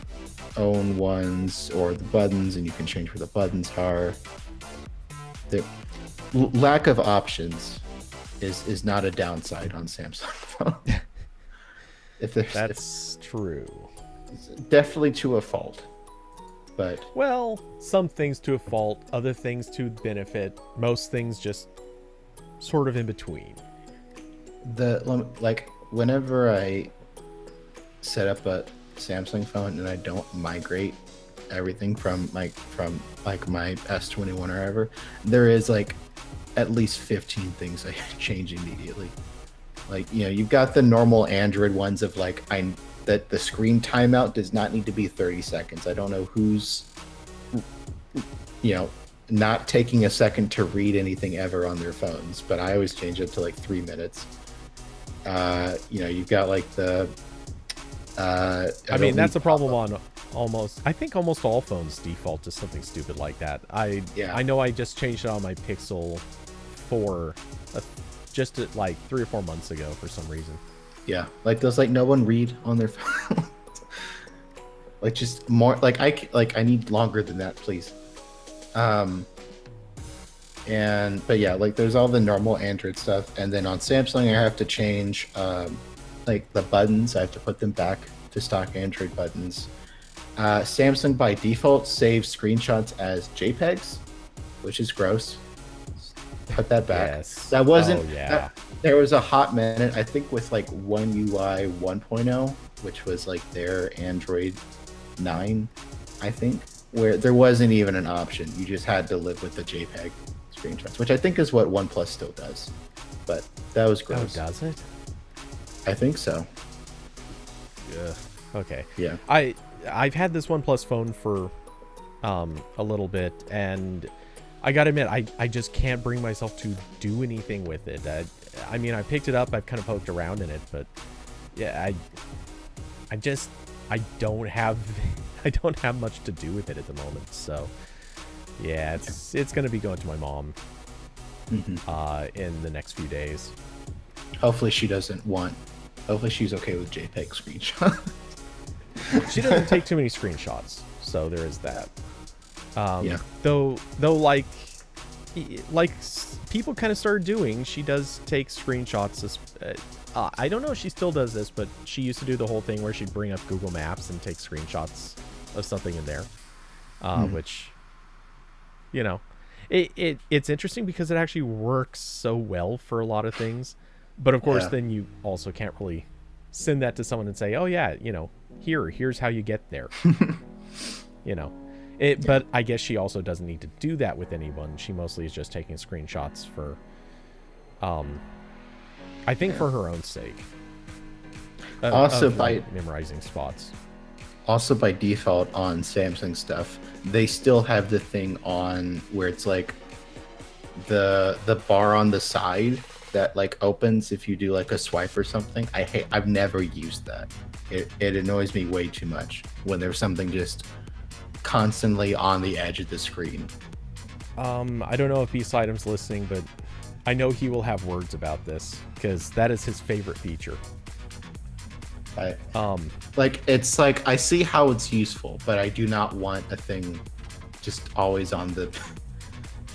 own ones or the buttons, and you can change where the buttons are. The lack of options is not a downside on Samsung. That's true. Definitely to a fault, but some things to a fault, other things to benefit, most things just sort of in between. Whenever I set up a Samsung phone and I don't migrate everything from my S21 or ever, there is like at least 15 things I change immediately. Like, you've got the normal Android ones of like that the screen timeout does not need to be 30 seconds. I don't know who's, not taking a second to read anything ever on their phones, but I always change it to like 3 minutes. You've got like the. That's a problem on I think almost all phones default to something stupid like that. I know I just changed it on my Pixel 4 just like 3 or 4 months ago for some reason. Yeah, like does like no one read on their phone? Like just more like I need longer than that, please. But yeah, like there's all the normal Android stuff, and then on Samsung I have to change like the buttons. I have to put them back to stock Android buttons. Samsung by default saves screenshots as JPEGs, which is gross. Put that back. Yes. That wasn't. There was a hot minute, I think, with like One UI 1.0, which was like their Android 9, I think, where there wasn't even an option. You just had to live with the JPEG screenshots, which I think is what OnePlus still does. But that was gross. Oh, does it? I think so. Yeah. Okay. Yeah. I've had this OnePlus phone for a little bit, and I gotta admit, I just can't bring myself to do anything with it. I mean, I picked it up, I've kind of poked around in it, but yeah, I don't have I don't have much to do with it at the moment. So yeah, it's gonna be going to my mom in the next few days. Hopefully she's okay with JPEG screenshots. She doesn't take too many screenshots, so there is that. Yeah. Though like people kind of started doing, she does take screenshots. I don't know if she still does this, but she used to do the whole thing where she'd bring up Google Maps and take screenshots of something in there, which, you know, it's interesting because it actually works so well for a lot of things. But of course, then you also can't really send that to someone and say, oh yeah, you know, here's how you get there. You know, but I guess she also doesn't need to do that with anyone. She mostly is just taking screenshots for, I think for her own sake. Also by memorizing spots. Also by default on Samsung stuff, they still have the thing on where it's like the bar on the side that like opens if you do like a swipe or something. I've never used that. It annoys me way too much when there's something just constantly on the edge of the screen. I don't know if B-Sideum's listening, but I know he will have words about this because that is his favorite feature. It's like I see how it's useful, but I do not want a thing just always on the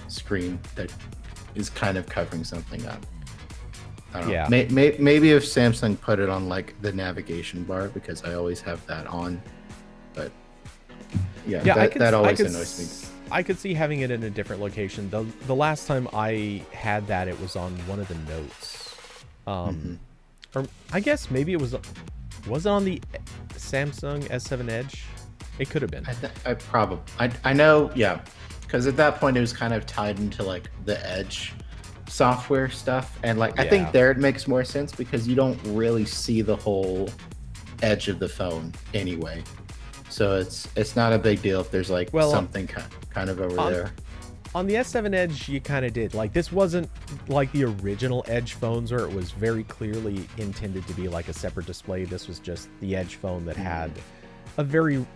screen that is kind of covering something up. I don't know. Maybe if Samsung put it on like the navigation bar, because I always have that on. But that always annoys me. I could see having it in a different location. The last time I had that, it was on one of the notes. Or I guess maybe was it on the Samsung S7 Edge? It could have been. I know, yeah, because at that point it was kind of tied into like the Edge software stuff, and like I think there it makes more sense because you don't really see the whole edge of the phone anyway, so it's not a big deal if there's like something kind of over there. On the S7 Edge, you kind of did. Like, this wasn't like the original Edge phones where it was very clearly intended to be like a separate display. This was just the Edge phone that had a very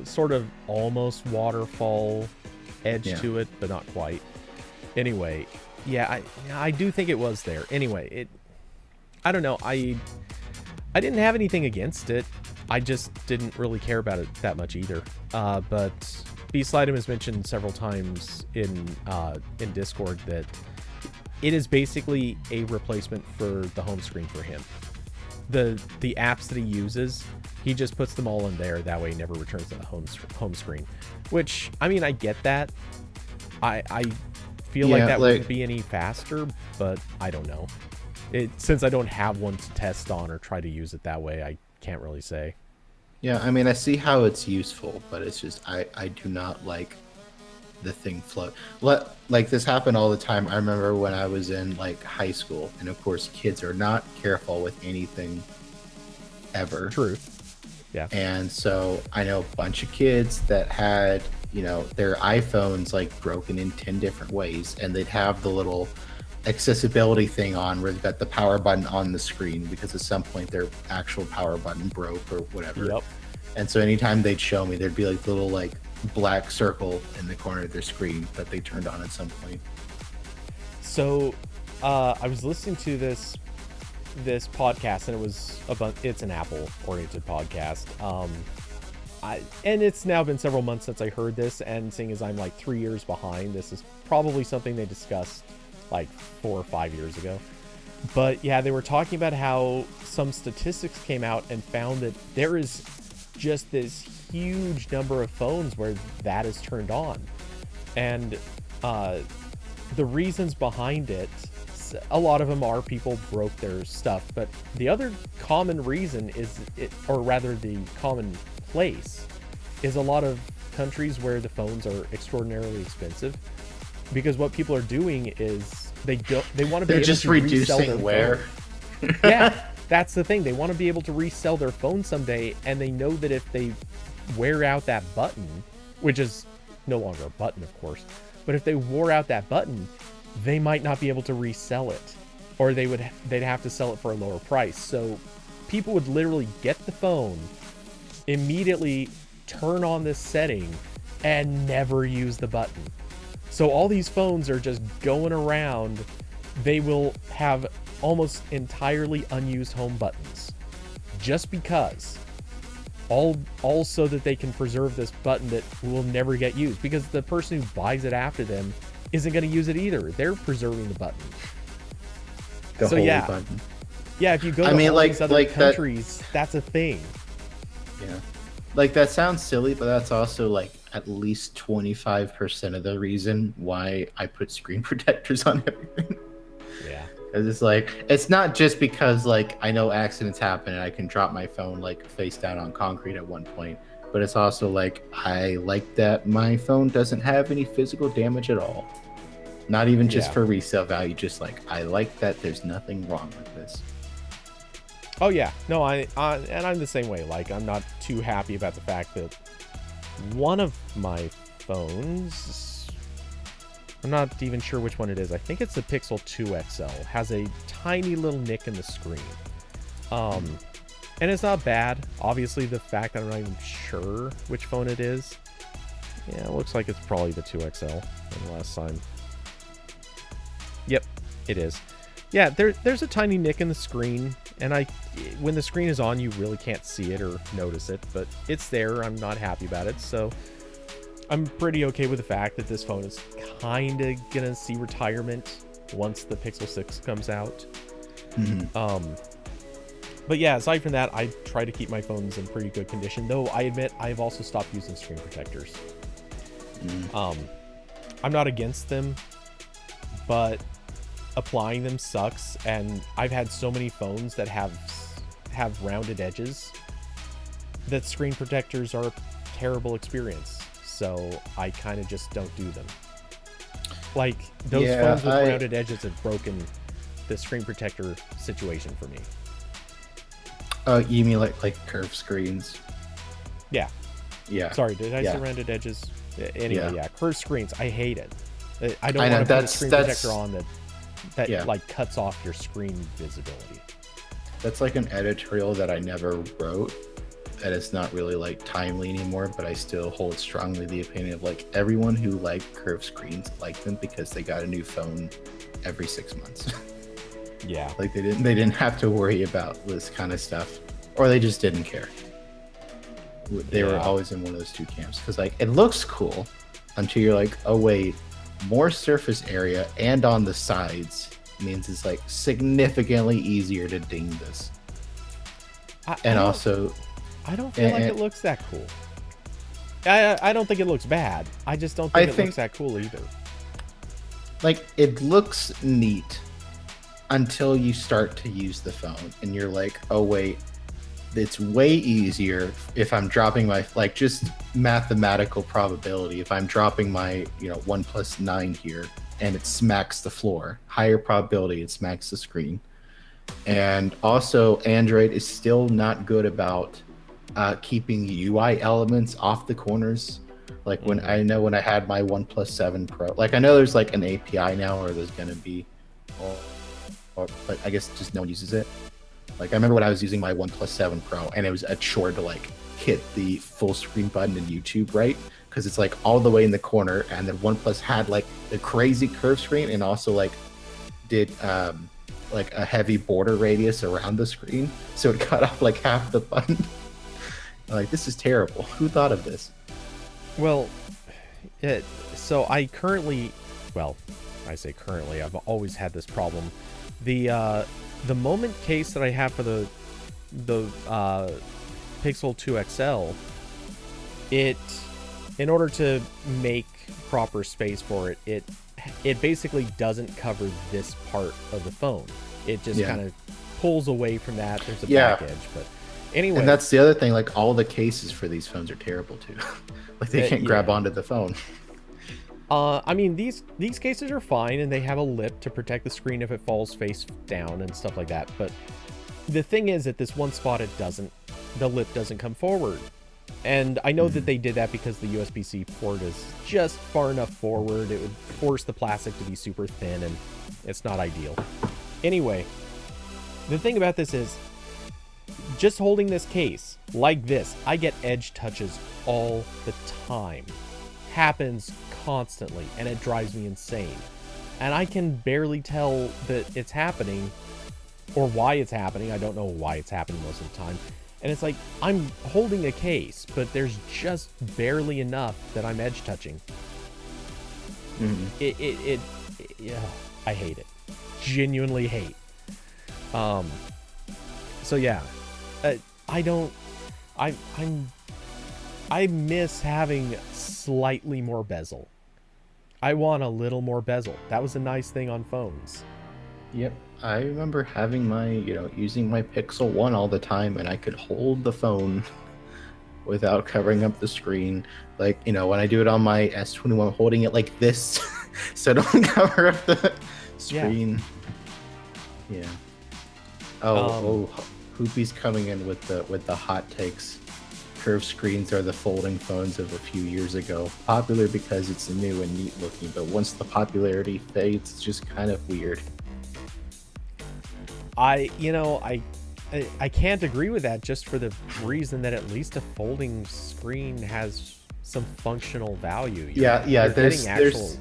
sort of almost waterfall edge to it, but not quite. Anyway, I do think it was there. Anyway, I don't know. I didn't have anything against it. I just didn't really care about it that much either. But B-Slidem has mentioned several times in Discord that it is basically a replacement for the home screen for him. The apps that he uses, he just puts them all in there. That way he never returns to the home screen. Which, I mean, I get that. I feel like that wouldn't be any faster, but I don't know. Since I don't have one to test on or try to use it that way, I can't really say. Yeah, I mean, I see how it's useful, but it's just I do not like the thing float. Like this happened all the time. I remember when I was in like high school, and of course kids are not careful with anything ever. True. Yeah. And so I know a bunch of kids that had, you know, their iPhones like broken in 10 different ways, and they'd have the little accessibility thing on where they've got the power button on the screen because at some point their actual power button broke or whatever. Yep. And so anytime they'd show me, there'd be like the little like black circle in the corner of their screen that they turned on at some point. So I was listening to this podcast, and it's an Apple oriented podcast. And it's now been several months since I heard this, and seeing as I'm like 3 years behind, this is probably something they discussed like 4 or 5 years ago. But yeah, they were talking about how some statistics came out and found that there is just this huge number of phones where that is turned on. And the reasons behind it, a lot of them are people broke their stuff, but the other common reason the common place is a lot of countries where the phones are extraordinarily expensive, because what people are doing is they want to be able just to resell their reducing wear. yeah, That's the thing. They want to be able to resell their phone someday, and they know that if they wear out that button, which is no longer a button, of course, but if they wore out that button, they might not be able to resell it, or they'd have to sell it for a lower price. So people would literally get the phone, immediately turn on this setting, and never use the button. So all these phones are just going around. They will have almost entirely unused home buttons just because, all so that they can preserve this button that will never get used, because the person who buys it after them isn't going to use it either. They're preserving the button. The whole button. Yeah, if you go to all these other countries, that's a thing. Yeah. Like, that sounds silly, but that's also like at least 25% of the reason why I put screen protectors on everything. Yeah. It's like, it's not just because like I know accidents happen and I can drop my phone like face down on concrete at one point, but it's also like I like that my phone doesn't have any physical damage at all. Not even just for resale value, just like I like that there's nothing wrong with this. Oh yeah, no, and I'm the same way. Like, I'm not too happy about the fact that one of my phones, I'm not even sure which one it is. I think it's the Pixel 2 XL. Has a tiny little nick in the screen. And it's not bad. Obviously, the fact that I'm not even sure which phone it is. Yeah, it looks like it's probably the 2 XL in the last sign. Yep, it is. Yeah, there's a tiny nick in the screen, and when the screen is on, you really can't see it or notice it, but it's there. I'm not happy about it, so I'm pretty okay with the fact that this phone is kind of gonna see retirement once the Pixel 6 comes out. Mm-hmm. But yeah, aside from that, I try to keep my phones in pretty good condition, though I admit I've also stopped using screen protectors. I'm not against them, but applying them sucks, and I've had so many phones that have rounded edges that screen protectors are a terrible experience. So I kind of just don't do them. Like, those phones with rounded edges have broken the screen protector situation for me. Oh, you mean like curved screens? Yeah. Yeah. Sorry, did I say rounded edges? Anyway, yeah, curved screens. I hate it. I don't want to put a screen protector on that like cuts off your screen visibility. That's like an editorial that I never wrote, and it's not really like timely anymore, but I still hold strongly the opinion of like everyone who liked curved screens liked them because they got a new phone every 6 months. Yeah. Like they didn't have to worry about this kind of stuff, or they just didn't care. They were always in one of those two camps, because like it looks cool until you're like, oh wait, more surface area and on the sides means it's like significantly easier to ding this. I don't feel like it looks that cool. I don't think it looks bad. I just don't think it looks that cool either. Like, it looks neat until you start to use the phone and you're like, oh wait, it's way easier if I'm dropping my, like, just mathematical probability. If I'm dropping my, OnePlus 9 here and it smacks the floor, higher probability it smacks the screen. And also, Android is still not good about keeping UI elements off the corners. Like, when I had my OnePlus 7 Pro, like, I know there's like an API now, or there's gonna be, but I guess just no one uses it. Like, I remember when I was using my OnePlus 7 Pro, and it was a chore to like hit the full screen button in YouTube, right? Because it's like all the way in the corner, and then OnePlus had like the crazy curved screen, and also like did like a heavy border radius around the screen, so it cut off like half the button. Like, this is terrible. Who thought of this? Well, so I currently, I say currently, I've always had this problem. The moment case that I have for the Pixel 2 XL, in order to make proper space for it, it basically doesn't cover this part of the phone. It just kind of pulls away from that. There's a back edge, but anyway. And that's the other thing. Like, all the cases for these phones are terrible too. Like, they can't grab onto the phone. I mean, these cases are fine, and they have a lip to protect the screen if it falls face down and stuff like that. But the thing is, at this one spot, the lip doesn't come forward. And I know that they did that because the USB-C port is just far enough forward. It would force the plastic to be super thin, and it's not ideal. Anyway, the thing about this is, just holding this case like this, I get edge touches all the time. Happens constantly, and it drives me insane. And I can barely tell that it's happening or why it's happening. I don't know why it's happening most of the time. And it's like, I'm holding a case, but there's just barely enough that I'm edge touching. Yeah, I hate it. Genuinely hate. So yeah, I miss having slightly more bezel. I want a little more bezel. That was a nice thing on phones. Yep. I remember having my, using my Pixel 1 all the time, and I could hold the phone without covering up the screen. Like, when I do it on my S21, I'm holding it like this, so don't cover up the screen. Yeah. Hoopy's coming in with the hot takes. Curved screens are the folding phones of a few years ago. Popular because it's new and neat looking, but once the popularity fades, it's just kind of weird. I can't agree with that, just for the reason that at least a folding screen has some functional value. You're there's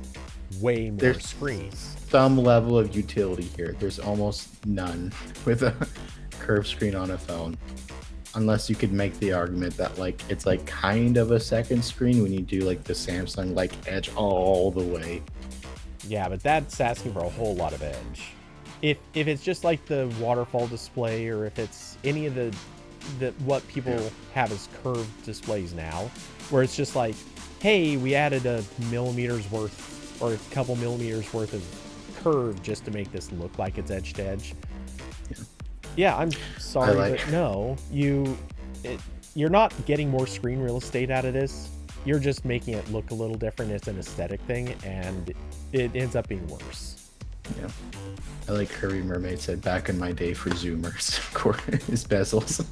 way more screens. Some level of utility here. There's almost none with a curved screen on a phone, unless you could make the argument that it's kind of a second screen when you do the Samsung edge all the way. Yeah, but that's asking for a whole lot of edge. If it's just like the waterfall display, or if it's any of the what people have as curved displays now, where it's just like, hey, we added a millimeter's worth or a couple millimeters worth of curve just to make this look like it's edge to edge. Yeah, I'm sorry, but no, you're not getting more screen real estate out of this. You're just making it look a little different. It's an aesthetic thing, and it ends up being worse. Yeah. I like Curvy Mermaid said, back in my day for Zoomers, his bezels.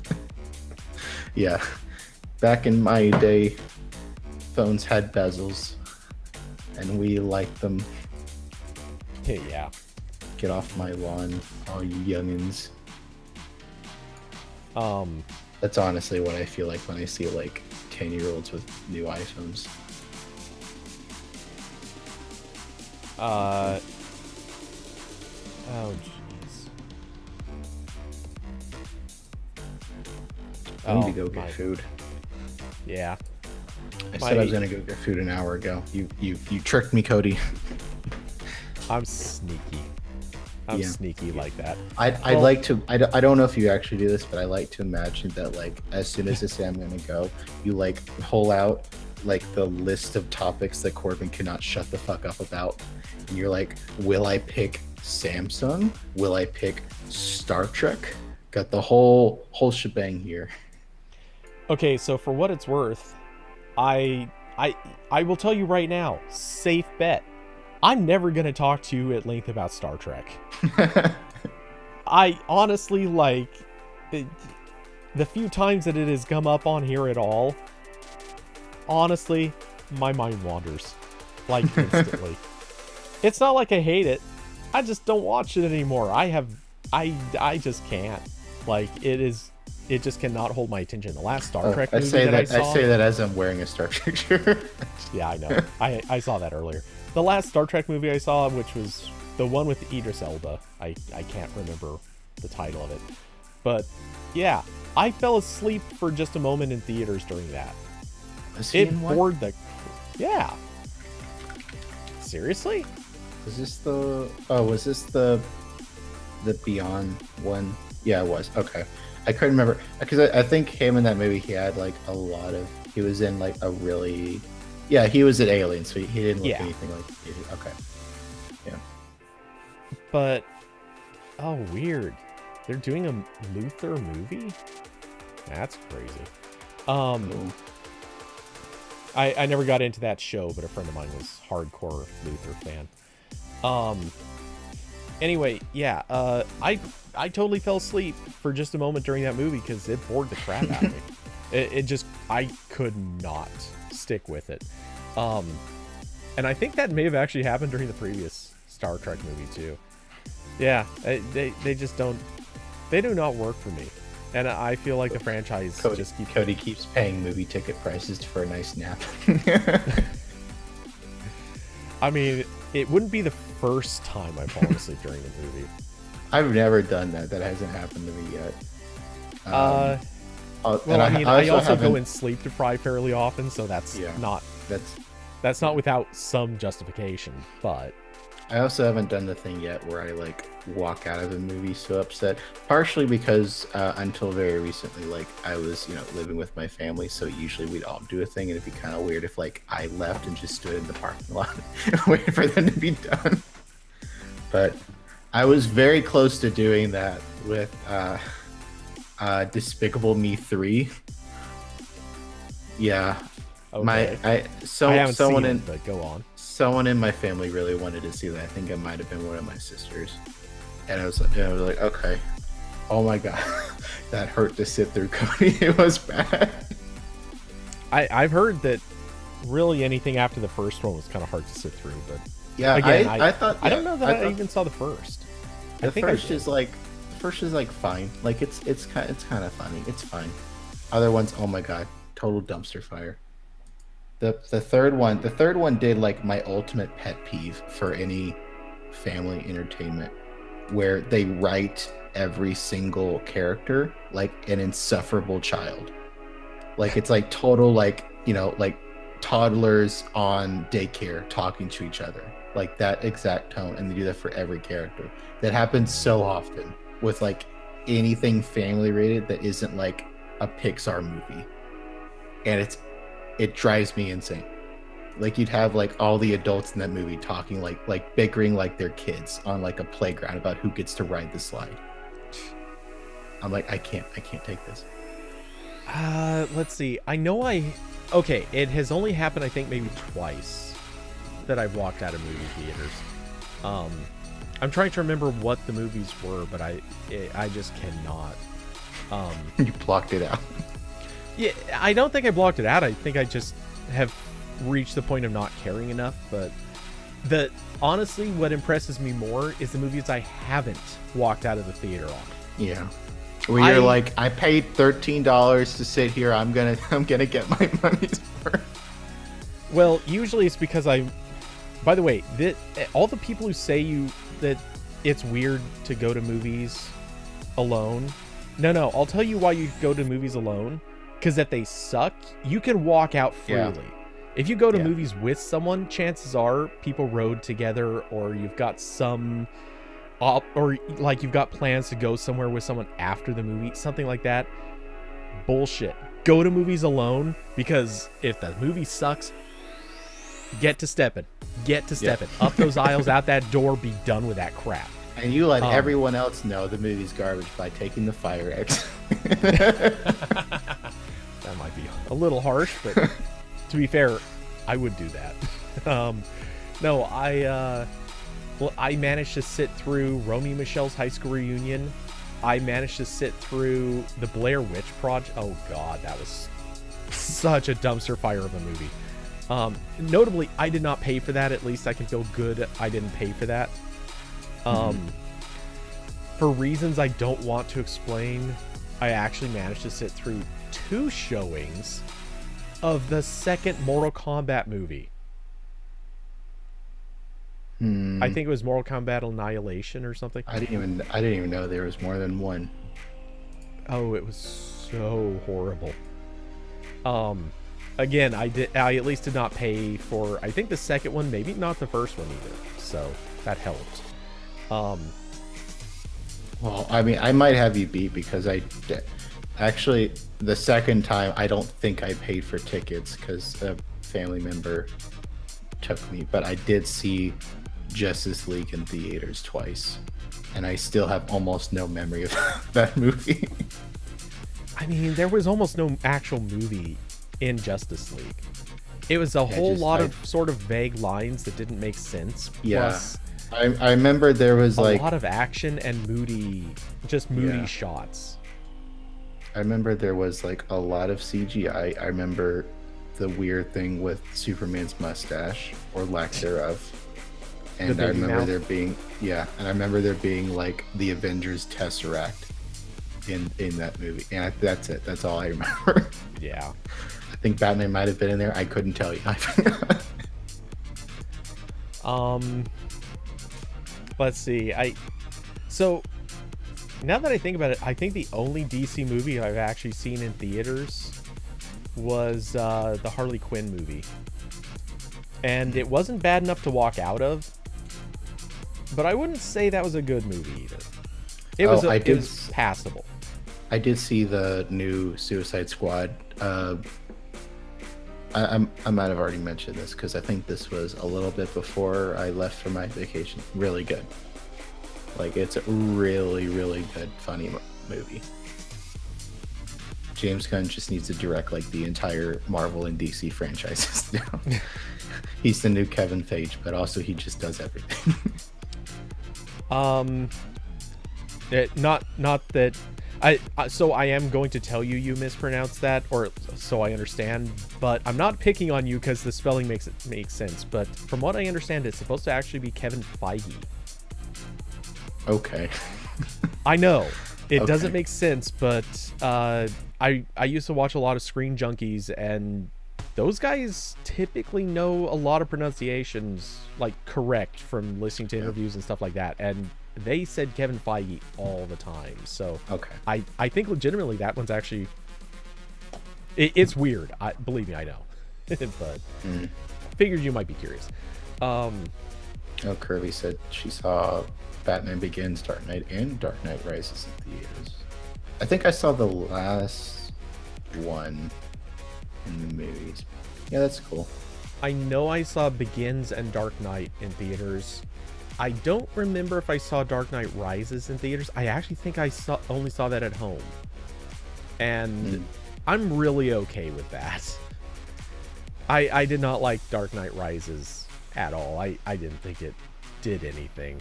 Yeah. Back in my day, phones had bezels, and we liked them. Yeah. Get off my lawn, all you youngins. That's honestly what I feel like when I see 10-year-olds with new iPhones. Oh jeez. I need to go get food. Yeah. I said I was gonna go get food an hour ago. You tricked me, Cody. I'm sneaky. I'm sneaky like that. I'd like to. I don't know if you actually do this, but I like to imagine that as soon as I say I'm gonna go, you pull out the list of topics that Corbin cannot shut the fuck up about, and you're like, will I pick Samsung? Will I pick Star Trek? Got the whole shebang here. Okay, so for what it's worth, I will tell you right now, safe bet, I'm never going to talk to you at length about Star Trek. I honestly, the few times that it has come up on here at all, honestly, my mind wanders. Instantly. It's not like I hate it. I just don't watch it anymore. I just can't. It just cannot hold my attention. The last Star Trek movie I saw... I say that as I'm wearing a Star Trek shirt. Yeah, I know. I saw that earlier. The last Star Trek movie I saw, which was the one with Idris Elba. I can't remember the title of it. But, yeah. I fell asleep for just a moment in theaters during that. It bored the... Yeah. Seriously? Was this the Beyond one? Yeah, it was. Okay. I couldn't remember because I think him in that movie, he had a lot of, he was in a really, he was an alien, so he didn't look anything like he did. Okay. Yeah. But weird. They're doing a Luther movie? That's crazy. I never got into that show, but a friend of mine was hardcore Luther fan. Anyway, yeah, I totally fell asleep for just a moment during that movie because it bored the crap out of me. It just, I could not stick with it. And I think that may have actually happened during the previous Star Trek movie too. Yeah, they just don't, they do not work for me. And I feel like the franchise Cody keeps paying movie ticket prices for a nice nap. I mean, it wouldn't be the first time I've fallen asleep during the movie. I've never done that. That hasn't happened to me yet. Well, I mean, I also go in sleep deprived fairly often, so that's not without some justification. But I also haven't done the thing yet where I like walk out of the movie so upset. Partially because until very recently, like I was, living with my family, so usually we'd all do a thing, and it'd be kind of weird if like I left and just stood in the parking lot waiting for them to be done. But I was very close to doing that with Despicable Me 3. Yeah. okay. I haven't seen it, but go on. Someone in my family really wanted to see that. I think it might have been one of my sisters. And I was like, okay. Oh my god. That hurt to sit through, Cody. It was bad. I've heard that really anything after the first one was kind of hard to sit through, but yeah, again, I thought I don't know that I even saw the first. The first is like fine. Like it's kind of funny. It's fine. Other ones, oh my god, total dumpster fire. The third one did like my ultimate pet peeve for any family entertainment, where they write every single character like an insufferable child. Like it's like total like toddlers on daycare talking to each other, like that exact tone, and they do that for every character. That happens so often with like anything family rated that isn't like a Pixar movie, and it drives me insane. Like you'd have like all the adults in that movie talking like bickering like they're kids on like a playground about who gets to ride the slide. I'm like, I can't take this. Let's see. Okay, it has only happened I think maybe twice that I've walked out of movie theaters. I'm trying to remember what the movies were, but I just cannot. You blocked it out. Yeah, I don't think I blocked it out. I think I just have reached the point of not caring enough. But honestly, what impresses me more is the movies I haven't walked out of the theater on. Yeah. Where you're like, I paid $13 to sit here. I'm gonna get my money's worth. Well, usually it's because by the way, all the people who say that it's weird to go to movies alone. No, I'll tell you why you go to movies alone. Because if they suck, you can walk out freely. Yeah. If you go to movies with someone, chances are people rode together, or you've got or like you've got plans to go somewhere with someone after the movie, something like that. Bullshit. Go to movies alone, because if the movie sucks, get to stepping. Up those aisles, out that door, be done with that crap. And you let everyone else know the movie's garbage by taking the fire exit. That might be a little harsh, but to be fair, I would do that. No, I managed to sit through Romy and Michelle's high school reunion. I managed to sit through the Blair Witch Project. Oh god, that was such a dumpster fire of a movie. Notably, I did not pay for that. At least I can feel good I didn't pay for that. For reasons I don't want to explain, I actually managed to sit through 2 showings of the second Mortal Kombat movie. I think it was Mortal Kombat Annihilation or something. I didn't even know there was more than one. Oh, it was so horrible. Again, I at least did not pay for, I think, the second one, maybe not the first one either. So that helped. Well, I mean, I might have you beat, because actually the second time I don't think I paid for tickets because a family member took me, but I did see Justice League in theaters twice, and I still have almost no memory of that movie. I mean, there was almost no actual movie in Justice League. It was a whole lot of sort of vague lines that didn't make sense. Yeah. Plus, I remember there was a like lot of action and moody shots. I remember there was like a lot of CGI. I remember the weird thing with Superman's mustache or lack thereof. And I remember there being like the Avengers Tesseract in that movie. And that's it. That's all I remember. Yeah. I think Batman might have been in there. I couldn't tell you. Let's see. So now that I think about it, I think the only DC movie I've actually seen in theaters was the Harley Quinn movie. And it wasn't bad enough to walk out of, but I wouldn't say that was a good movie either. It was passable. I did see the new Suicide Squad. I might have already mentioned this because I think this was a little bit before I left for my vacation. Really good. Like, it's a really, really good, funny movie. James Gunn just needs to direct like the entire Marvel and DC franchises now. He's the new Kevin Feige, but also he just does everything. Not that so I am going to tell you mispronounced that, or so I understand, but I'm not picking on you because the spelling makes sense. But from what I understand, it's supposed to actually be Kevin Feige. Okay. I know it doesn't make sense, but I used to watch a lot of Screen Junkies, and those guys typically know a lot of pronunciations like correct from listening to interviews and stuff like that, and they said Kevin Feige all the time. So I think legitimately that one's actually it's weird. Believe me, I know. But figured you might be curious. Kirby said she saw Batman Begins, Dark Knight, and Dark Knight Rises in theaters. I think I saw the last one in the movies. Yeah, that's cool. I know I saw Begins and Dark Knight in theaters. I don't remember if I saw Dark Knight Rises in theaters. I actually think I only saw that at home. And I'm really okay with that. I did not like Dark Knight Rises at all. I didn't think it did anything.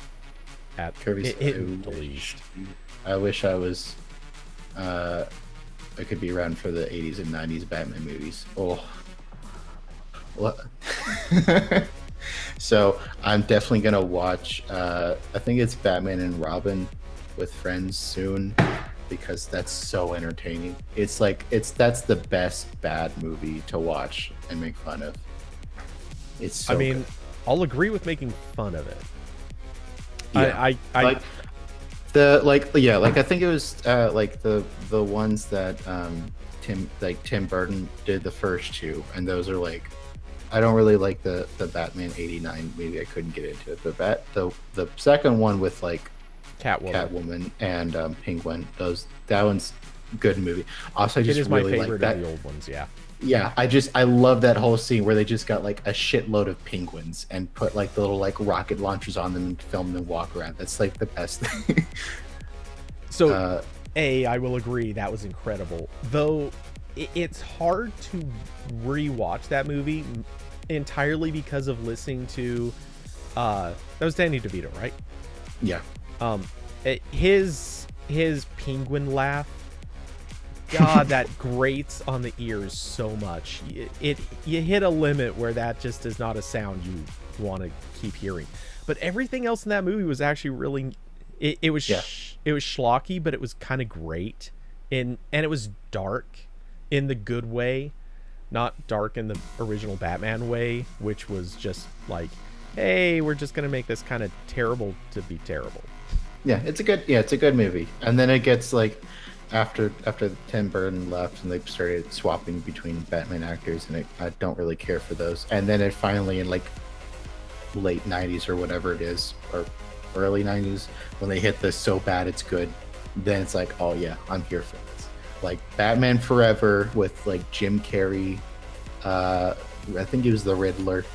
Kirby, I wish I was I could be around for the 80s and 90s Batman movies. Oh. What? So I'm definitely gonna watch I think it's Batman and Robin with friends soon, because that's so entertaining. It's like that's the best bad movie to watch and make fun of. It's so good. I'll agree with making fun of it. Yeah. I think it was like the ones that Tim Burton did, the first two, and those are like, I don't really like the Batman '89 movie. I couldn't get into it. But the second one with like Catwoman and Penguin, that one's good movie. Also, I just really my favorite like that. Of the old ones, yeah. Yeah, I love that whole scene where they just got like a shitload of penguins and put like the little like rocket launchers on them and film them walk around. That's like the best thing. So, I will agree that was incredible. Though it's hard to rewatch that movie entirely because of listening to that was Danny DeVito, right? Yeah. His penguin laugh, God, that grates on the ears so much. You hit a limit where that just is not a sound you want to keep hearing. But everything else in that movie was actually really it was schlocky, but it was kind of great. And it was dark in the good way, not dark in the original Batman way, which was just like, hey, we're just gonna make this kind of terrible to be terrible. Yeah, it's a good movie. And then it gets like after Tim Burton left and they started swapping between Batman actors, and I don't really care for those. And then it finally, in like late 90s or whatever it is, or early 90s, when they hit the so bad it's good, then it's like, oh yeah, I'm here for this. Like Batman Forever with like Jim Carrey, I think he was the Riddler.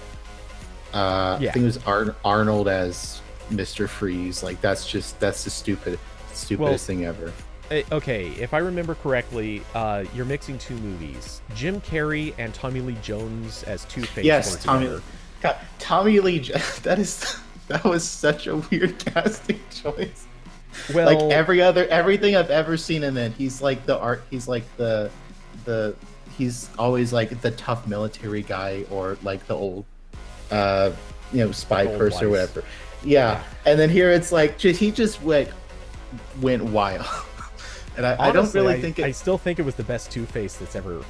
I think it was Arnold as Mr. Freeze. Like that's the stupidest thing ever. Okay, if I remember correctly, you're mixing two movies: Jim Carrey and Tommy Lee Jones as Two-Face. Yes, Tommy Lee. That that was such a weird casting choice. Well, Like everything I've ever seen him in, he's like he's like the he's always like the tough military guy, or like the old spy Old person or Weiss. whatever. Yeah. And then here it's like he just went wild. And I don't honestly, really think I it. still think it was the best Two-Face that's ever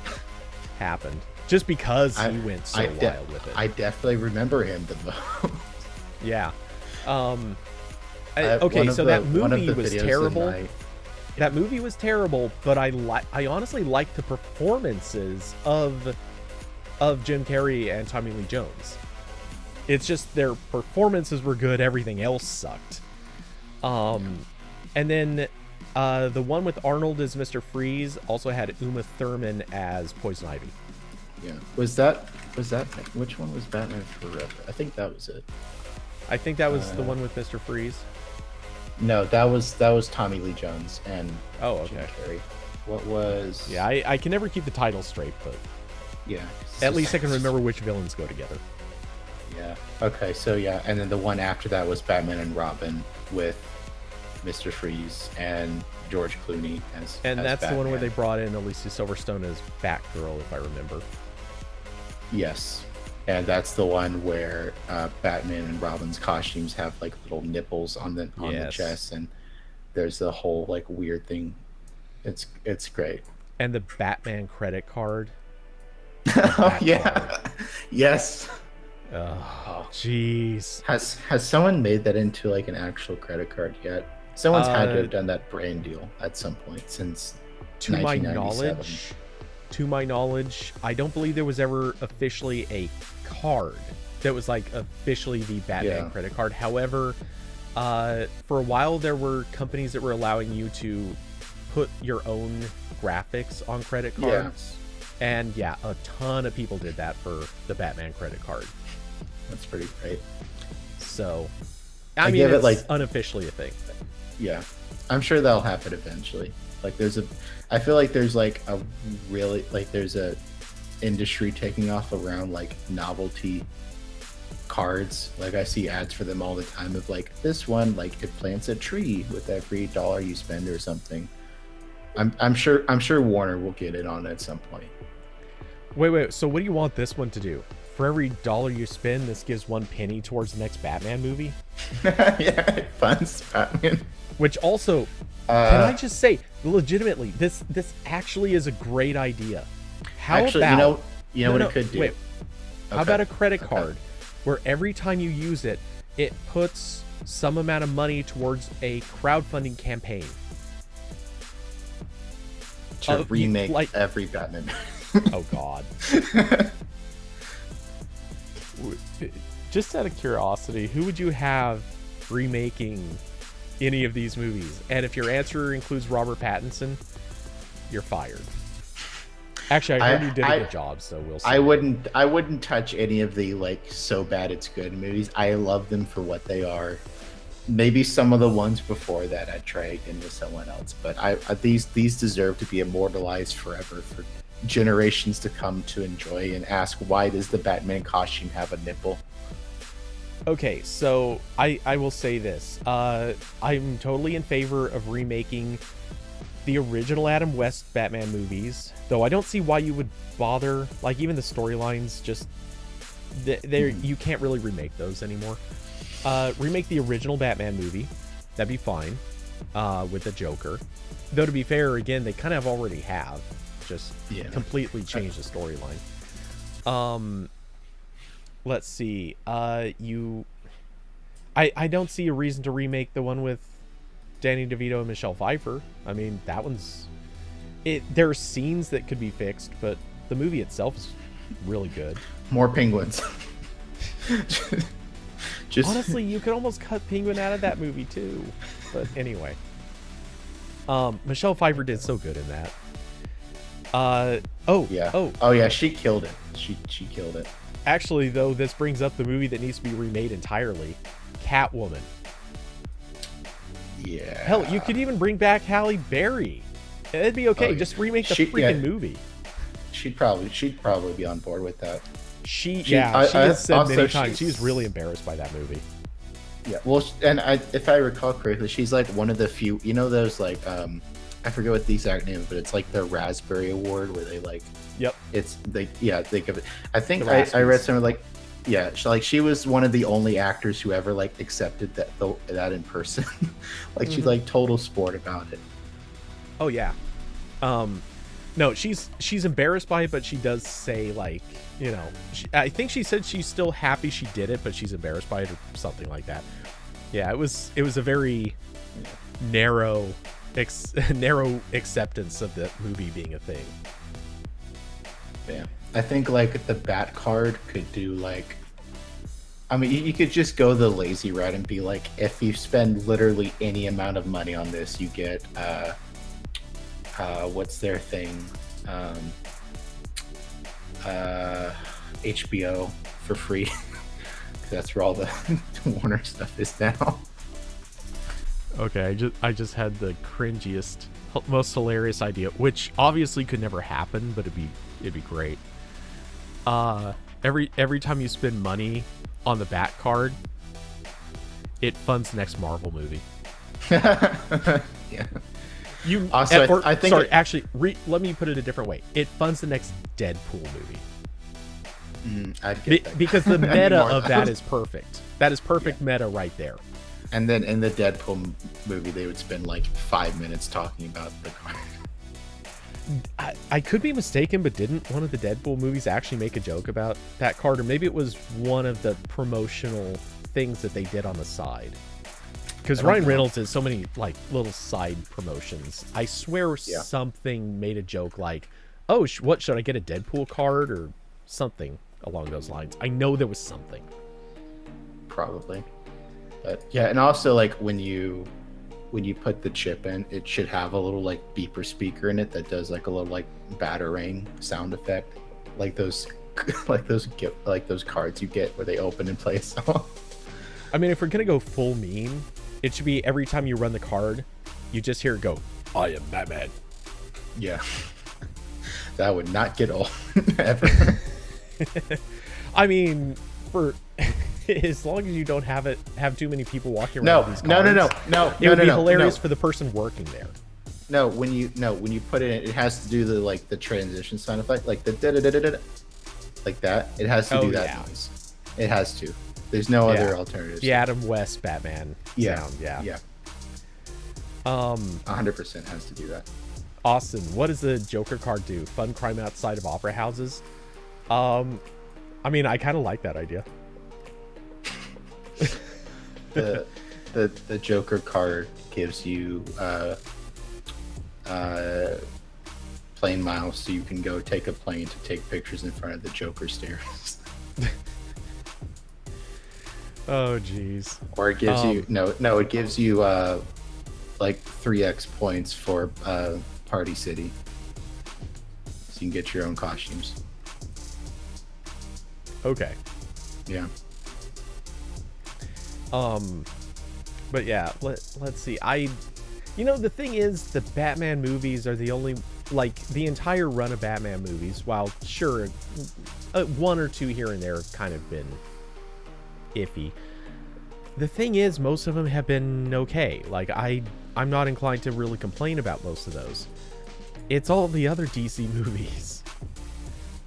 happened, just because he went so wild with it. I definitely remember him the most. Yeah. One Okay, of so the- that one of movie the was videos in terrible. my- That movie was terrible, but I honestly liked the performances of Jim Carrey and Tommy Lee Jones. It's just their performances were good, everything else sucked. And then the one with Arnold as Mr. Freeze also had Uma Thurman as Poison Ivy. Yeah. Was that which one was Batman Forever? I think that was it. I think that was the one with Mr. Freeze. No, that was Tommy Lee Jones and Oh, Jim okay. Carrey. What was? Yeah, I can never keep the titles straight, but Yeah. at least I can remember which villains go together. Yeah. Okay. So yeah, and then the one after that was Batman and Robin with Mr. Freeze and George Clooney as. And as that's the one where they Batman. brought in Alicia Silverstone as Batgirl, if I remember. Yes. And that's the one where Batman and Robin's costumes have like little nipples on the Yes. chest, and there's the whole like weird thing. It's great. And the Batman credit card. Oh yeah. Yes. Oh, jeez. Has someone made that into like an actual credit card yet? Someone's had to Uh, have done that brand deal at some point since To my 1997. knowledge, I don't believe there was ever officially a card that was like officially the Batman Yeah. credit card. However, for a while there were companies that were allowing you to put your own graphics on credit Yeah. cards. And yeah, a ton of people did that for the Batman credit card. That's pretty great. So, I I mean, give it, it's like- unofficially a thing. Yeah, I'm sure that'll happen eventually. Like I feel like there's like there's a industry taking off around like novelty cards. Like I see ads for them all the time of like this one, like it plants a tree with every dollar you spend or something. I'm sure Warner will get it on at some point. Wait. So what do you want this one to do? For every dollar you spend, this gives 1 penny towards the next Batman movie? Yeah, it funds Batman. Which also, can I just say, legitimately, this actually is a great idea. How Actually, about you know what it could do. Wait, how Okay. about a credit Okay. card where every time you use it, it puts some amount of money towards a crowdfunding campaign? to remake like- every Batman. Oh God. Just out of curiosity, who would you have remaking any of these movies? And if your answer includes Robert Pattinson, you're fired. Actually, I heard you did a good job, so we'll see. I wouldn't touch any of the like so bad it's good movies. I love them for what they are. Maybe some of the ones before that I'd try again with someone else, but these deserve to be immortalized forever for generations to come to enjoy and ask, why does the Batman costume have a nipple? Okay, so I will say this. I'm totally in favor of remaking the original Adam West Batman movies, though I don't see why you would bother. Like, even the storylines, just you can't really remake those anymore. Remake the original Batman movie. That'd be fine. With the Joker. Though, to be fair, again, they kind of already have. Just completely changed the storyline. Let's see. I don't see a reason to remake the one with Danny DeVito and Michelle Pfeiffer. I mean, that one's... There are scenes that could be fixed, but the movie itself is really good. More penguins. Just Honestly, you could almost cut Penguin out of that movie too. But anyway. Michelle Pfeiffer did so good in that. Oh yeah, she killed it. She killed it. Actually, though, this brings up the movie that needs to be remade entirely. Catwoman. Yeah. Hell, you could even bring back Halle Berry. It'd be okay. Oh, Just remake the she- freaking yeah. movie. She'd probably be on board with that. She She- has said also many times she she's- was really embarrassed by that movie. Yeah, well, and if I recall correctly, she's like one of the few. You know those like I forget what the exact name, but it's like the Raspberry Award where they like. Yep. It's they give it. I think The I read Raspies. something like, yeah, she was one of the only actors who ever like accepted that in person. Like she's like total sport about it. Oh yeah. No, she's embarrassed by it, but she does say like, you know, I think she said she's still happy she did it, but she's embarrassed by it or something like that. Yeah, it was a very narrow acceptance of the movie being a thing. Yeah, I think like the Bat card could do like. I mean, you could just go the lazy route and be like, if you spend literally any amount of money on this, you get what's their thing? HBO for free. 'Cause that's where all the Warner stuff is now. Okay, I just had the cringiest, most hilarious idea, which obviously could never happen, but it'd be great. Every time you spend money on the Bat card, it funds the next Marvel movie. Yeah. You Also, I think sorry, actually, let me put it a different way. It funds the next Deadpool movie. I'd get that. Because the I need meta more of of that those. is perfect. That is perfect meta right there. And then in the Deadpool movie, they would spend like 5 minutes talking about the card. I could be mistaken, but didn't one of the Deadpool movies actually make a joke about that card? Or maybe it was one of the promotional things that they did on the side. Because Ryan Reynolds did so many like little side promotions. I swear something made a joke like, oh, what, should I get a Deadpool card or something along those lines? I know there was something. Probably. But yeah, and also like when you put the chip in, it should have a little like beeper speaker in it that does like a little like batarang sound effect, like those those cards you get where they open and play a song. I mean, if we're gonna go full meme, it should be every time you run the card, you just hear it go, "I am Batman." Yeah, that would not get old ever. I mean, for as long as you don't have too many people walking around with these cards. It would be hilarious for the person working there. No, when you put it in, it has to do the transition sound effect, like the da-da-da-da-da, like that. It has to do that noise. It has to. There's no other alternatives. The Adam West Batman sound. Yeah. 100% has to do that. Austin, what does the Joker card do? Fun crime outside of opera houses? I mean, I kind of like that idea. The Joker card gives you plane miles, so you can go take a plane to take pictures in front of the Joker stairs. Oh jeez. Or it gives you it gives you like 3x points for Party City, so you can get your own costumes. Okay. Yeah. But yeah, let's see. The thing is, the Batman movies are the only, like, the entire run of Batman movies, while sure, one or two here and there have kind of been iffy. The thing is, most of them have been okay. Like, I'm not inclined to really complain about most of those. It's all the other DC movies.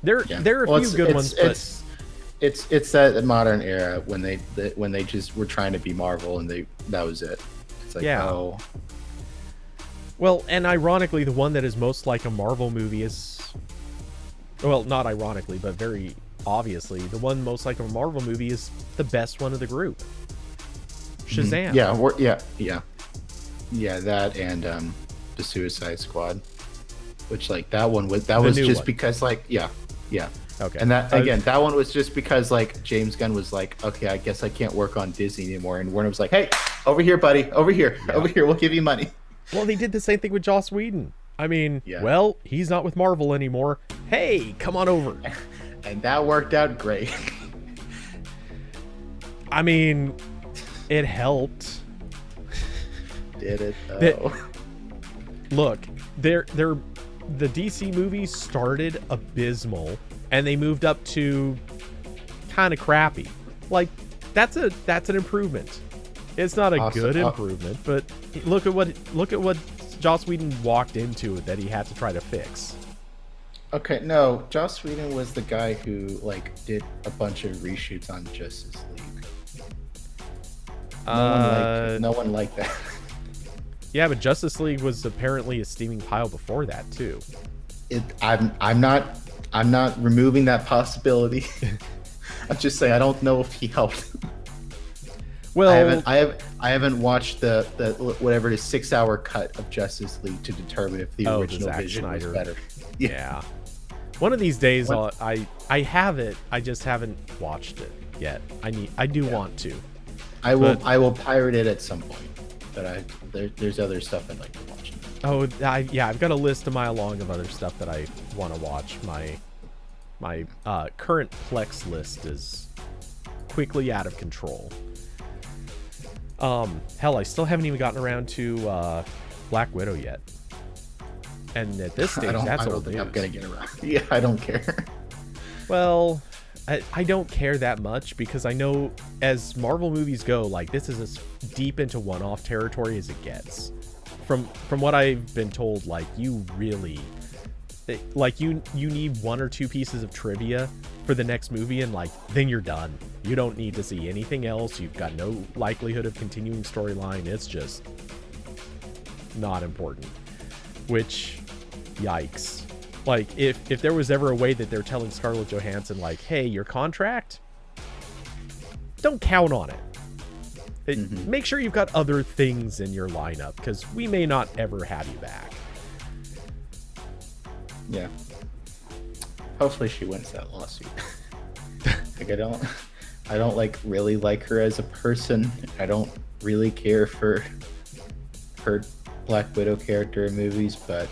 There are a few good ones, but it's that modern era when they just were trying to be Marvel and that was it. It's like, oh. Well, and ironically, the one that is most like a Marvel movie is, well, not ironically, but very obviously, the one most like a Marvel movie is the best one of the group. Shazam. Yeah, that and the Suicide Squad, which like that was just because like yeah. Okay. And that one was just because like James Gunn was like, okay, I guess I can't work on Disney anymore, and Warner was like, hey, over here, buddy, over here, we'll give you money. Well, they did the same thing with Joss Whedon. I mean, well, he's not with Marvel anymore. Hey, come on over. And that worked out great. I mean, it helped. Did it though? Look, the DC movies started abysmal, and they moved up to kind of crappy. Like, that's an improvement. It's not a Also- good improvement, but look at what Joss Whedon walked into that he had to try to fix. Okay, no, Joss Whedon was the guy who like did a bunch of reshoots on Justice League. No one liked that. Yeah, but Justice League was apparently a steaming pile before that too. I'm not removing that possibility. I'm just saying I don't know if he helped. Well, I haven't watched the whatever it is 6-hour cut of Justice League to determine if the original Zack vision Snyder. was better. Yeah. One of these days, I have it. I just haven't watched it yet. I do want to. I will pirate it at some point. But there's other stuff I'd like to watch. Oh, I've got a list a mile long of other stuff that I want to watch. My current Plex list is quickly out of control. Hell, I still haven't even gotten around to Black Widow yet. And at this stage, that's old news. I'm gonna get around. Yeah, I don't care. Well, I don't care that much because I know as Marvel movies go, like this is as deep into one-off territory as it gets. From what I've been told, like you really, like you need one or two pieces of trivia for the next movie, and like then you're done. You don't need to see anything else. You've got no likelihood of continuing storyline. It's just not important. Which, yikes. Like, if there was ever a way that they're telling Scarlett Johansson, like, hey, your contract, don't count on it. Make sure you've got other things in your lineup, because we may not ever have you back. Yeah. Hopefully she wins that lawsuit. Like, I don't like really like her as a person. I don't really care for her Black Widow character in movies, but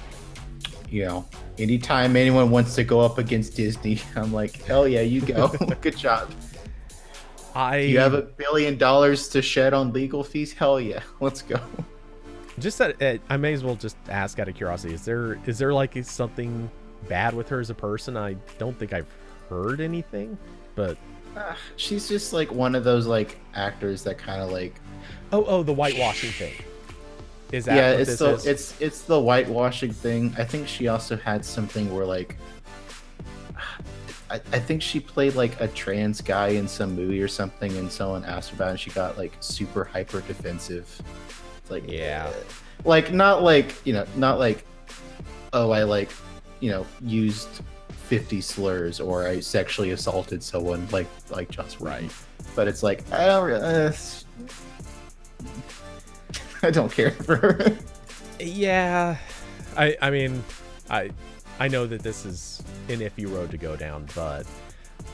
you know, anytime anyone wants to go up against Disney, I'm like, hell yeah, you go. Good job. You have $1 billion to shed on legal fees? Hell yeah, let's go. Just that, I may as well just ask out of curiosity, is there like something bad with her as a person? I don't think I've heard anything, but she's just like one of those like actors that kind of like the whitewashing thing. Is that it's the whitewashing thing. I think she also had something where like I think she played like a trans guy in some movie or something, and someone asked her about it, and she got like super hyper defensive. It's like, yeah, like not like, you know, not like, oh, I like, you know, used 50 slurs or I sexually assaulted someone like just right. But it's like I don't care for her. Yeah, I mean, I know that this is an iffy road to go down, but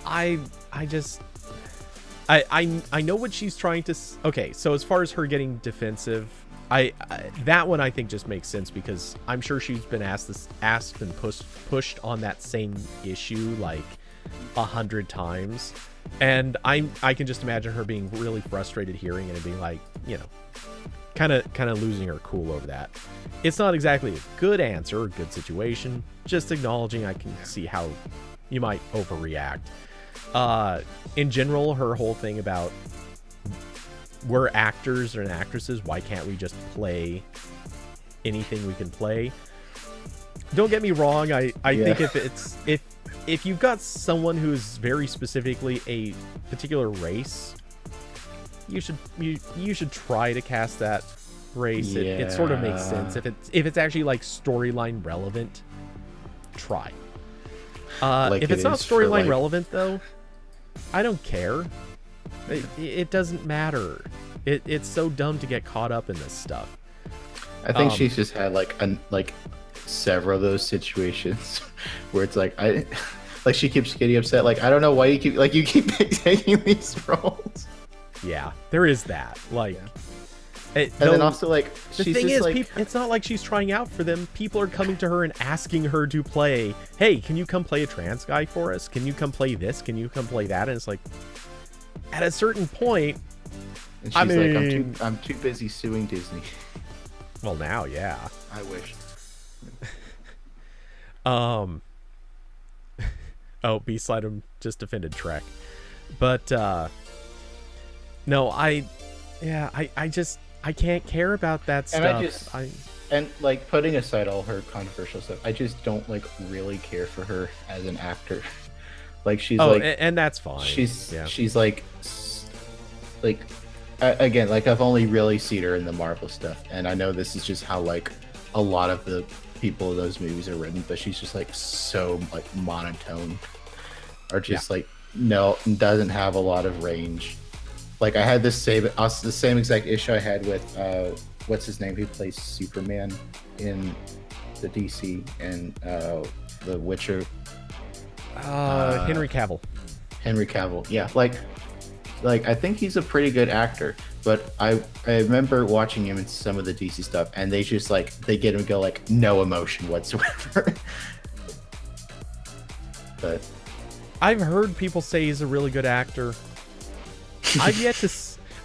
I know what she's trying to. Okay, so as far as her getting defensive, I that one I think just makes sense because I'm sure she's been asked and pushed on that same issue like 100 times, and I can just imagine her being really frustrated hearing it and being like, you know, kind of losing her cool over that. It's not exactly a good answer or a good situation, just acknowledging I can see how you might overreact. In general, her whole thing about we're actors and actresses, why can't we just play anything we can play? Don't get me wrong, I think if you've got someone who's very specifically a particular race, you should try to cast that race. Yeah. It sort of makes sense if it's actually like storyline relevant. Try. Like if it's not storyline like... relevant though, I don't care. It doesn't matter. It's so dumb to get caught up in this stuff. I think she's just had like several of those situations where it's like like she keeps getting upset. Like, I don't know why you keep taking these roles. Yeah, there is that. Like, then also like the she's thing just is, like, it's not like she's trying out for them. People are coming to her and asking her to play. Hey, can you come play a trans guy for us? Can you come play this? Can you come play that? And it's like, at a certain point, and she's like, I'm too busy suing Disney. Well, now, yeah. I wish. B-Slide just defended Trek. But, no, Yeah, I can't care about that And stuff. and like putting aside all her controversial stuff, I just don't like really care for her as an actor. Like she's Oh, like and that's fine. she's like again, like I've only really seen her in the Marvel stuff, and I know this is just how like a lot of the people in those movies are written, but she's just like so like monotone, or just like no, doesn't have a lot of range. Like I had the same exact issue I had with what's his name, who plays Superman in the DC and the Witcher. Henry Cavill. Henry Cavill, yeah, like I think he's a pretty good actor, but I remember watching him in some of the DC stuff, and they just like they get him to go like no emotion whatsoever. But I've heard people say he's a really good actor. I've yet to.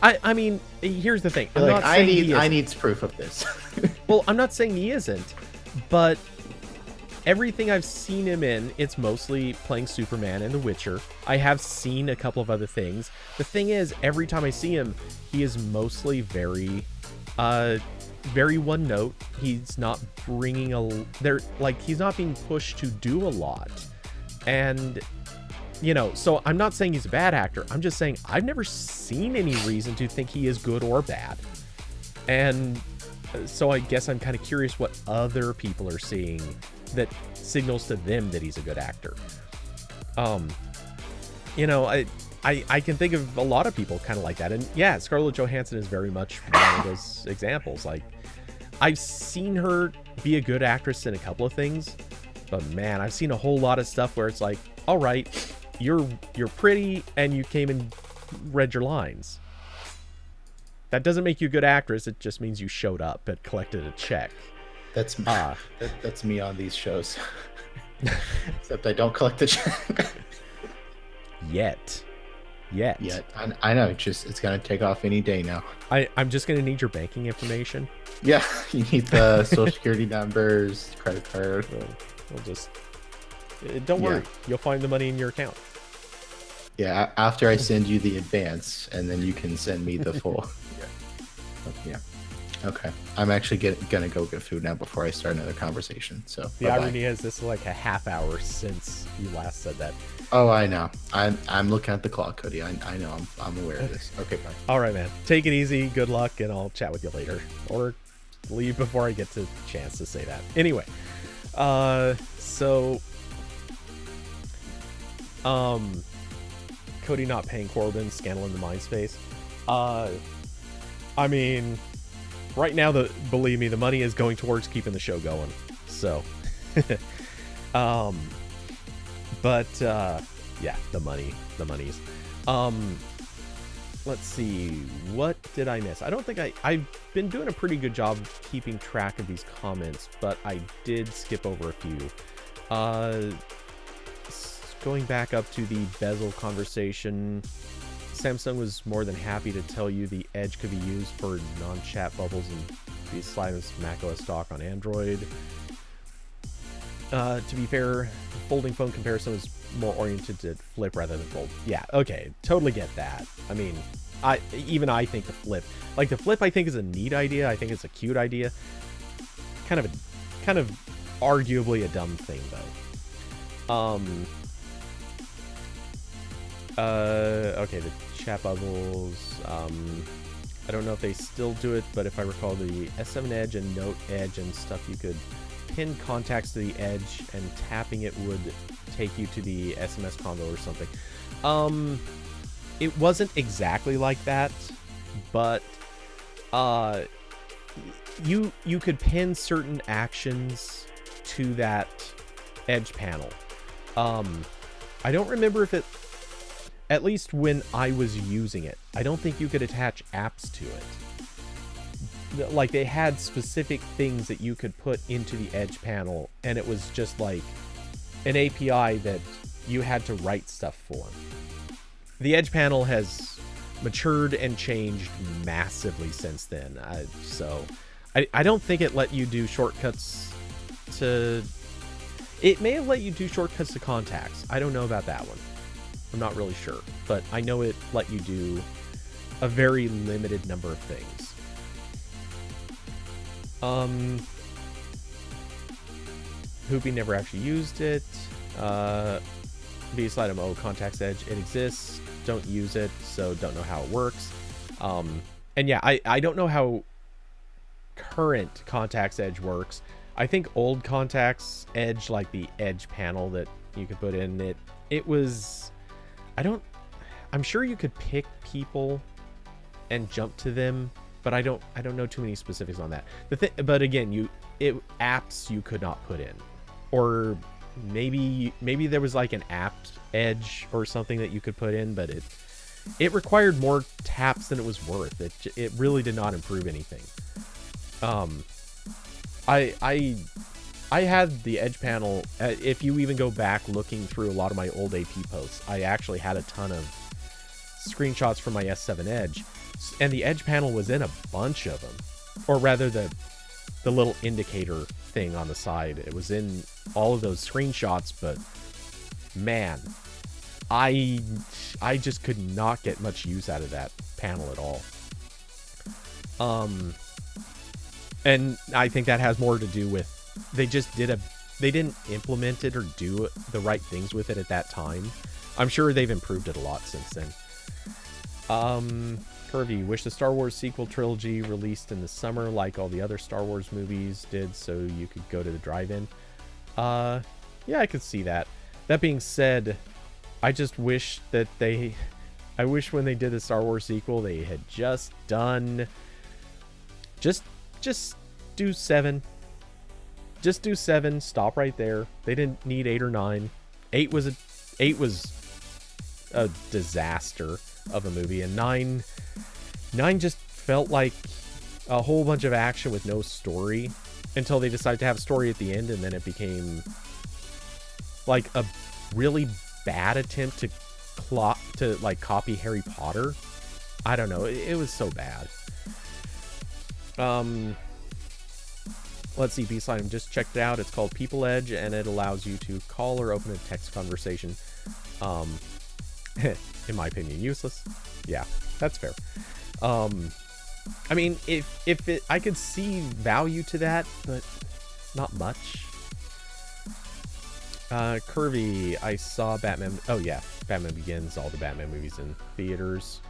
I mean, here's the thing. I'm like, not saying I need proof of this. Well, I'm not saying he isn't, but everything I've seen him in, it's mostly playing Superman and The Witcher. I have seen a couple of other things. The thing is, every time I see him, he is mostly very one note. He's not bringing he's not being pushed to do a lot. And so I'm not saying he's a bad actor. I'm just saying I've never seen any reason to think he is good or bad. And so I guess I'm kind of curious what other people are seeing that signals to them that he's a good actor. I can think of a lot of people kind of like that. And yeah, Scarlett Johansson is very much one of those examples. Like, I've seen her be a good actress in a couple of things, but man, I've seen a whole lot of stuff where it's like, all right, you're pretty and you came and read your lines. That doesn't make you a good actress. It just means you showed up and collected a check. That's me on these shows. Except I don't collect the check. Yet. I know. It's gonna take off any day now. I'm just gonna need your banking information. Yeah, you need the social security numbers, credit card. We'll just don't worry. You'll find the money in your account. Yeah, after I send you the advance, and then you can send me the full. Yeah. Okay. I'm actually gonna go get food now before I start another conversation. So the irony is, this is like a half hour since you last said that. Oh, I know. I'm looking at the clock, Cody. I know. I'm aware of this. Okay, bye. All right, man. Take it easy. Good luck, and I'll chat with you later, or leave before I get the chance to say that. Anyway, Cody not paying Corbin, scandal in the mind space. I mean, right now, believe me, the money is going towards keeping the show going. So, yeah, the money's. Let's see, what did I miss? I don't think I've been doing a pretty good job keeping track of these comments, but I did skip over a few. Going back up to the bezel conversation, Samsung was more than happy to tell you the Edge could be used for non-chat bubbles and be slide as macOS stock on Android. To be fair, folding phone comparison was more oriented to flip rather than fold. Yeah, okay, totally get that. I mean, I think the flip I think is a neat idea. I think it's a cute idea. Kind of arguably a dumb thing though. Okay, the chat bubbles. I don't know if they still do it, but if I recall, the S7 Edge and Note Edge and stuff, you could pin contacts to the Edge, and tapping it would take you to the SMS combo or something. It wasn't exactly like that, but you could pin certain actions to that Edge panel. I don't remember if it, at least when I was using it, I don't think you could attach apps to it. Like, they had specific things that you could put into the Edge panel, and it was just like an API that you had to write stuff for. The Edge panel has matured and changed massively since then. So I don't think it let you do shortcuts to... It may have let you do shortcuts to contacts. I don't know about that one. I'm not really sure. But I know it let you do a very limited number of things. Hoopy never actually used it. B-Slide MO Contacts Edge, it exists. Don't use it, so don't know how it works. And yeah, I don't know how current Contacts Edge works. I think old Contacts Edge, like the Edge panel that you could put in it was, I'm sure you could pick people and jump to them, but I don't know too many specifics on that. But again, apps you could not put in, or maybe there was like an app edge or something that you could put in, but it required more taps than it was worth. It really did not improve anything. I had the Edge panel. If you even go back looking through a lot of my old AP posts, I actually had a ton of screenshots from my S7 Edge, and the Edge panel was in a bunch of them, or rather the little indicator thing on the side. It was in all of those screenshots, but man, I just could not get much use out of that panel at all. And I think that has more to do with they didn't implement it or do the right things with it at that time. I'm sure they've improved it a lot since then. Curvy, wish the Star Wars sequel trilogy released in the summer like all the other Star Wars movies did, so you could go to the drive-in. Yeah, I could see that. That being said, I just wish that I wish when they did the Star Wars sequel, they had just done, just do 7. Just do 7. Stop right there. They didn't need 8 or 9. 8 was a disaster of a movie, and 9 just felt like a whole bunch of action with no story until they decided to have a story at the end, and then it became like a really bad attempt to copy Harry Potter. I don't know. It was so bad. Let's see, B-Slime just checked it out. It's called People Edge, and it allows you to call or open a text conversation. In my opinion, useless. Yeah, that's fair. I mean, if I could see value to that, but not much. Curvy, I saw Batman. Oh yeah, Batman Begins. All the Batman movies in theaters.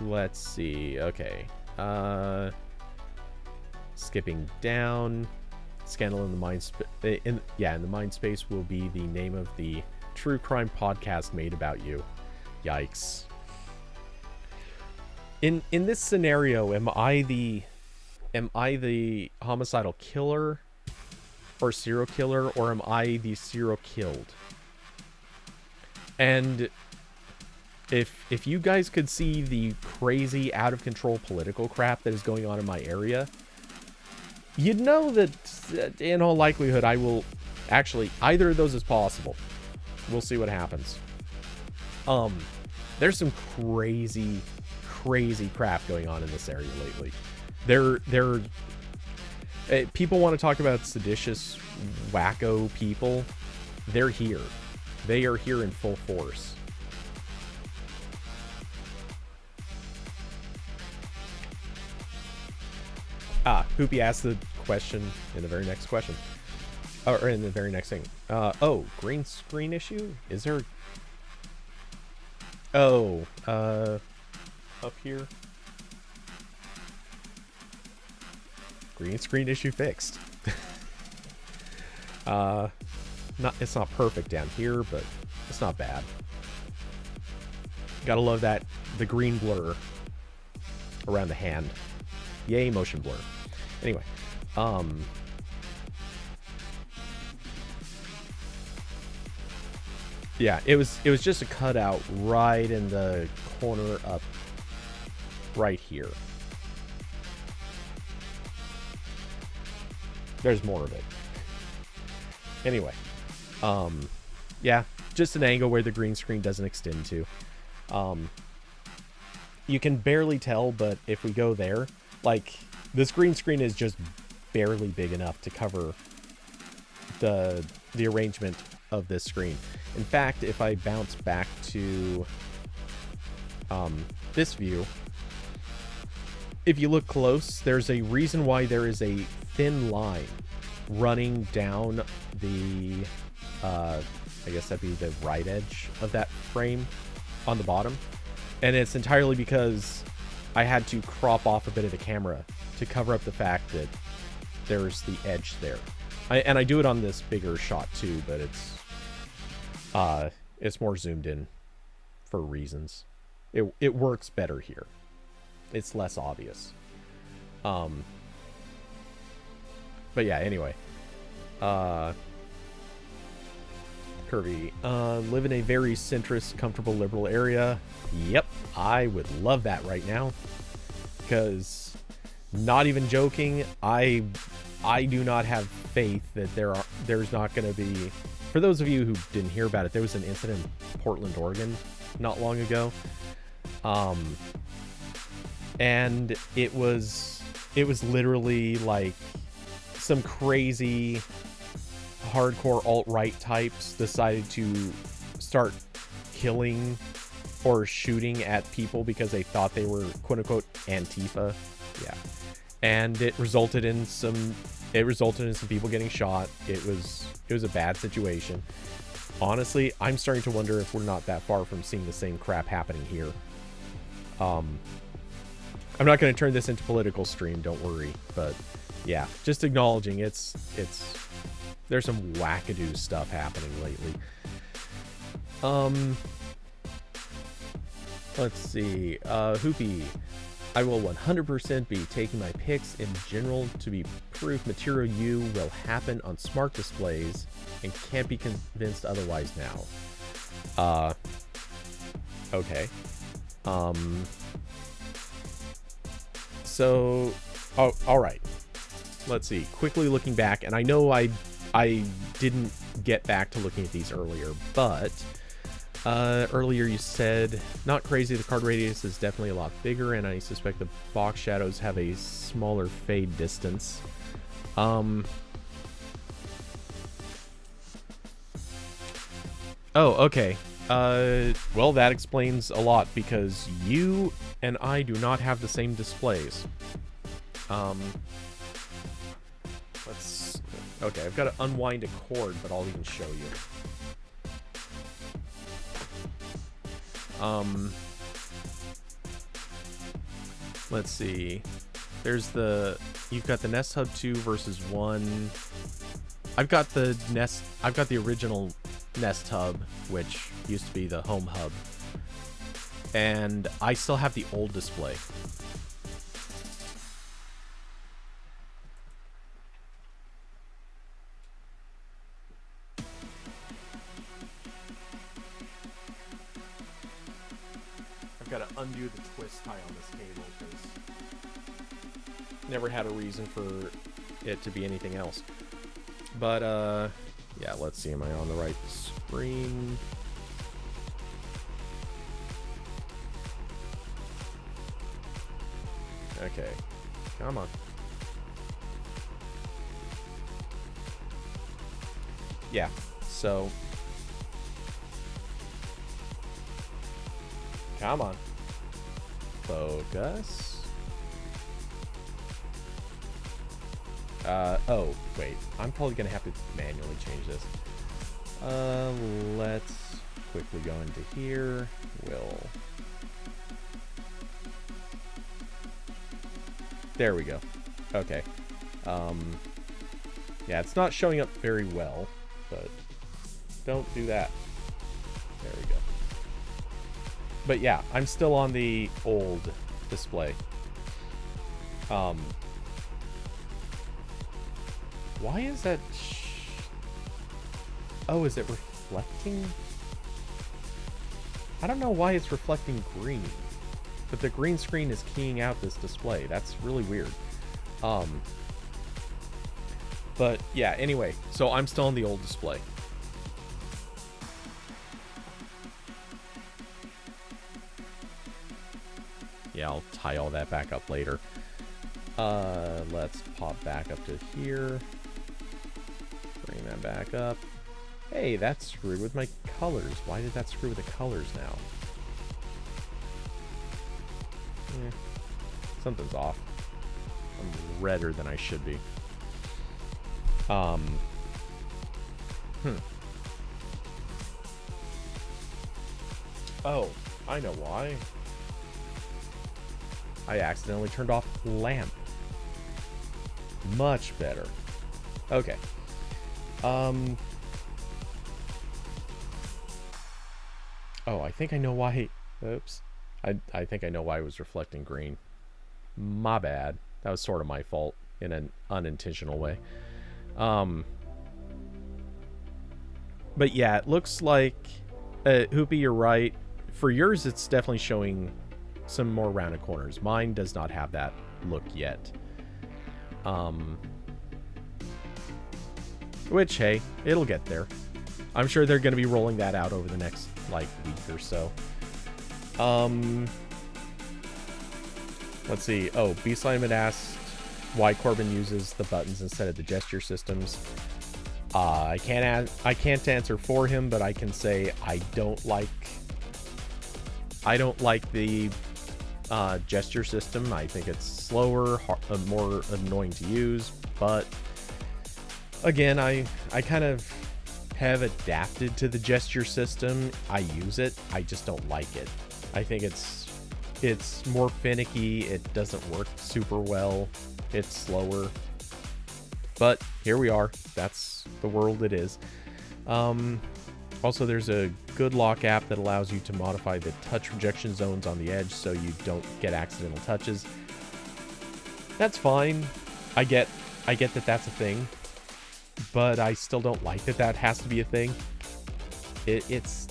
Let's see. Okay. Skipping down. Scandal in the Mind in the Mind Space will be the name of the true crime podcast made about you. Yikes. In this scenario, am I the homicidal killer or serial killer, or am I the serial killed? And if you guys could see the crazy out of control political crap that is going on in my area, you'd know that in all likelihood I will actually, either of those is possible. We'll see what happens. There's some crazy crap going on in this area lately. People want to talk about seditious wacko people. They're here. They are here in full force. Hoopy asked the question in the very next question. Or in the very next thing. Oh, green screen issue? Is there... Oh, up here. Green screen issue fixed. It's not perfect down here, but it's not bad. Gotta love that, the green blur around the hand. Yay, motion blur. Anyway, yeah, it was just a cutout right in the corner up right here. There's more of it. Anyway, yeah, just an angle where the green screen doesn't extend to. You can barely tell, but if we go there, like, this green screen is just barely big enough to cover the arrangement of this screen. In fact, if I bounce back to this view, if you look close, there's a reason why there is a thin line running down the, I guess that'd be the right edge of that frame on the bottom. And it's entirely because I had to crop off a bit of the camera to cover up the fact that there's the edge there. And I do it on this bigger shot too, but it's more zoomed in for reasons. It works better here. It's less obvious. But yeah, anyway. Curvy. Live in a very centrist, comfortable, liberal area. Yep, I would love that right now. Because, not even joking, I do not have faith that there's not going to be... For those of you who didn't hear about it, there was an incident in Portland, Oregon not long ago. And it was literally like some crazy hardcore alt-right types decided to start killing or shooting at people because they thought they were quote-unquote Antifa. Yeah. And it resulted in some people getting shot. It was a bad situation. Honestly, I'm starting to wonder if we're not that far from seeing the same crap happening here. I'm not going to turn this into political stream, don't worry, but yeah, just acknowledging there's some wackadoo stuff happening lately. Let's see. Hoopy. I will 100% be taking my picks in general to be proof Material U will happen on smart displays and can't be convinced otherwise now. Okay. So, alright. Let's see. Quickly looking back, and I know I didn't get back to looking at these earlier, but earlier you said, not crazy, the card radius is definitely a lot bigger, and I suspect the box shadows have a smaller fade distance. Oh, okay. Well, that explains a lot, because you and I do not have the same displays. Okay, I've got to unwind a cord, but I'll even show you. Let's see. You've got the Nest Hub 2 versus 1. I've got the original Nest Hub, which used to be the Home Hub. And I still have the old display. Got to undo the twist tie on this cable because never had a reason for it to be anything else. But yeah, let's see, am I on the right screen? Okay, come on. Yeah, so come on. Focus. Oh, wait. I'm probably going to have to manually change this. Let's quickly go into here. There we go. Okay. Yeah, it's not showing up very well, but don't do that. There we go. But yeah, I'm still on the old display. Why is that? Oh, is it reflecting? I don't know why it's reflecting green, but the green screen is keying out this display. That's really weird. But yeah, anyway, so I'm still on the old display. Yeah, I'll tie all that back up later. Let's pop back up to here. Bring that back up. Hey, that screwed with my colors. Why did that screw with the colors now? Something's off. I'm redder than I should be. Oh, I know why. I accidentally turned off lamp. Much better. Okay. Oh, I think I know why. Oops. I think I know why it was reflecting green. My bad. That was sort of my fault in an unintentional way. But yeah, it looks like Hoopy, you're right. For yours, it's definitely showing some more rounded corners. Mine does not have that look yet. Which, hey, it'll get there. I'm sure they're going to be rolling that out over the next, like, week or so. Let's see. Oh, B-Slime had asked why Corbin uses the buttons instead of the gesture systems. I can't answer for him, but I can say I don't like the gesture system. I think it's slower, more annoying to use, but again, I kind of have adapted to the gesture system. I use it. I just don't like it. I think it's more finicky. It doesn't work super well. It's slower. But here we are. That's the world it is. Also, there's a good lock app that allows you to modify the touch rejection zones on the edge so you don't get accidental touches. That's fine. I get that that's a thing, but I still don't like that that has to be a thing. It's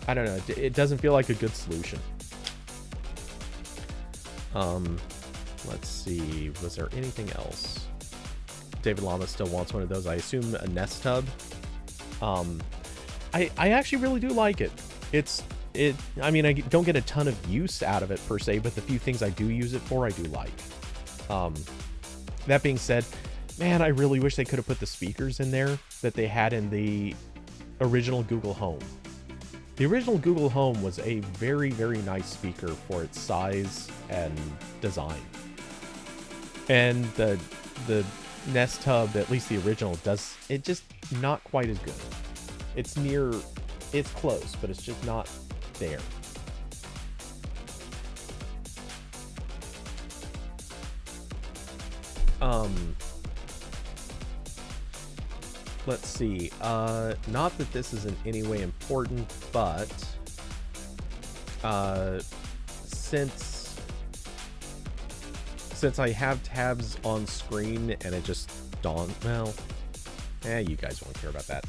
I don't know. It doesn't feel like a good solution. Let's see. Was there anything else? David Llama still wants one of those. I assume a Nest Tub. I actually really do like it. I mean, I don't get a ton of use out of it per se, but the few things I do use it for, I do like. That being said, man, I really wish they could have put the speakers in there that they had in the original Google Home. The original Google Home was a very, very nice speaker for its size and design. And the Nest Hub, at least the original, does it just not quite as good. It's close, but it's just not there. Let's see. Not that this is in any way important, but since I have tabs on screen and it just dawned, well, you guys won't care about that.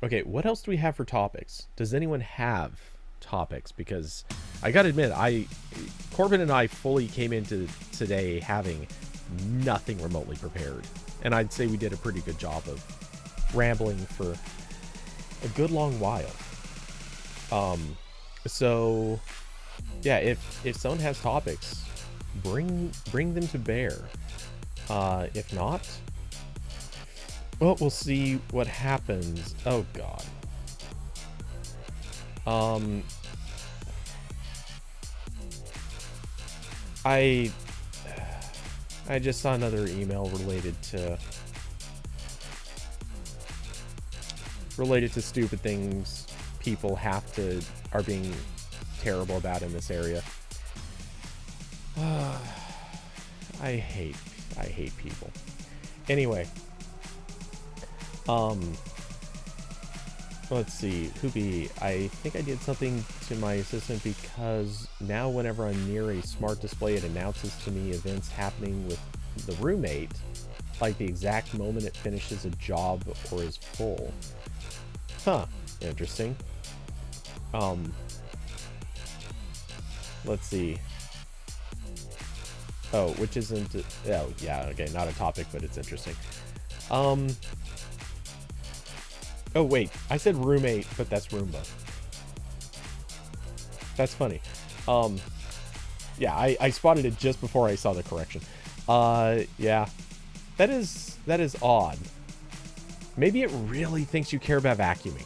Okay, what else do we have for topics? Does anyone have topics? Because I gotta admit, Corbin and I fully came into today having nothing remotely prepared. And I'd say we did a pretty good job of rambling for a good long while. So yeah, if someone has topics, bring them to bear. If not, well, we'll see what happens. Oh god. I just saw another email related to stupid things people are being terrible about in this area. I hate people. Anyway, let's see. Hoopy, I think I did something to my assistant because now whenever I'm near a smart display, it announces to me events happening with the roommate, like the exact moment it finishes a job or is full. Huh, interesting. Let's see. Oh, which isn't, oh yeah, okay, not a topic, but it's interesting. Oh wait, I said roommate, but that's Roomba. That's funny. Yeah, I spotted it just before I saw the correction. Yeah, that is odd. maybe it really thinks you care about vacuuming.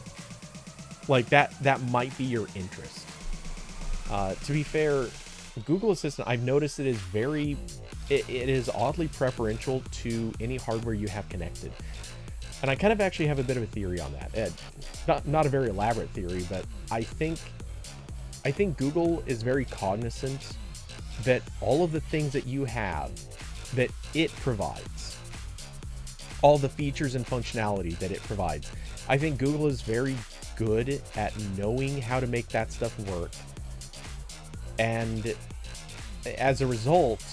Like that might be your interest. To be fair, Google Assistant, I've noticed it is oddly preferential to any hardware you have connected. And I kind of actually have a bit of a theory on that. Not a very elaborate theory, but I think Google is very cognizant that all of the things that you have, that it provides, all the features and functionality that it provides, I think Google is very good at knowing how to make that stuff work. And as a result,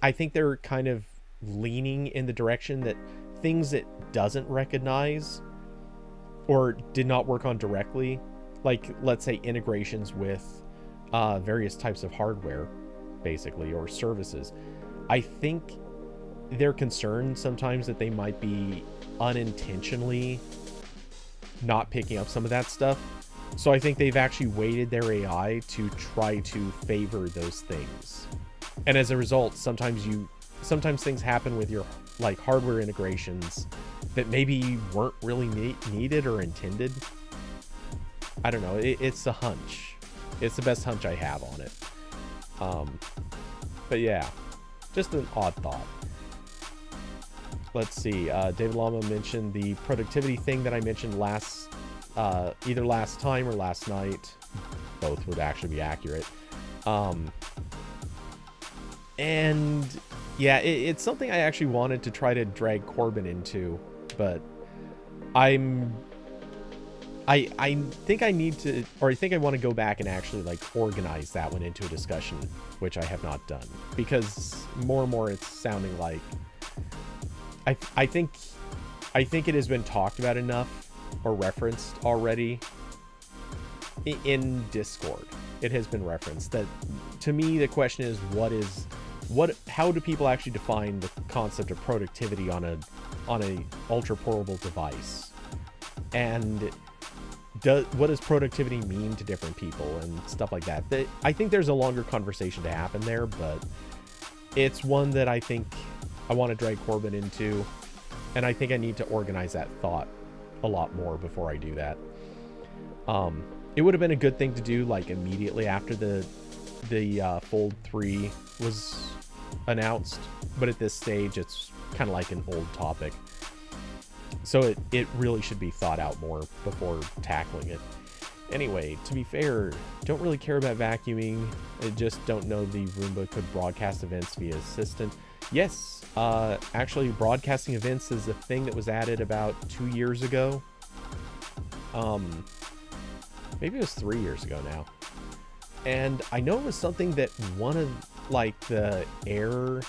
I think they're kind of leaning in the direction that things it doesn't recognize or did not work on directly, like let's say integrations with various types of hardware, basically, or services. I think they're concerned sometimes that they might be unintentionally not picking up some of that stuff. So I think they've actually weighted their AI to try to favor those things. And as a result, sometimes things happen with your like hardware integrations that maybe weren't really needed or intended. I don't know. It's a hunch. It's the best hunch I have on it. But yeah, just an odd thought. Let's see. David Lama mentioned the productivity thing that I mentioned either last time or last night. Both would actually be accurate. And yeah, it's something I actually wanted to try to drag Corbin into, but I think I need to, or I think I want to go back and actually like organize that one into a discussion, which I have not done, because more and more it's sounding like I think it has been talked about enough or referenced already in Discord. It has been referenced that, to me, the question is how do people actually define the concept of productivity on a ultra portable device, and what does productivity mean to different people and stuff like that. I think there's a longer conversation to happen there, but it's one that I think I want to drag Corbin into, and I think I need to organize that thought a lot more before I do that. It would have been a good thing to do like immediately after the Fold 3 was announced, but at this stage it's kind of like an old topic, so it really should be thought out more before tackling it. Anyway, to be fair, don't really care about vacuuming. I just don't know the Roomba could broadcast events via Assistant. Yes, actually broadcasting events is a thing that was added about 2 years ago. Maybe it was 3 years ago now. And I know it was something that one of like the air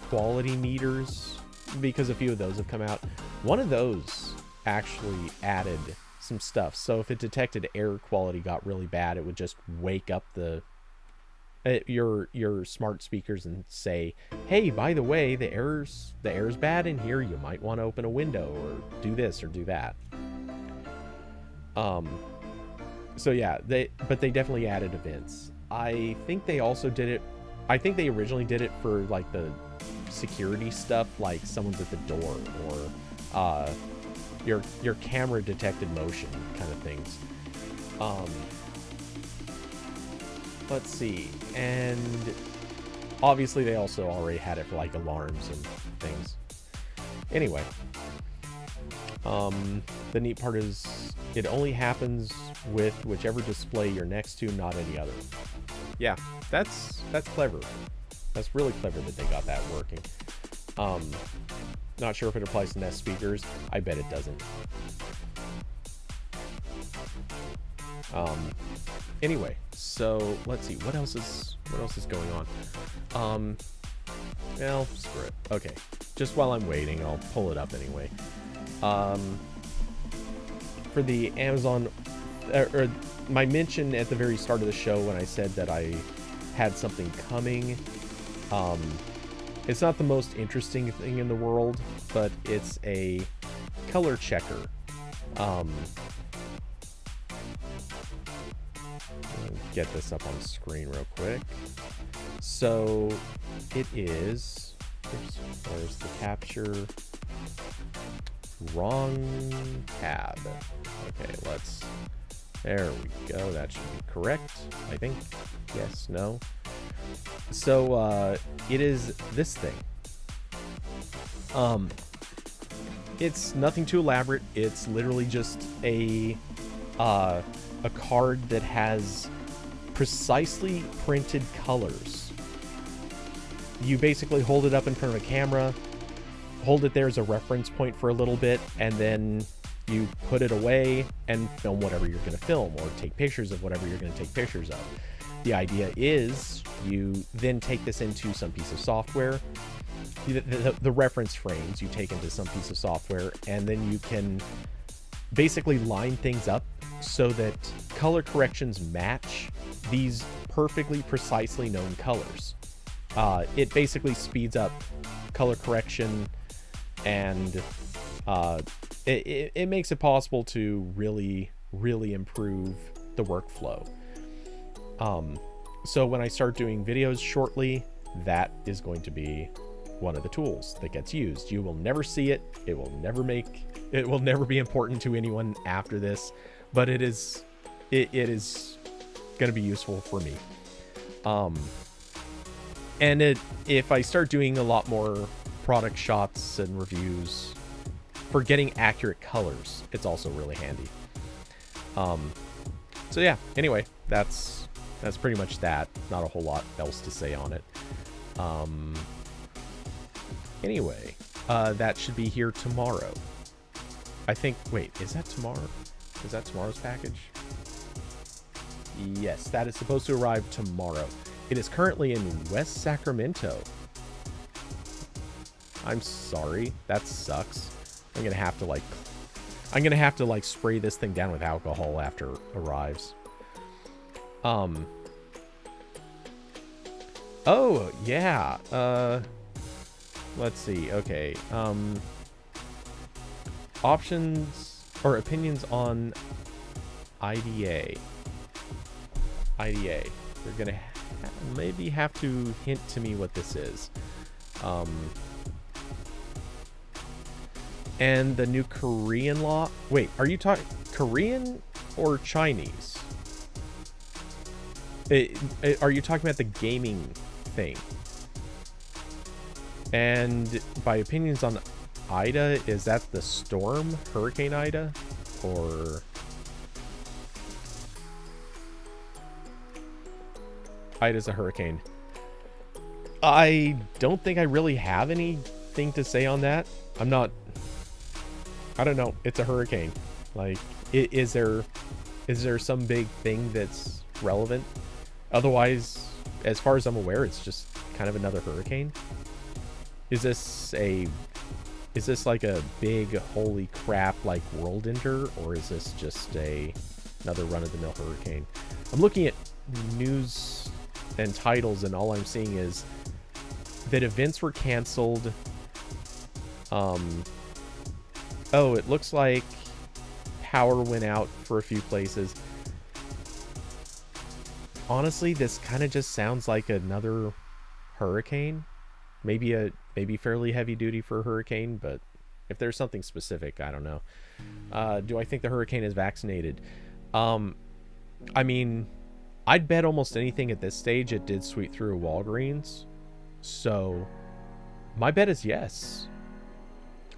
quality meters, because a few of those have come out, one of those actually added some stuff. So if it detected air quality got really bad, it would just wake up your smart speakers and say, hey, by the way, the air's bad in here, you might want to open a window or do this or do that. So yeah, they definitely added events. I think they also did it, I think they originally did it for like the security stuff, like someone's at the door, or your camera detected motion kind of things. Let's see, and obviously they also already had it for like alarms and things. Anyway, the neat part is it only happens with whichever display you're next to, not any other. Yeah, that's clever. That's really clever that they got that working. Not sure if it applies to Nest speakers. I bet it doesn't. Anyway, so let's see, what else is going on? Well, screw it. Okay, just while I'm waiting, I'll pull it up anyway. For the Amazon, or my mention at the very start of the show when I said that I had something coming, it's not the most interesting thing in the world, but it's a color checker. Get this up on screen real quick. So it is, oops, where's the capture? Wrong tab. Okay, there we go. That should be correct, I think. Yes, no. So, it is this thing. It's nothing too elaborate. It's literally just a card that has precisely printed colors. You basically hold it up in front of a camera, hold it there as a reference point for a little bit, and then you put it away and film whatever you're going to film, or take pictures of whatever you're going to take pictures of. The idea is you then take this into some piece of software. The reference frames you take into some piece of software, and then you can basically line things up so that color corrections match these perfectly precisely known colors. It basically speeds up color correction, and it makes it possible to really improve the workflow. So when I start doing videos shortly, that is going to be one of the tools that gets used. You will never see it. It will never be important to anyone after this, but it is going to be useful for me. And if I start doing a lot more product shots and reviews for getting accurate colors, it's also really handy. So yeah, anyway, that's pretty much that. Not a whole lot else to say on it. Anyway, that should be here tomorrow. I think, wait, is that tomorrow? Is that tomorrow's package? Yes, that is supposed to arrive tomorrow. It is currently in West Sacramento. I'm sorry, that sucks. I'm gonna have to like spray this thing down with alcohol after it arrives. Oh yeah. Let's see. Okay. Options or opinions on IDA. You're gonna maybe have to hint to me what this is. And the new Korean law. Wait, are you talking Korean or Chinese? Are you talking about the gaming thing? And by opinions on Ida, is that the storm, Hurricane Ida, or Ida's a hurricane? I don't think I really have anything to say on that. I don't know. It's a hurricane. Like, is there some big thing that's relevant? Otherwise, as far as I'm aware, it's just kind of another hurricane. Is this like a big holy crap like world ender, or is this just another run-of-the-mill hurricane? I'm looking at news and titles, and all I'm seeing is that events were canceled. Oh, it looks like power went out for a few places. Honestly, this kind of just sounds like another hurricane. Maybe fairly heavy duty for a hurricane, but if there's something specific, I don't know. Do I think the hurricane is vaccinated? I mean, I'd bet almost anything at this stage it did sweep through a Walgreens. So my bet is yes.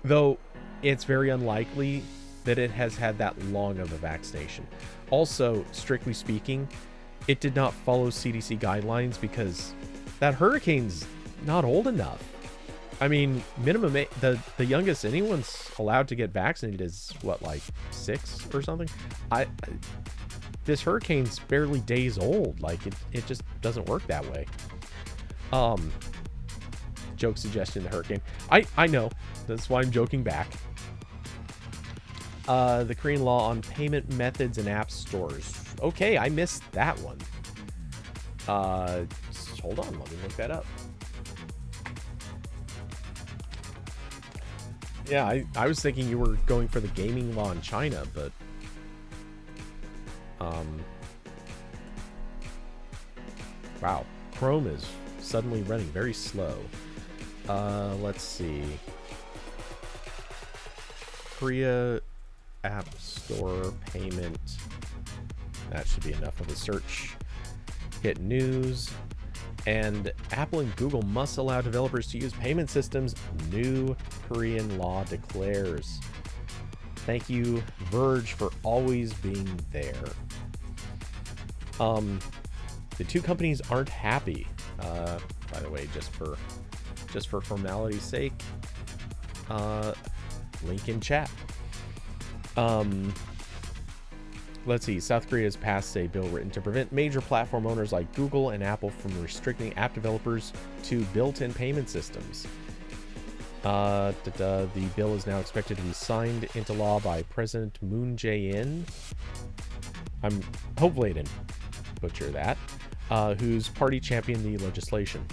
Though it's very unlikely that it has had that long of a vaccination. Also, strictly speaking, it did not follow CDC guidelines because that hurricane's not old enough. I mean, minimum the youngest anyone's allowed to get vaccinated is what, like 6 or something. This hurricane's barely days old. Like it just doesn't work that way. Joke suggestion, the hurricane. I know, that's why I'm joking back. The Korean law on payment methods and app stores. Okay, I missed that one. Hold on, let me look that up. Yeah, I was thinking you were going for the gaming law in China, but wow, Chrome is suddenly running very slow. Let's see. Korea App Store payment. That should be enough of a search. Hit news. And Apple and Google must allow developers to use payment systems. New Korean law declares. Thank you, Verge, for always being there. The two companies aren't happy. By the way, just for formality's sake, link in chat. Let's see. South Korea has passed a bill written to prevent major platform owners like Google and Apple from restricting app developers to built-in payment systems. The bill is now expected to be signed into law by President Moon Jae-in. Hopefully I didn't butcher that. Whose party championed the legislation.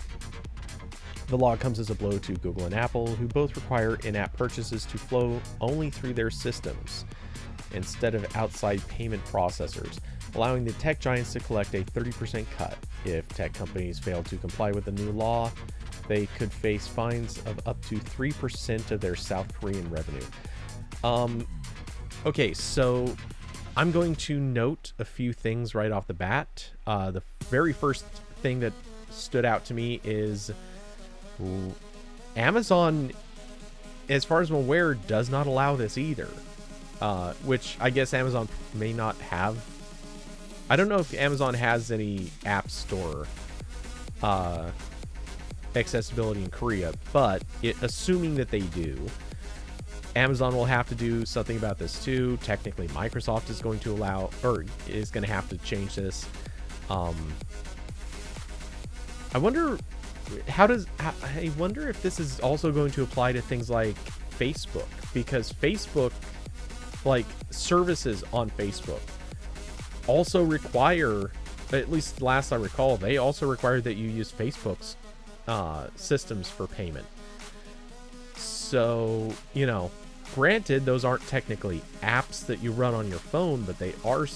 The law comes as a blow to Google and Apple, who both require in-app purchases to flow only through their systems, instead of outside payment processors, allowing the tech giants to collect a 30% cut. If tech companies fail to comply with the new law, they could face fines of up to 3% of their South Korean revenue. Okay, so I'm going to note a few things right off the bat. The very first thing that stood out to me is Amazon, as far as I'm aware, does not allow this either. Which I guess Amazon may not have. I don't know if Amazon has any App Store accessibility in Korea, but assuming that they do, Amazon will have to do something about this too. Technically, Microsoft is going to allow, or is going to have to change this. I wonder I wonder if this is also going to apply to things like Facebook, because Facebook, like services on Facebook, also require, at least last I recall, they also require that you use Facebook's systems for payment. So, you know, granted, those aren't technically apps that you run on your phone, but they are,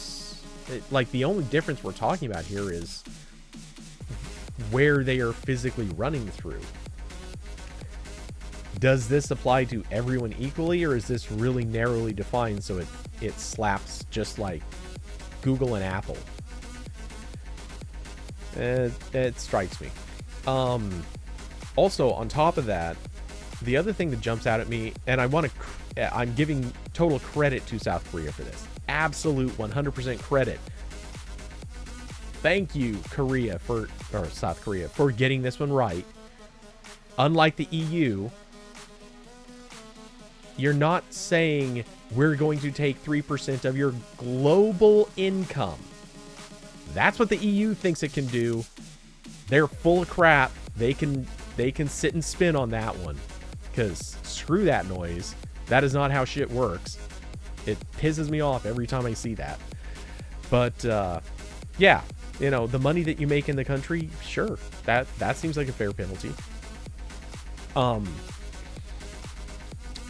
like, the only difference we're talking about here is where they are physically running through. Does this apply to everyone equally, or is this really narrowly defined so it slaps just like Google and Apple? It strikes me. Also, on top of that, the other thing that jumps out at me, and I'm giving total credit to South Korea for this. Absolute 100% credit. Thank you, South Korea, for getting this one right. Unlike the EU, you're not saying we're going to take 3% of your global income. That's what the EU thinks it can do. They're full of crap. They can sit and spin on that one, because screw that noise. That is not how shit works. It pisses me off every time I see that. But yeah, you know, the money that you make in the country, sure, that seems like a fair penalty.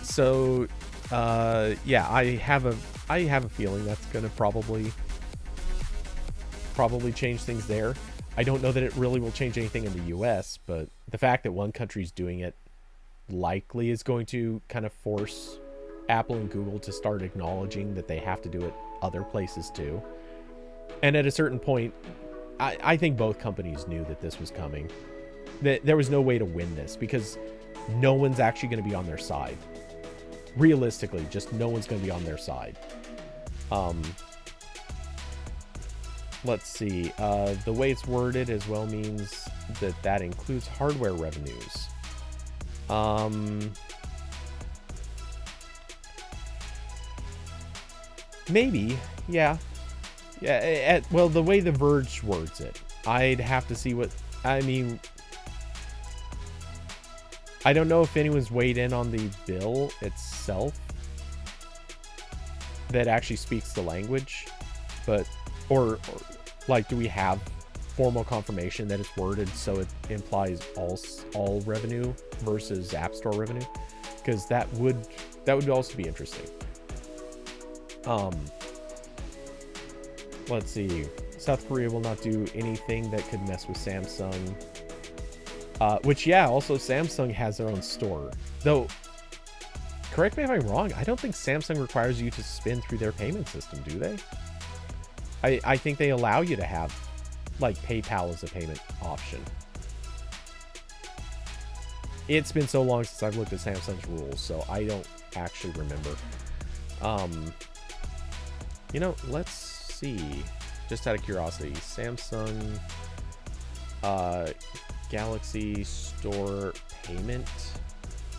So yeah, I have a feeling that's gonna probably change things there. I don't know that it really will change anything in the US, but the fact that one country's doing it likely is going to kind of force Apple and Google to start acknowledging that they have to do it other places too. And at a certain point, I think both companies knew that this was coming. That there was no way to win this, because no one's actually going to be on their side. Realistically, just no one's going to be on their side. Let's see. The way it's worded as well means that includes hardware revenues. Maybe, yeah. Well, the way The Verge words it, I'd have to see what... I mean, I don't know if anyone's weighed in on the bill itself that actually speaks the language, but... Or like, do we have formal confirmation that it's worded so it implies all revenue versus App Store revenue? Because that would also be interesting. Let's see. South Korea will not do anything that could mess with Samsung. Which, yeah, also Samsung has their own store. Though, correct me if I'm wrong, I don't think Samsung requires you to spin through their payment system, do they? I think they allow you to have, like, PayPal as a payment option. It's been so long since I've looked at Samsung's rules, so I don't actually remember. You know, let's see. Just out of curiosity, Samsung Galaxy Store payment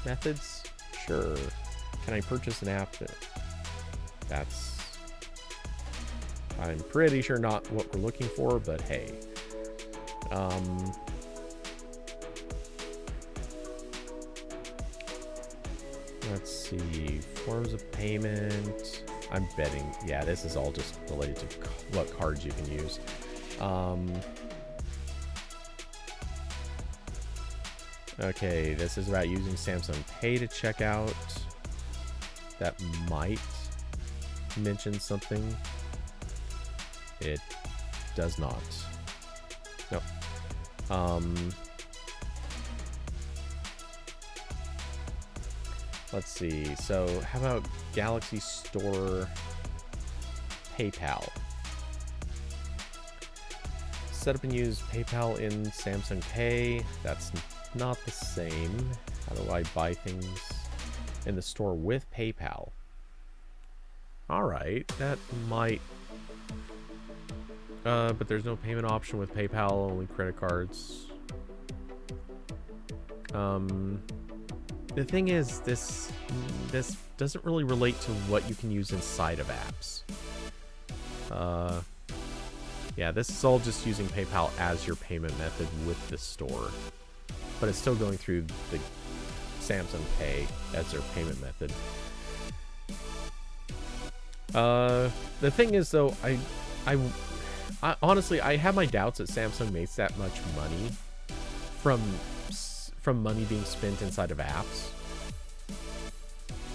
methods? Sure. Can I purchase an app? That's, I'm pretty sure not what we're looking for, but hey. Let's see. Forms of payment. I'm betting, yeah, this is all just related to what cards you can use. Okay, this is about using Samsung Pay to check out. That might mention something. It does not. Nope. Let's see. So how about Galaxy Store PayPal? Set up and use PayPal in Samsung Pay. That's not the same. How do I buy things in the store with PayPal? All right, that might. But there's no payment option with PayPal. Only credit cards. The thing is, this doesn't really relate to what you can use inside of apps. Yeah, this is all just using PayPal as your payment method with the store. But it's still going through the Samsung Pay as their payment method. The thing is, though, I honestly, I have my doubts that Samsung makes that much money from money being spent inside of apps.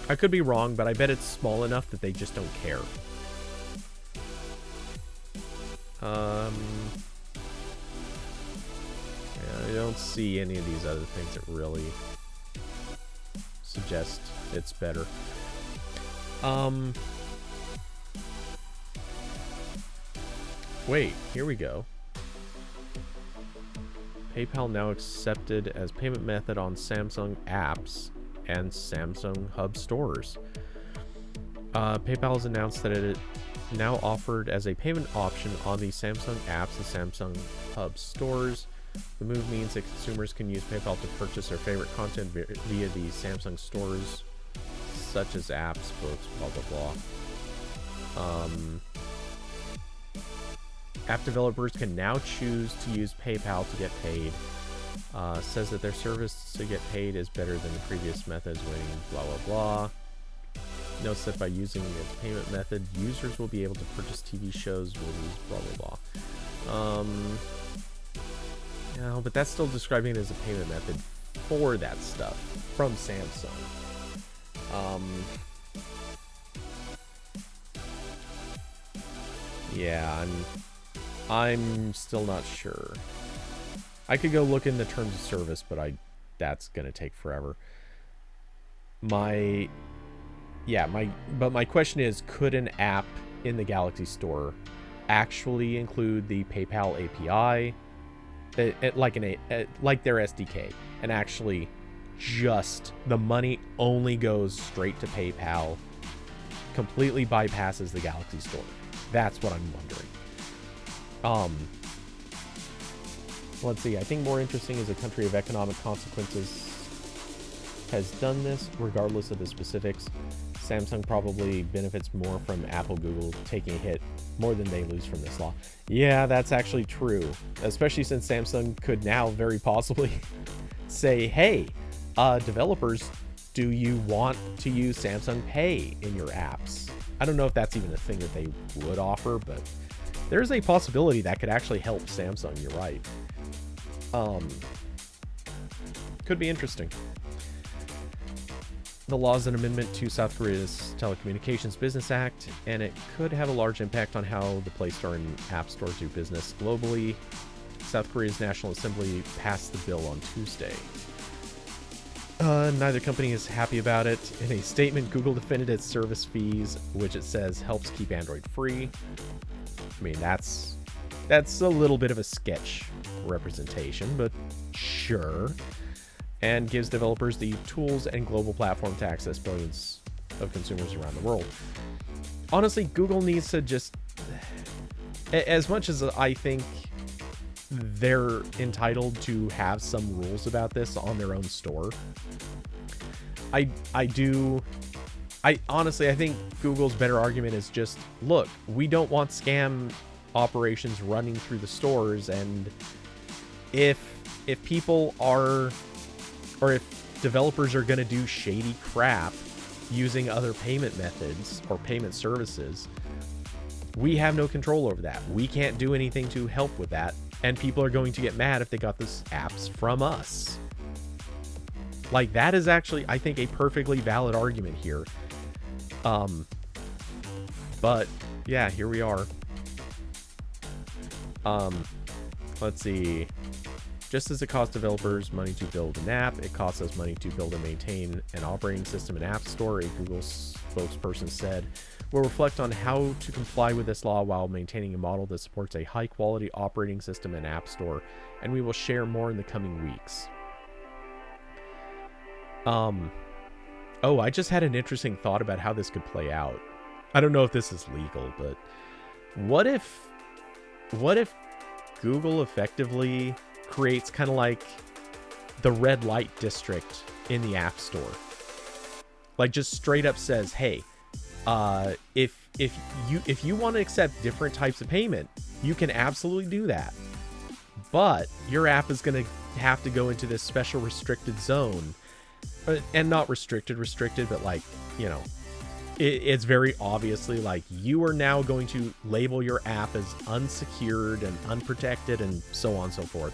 I could be wrong, but I bet it's small enough that they just don't care. Yeah, I don't see any of these other things that really suggest it's better. Wait, here we go. PayPal now accepted as payment method on Samsung apps and Samsung Hub stores. PayPal has announced that it now offered as a payment option on the Samsung apps and Samsung Hub stores. The move means that consumers can use PayPal to purchase their favorite content via the Samsung stores, such as apps, books, blah, blah, blah. App developers can now choose to use PayPal to get paid. Says that their service to get paid is better than the previous methods when blah, blah, blah. Notes that by using its payment method, users will be able to purchase TV shows, movies, blah, blah, blah. No, but that's still describing it as a payment method for that stuff from Samsung. Yeah, I'm still not sure. I could go look in the terms of service, but that's gonna take forever. My question is, could an app in the Galaxy Store actually include the PayPal API, like their SDK, and actually just the money only goes straight to PayPal, completely bypasses the Galaxy Store? That's what I'm wondering. Let's see. I think more interesting is a country of economic consequences has done this, regardless of the specifics. Samsung probably benefits more from Apple, Google taking a hit more than they lose from this law. Yeah, that's actually true, especially since Samsung could now very possibly say, hey, developers, do you want to use Samsung Pay in your apps? I don't know if that's even a thing that they would offer, but there's a possibility that could actually help Samsung. You're right. Could be interesting. The law is an amendment to South Korea's Telecommunications Business Act, and it could have a large impact on how the Play Store and App Store do business globally. South Korea's National Assembly passed the bill on Tuesday. Neither company is happy about it. In a statement, Google defended its service fees, which it says helps keep Android free. I mean, that's a little bit of a sketch representation, but sure. And gives developers the tools and global platform to access billions of consumers around the world. Honestly, Google needs to just, as much as I think they're entitled to have some rules about this on their own store, I honestly think Google's better argument is just, look, we don't want scam operations running through the stores, and if people are, or if developers are going to do shady crap using other payment methods or payment services, we have no control over that. We can't do anything to help with that, and people are going to get mad if they got these apps from us. Like, that is actually, I think, a perfectly valid argument here. But yeah, here we are. Let's see. Just as it costs developers money to build an app, it costs us money to build and maintain an operating system and app store, a Google spokesperson said. We'll reflect on how to comply with this law while maintaining a model that supports a high-quality operating system and app store, and we will share more in the coming weeks. Oh, I just had an interesting thought about how this could play out. I don't know if this is legal, but what if Google effectively creates kind of like the red light district in the App Store? Like, just straight up says, hey, if you want to accept different types of payment, you can absolutely do that. But your app is going to have to go into this special restricted zone. And not restricted, but like, you know, it's very obviously like you are now going to label your app as unsecured and unprotected and so on and so forth.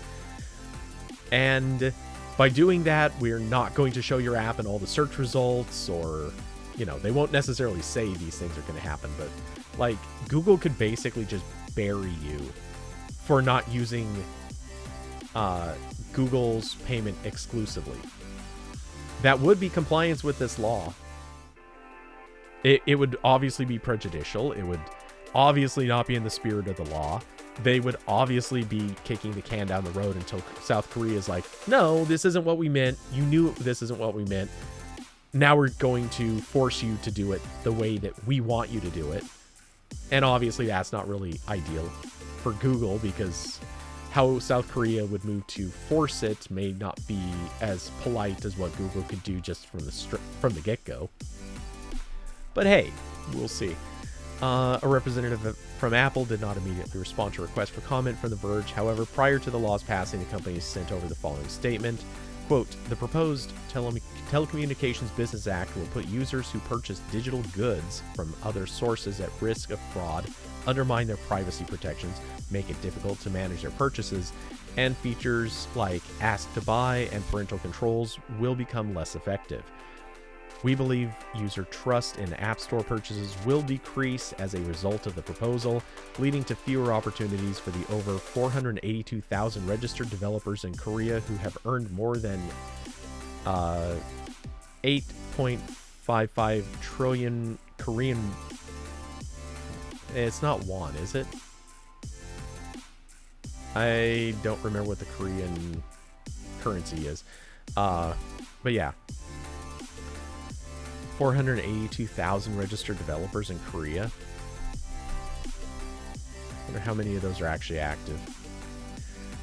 And by doing that, we're not going to show your app in all the search results, or, you know, they won't necessarily say these things are going to happen, but like Google could basically just bury you for not using Google's payment exclusively. That would be compliance with this law. It would obviously be prejudicial. It would obviously not be in the spirit of the law. They would obviously be kicking the can down the road until South Korea is like, no, this isn't what we meant. You knew this isn't what we meant. Now we're going to force you to do it the way that we want you to do it. And obviously that's not really ideal for Google, because how South Korea would move to force it may not be as polite as what Google could do just from the get-go. But hey, we'll see. A representative from Apple did not immediately respond to a request for comment from The Verge. However, prior to the law's passing, the company sent over the following statement. Quote, the proposed Telecommunications Business Act will put users who purchase digital goods from other sources at risk of fraud, undermine their privacy protections, make it difficult to manage their purchases, and features like Ask to Buy and parental controls will become less effective. We believe user trust in App Store purchases will decrease as a result of the proposal, leading to fewer opportunities for the over 482,000 registered developers in Korea who have earned more than 8.55 trillion Korean... It's not won, is it? I don't remember what the Korean currency is. But yeah. 482,000 registered developers in Korea. I wonder how many of those are actually active.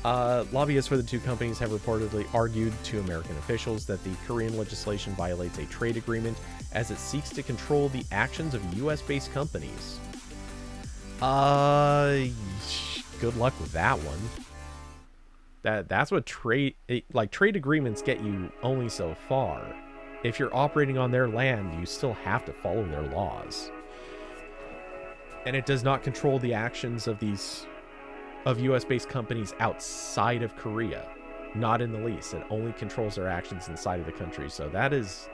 Lobbyists for the two companies have reportedly argued to American officials that the Korean legislation violates a trade agreement as it seeks to control the actions of US-based companies. Good luck with that one. That's what trade agreements get you only so far. If you're operating on their land, you still have to follow their laws. And it does not control the actions of US-based companies outside of Korea. Not in the least. It only controls their actions inside of the country. So that is,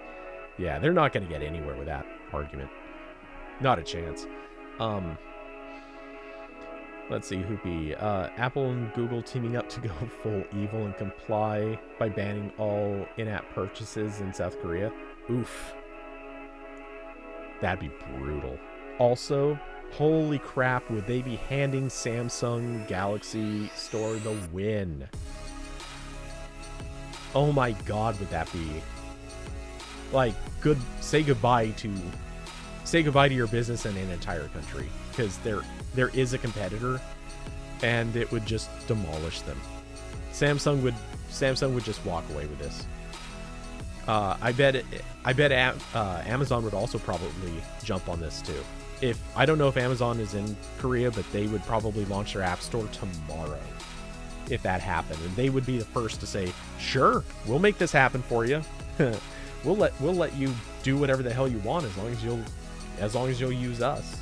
yeah, they're not going to get anywhere with that argument. Not a chance. Let's see, Hoopy. Apple and Google teaming up to go full evil and comply by banning all in-app purchases in South Korea. Oof. That'd be brutal. Also, holy crap, would they be handing Samsung Galaxy Store the win? Oh my god, would that be... Like, say goodbye to your business and an entire country, because there is a competitor, and it would just demolish them. Samsung would just walk away with this. I bet Amazon would also probably jump on this too. I don't know if Amazon is in Korea, but they would probably launch their app store tomorrow if that happened, and they would be the first to say, "Sure, we'll make this happen for you. We'll let you do whatever the hell you want as long as you'll use us."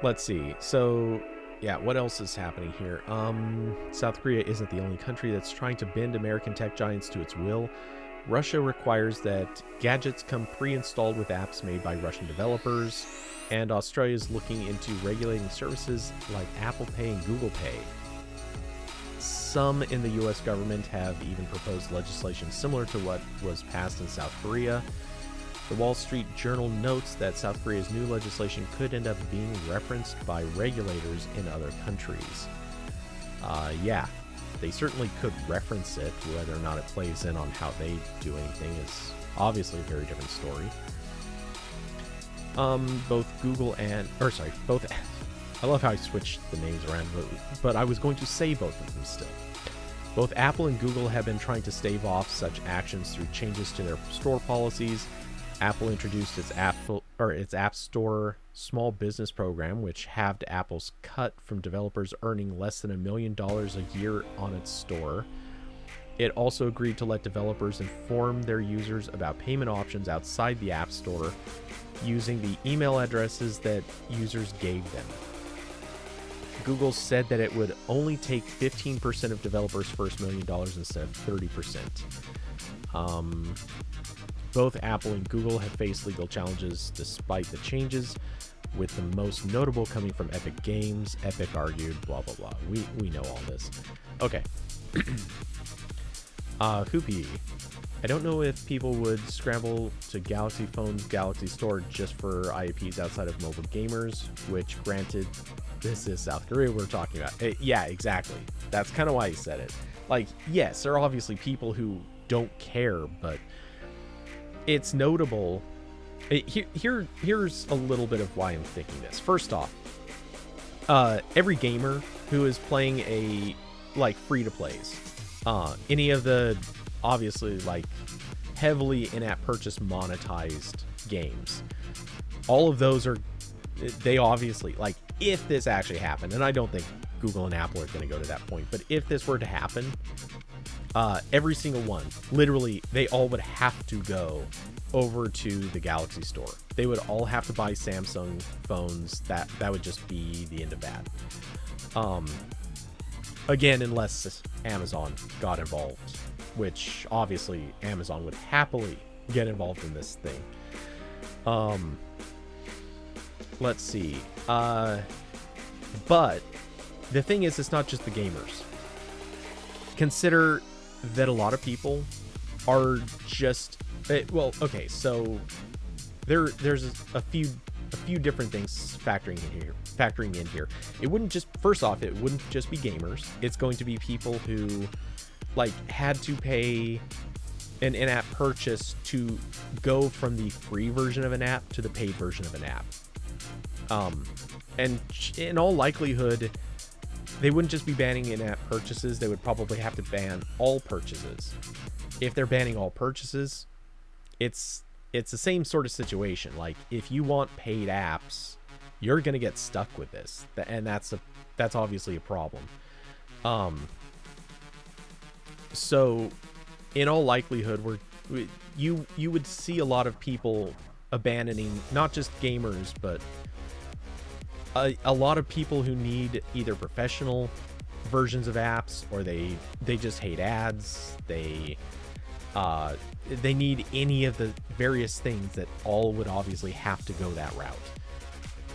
Let's see. So, yeah, what else is happening here? South Korea isn't the only country that's trying to bend American tech giants to its will. Russia requires that gadgets come pre-installed with apps made by Russian developers, and Australia is looking into regulating services like Apple Pay and Google Pay. Some in the US government have even proposed legislation similar to what was passed in South Korea. The Wall Street Journal notes that South Korea's new legislation could end up being referenced by regulators in other countries. Yeah, they certainly could reference it. Whether or not it plays in on how they do anything is obviously a very different story. Both I love how I switched the names around, but I was going to say both of them still. Both Apple and Google have been trying to stave off such actions through changes to their store policies. Apple introduced its App Store small business program, which halved Apple's cut from developers earning less than $1 million a year on its store. It also agreed to let developers inform their users about payment options outside the App Store using the email addresses that users gave them. Google said that it would only take 15% of developers' first $1 million instead of 30%. Both Apple and Google have faced legal challenges despite the changes, with the most notable coming from Epic Games. Epic argued, blah, blah, blah. We know all this. Okay. Hoopy. I don't know if people would scramble to Galaxy Phone's Galaxy Store just for IAPs outside of mobile gamers, which, granted, this is South Korea we're talking about. Yeah, exactly. That's kind of why he said it. Like, yes, there are obviously people who don't care, but it's notable. Here's a little bit of why I'm thinking this. First off, every gamer who is playing a free-to-plays, any of the obviously heavily in-app purchase monetized games, all of those they obviously, if this actually happened, and I don't think Google and Apple are going to go to that point, but if this were to happen, every single one, literally, they all would have to go over to the Galaxy Store. They would all have to buy Samsung phones. That would just be the end of that. Again, unless Amazon got involved, which obviously Amazon would happily get involved in this thing. Let's see. But the thing is, it's not just the gamers. Consider that a lot of people are just okay, so there's a few different things factoring in here. It wouldn't just be gamers. It's going to be people who had to pay an in-app purchase to go from the free version of an app to the paid version of an app. And in all likelihood, they wouldn't just be banning in-app purchases. They would probably have to ban all purchases. If they're banning all purchases, it's the same sort of situation. If you want paid apps, you're gonna get stuck with this, and that's obviously a problem. So in all likelihood, you would see a lot of people abandoning not just gamers, but a lot of people who need either professional versions of apps, or they just hate ads. They They need any of the various things that all would obviously have to go that route.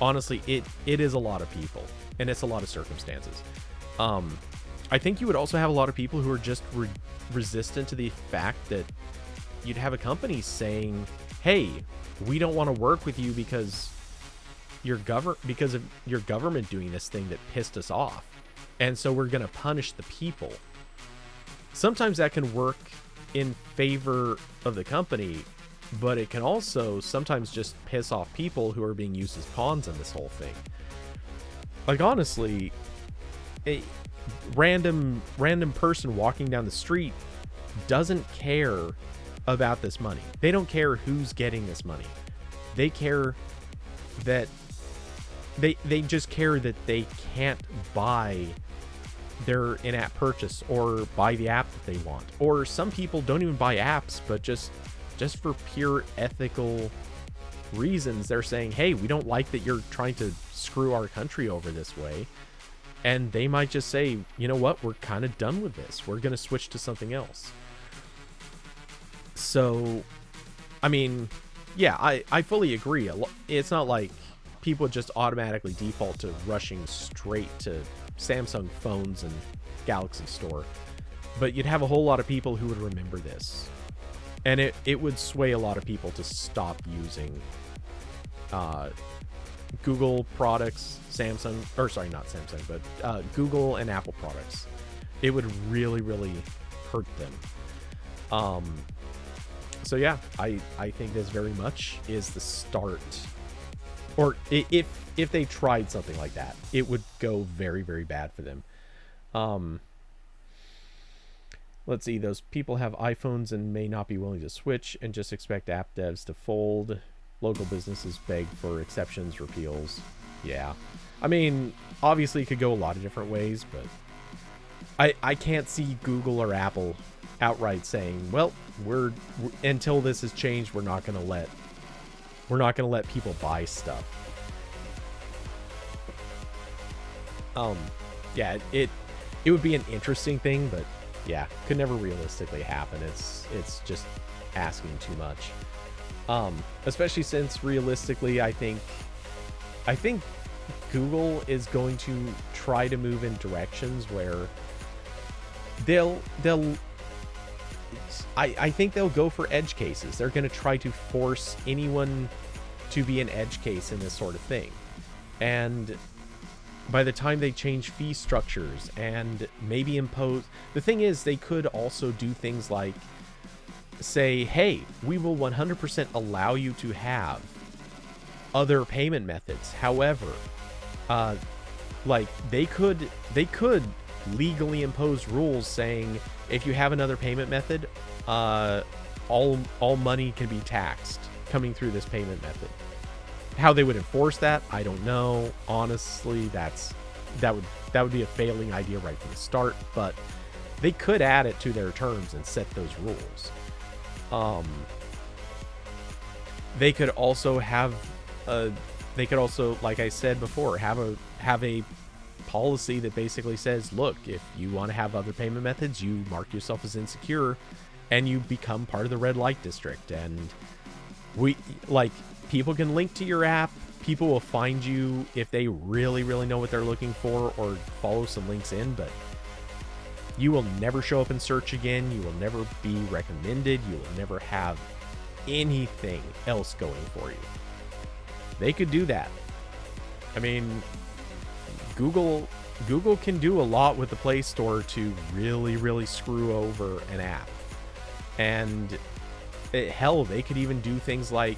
Honestly, it is a lot of people, and it's a lot of circumstances. I think you would also have a lot of people who are just resistant to the fact that you'd have a company saying, hey, we don't want to work with you because because of your government doing this thing that pissed us off, and so we're going to punish the people. Sometimes that can work in favor of the company, but it can also sometimes just piss off people who are being used as pawns in this whole thing. Like, honestly, a random person walking down the street doesn't care about this money. They don't care who's getting this money. They care that they just care that they can't buy their in-app purchase or buy the app that they want. Or some people don't even buy apps, but just for pure ethical reasons, they're saying, hey, we don't like that you're trying to screw our country over this way. And they might just say, you know what, we're kind of done with this. We're going to switch to something else. So, I mean, yeah, I fully agree. It's not like people just automatically default to rushing straight to Samsung phones and Galaxy Store. But you'd have a whole lot of people who would remember this. And it would sway a lot of people to stop using Google products, Google and Apple products. It would really, really hurt them. So yeah, I think this very much is the start. Or if they tried something like that, it would go very, very bad for them. Let's see, those people have iPhones and may not be willing to switch and just expect app devs to fold. Local businesses beg for exceptions, repeals. Yeah. I mean, obviously it could go a lot of different ways, but I can't see Google or Apple outright saying, well, we're until this has changed, we're not going to let people buy stuff. Yeah, it would be an interesting thing, but yeah, could never realistically happen. It's just asking too much. Especially since realistically, I think Google is going to try to move in directions where I think they'll go for edge cases. They're going to try to force anyone to be an edge case in this sort of thing. And by the time they change fee structures and maybe impose... The thing is, they could also do things like say, hey, we will 100% allow you to have other payment methods. However, like they could legally impose rules saying if you have another payment method, all money can be taxed coming through this payment method. How they would enforce that, I don't know. Honestly, that would be a failing idea right from the start, but they could add it to their terms and set those rules. They could also like I said before, have a policy that basically says, look, if you want to have other payment methods, you mark yourself as insecure and you become part of the red light district. And people can link to your app. People will find you if they really, really know what they're looking for or follow some links in, but you will never show up in search again. You will never be recommended. You will never have anything else going for you. They could do that. I mean, Google can do a lot with the Play Store to really, really screw over an app. And hell, they could even do things like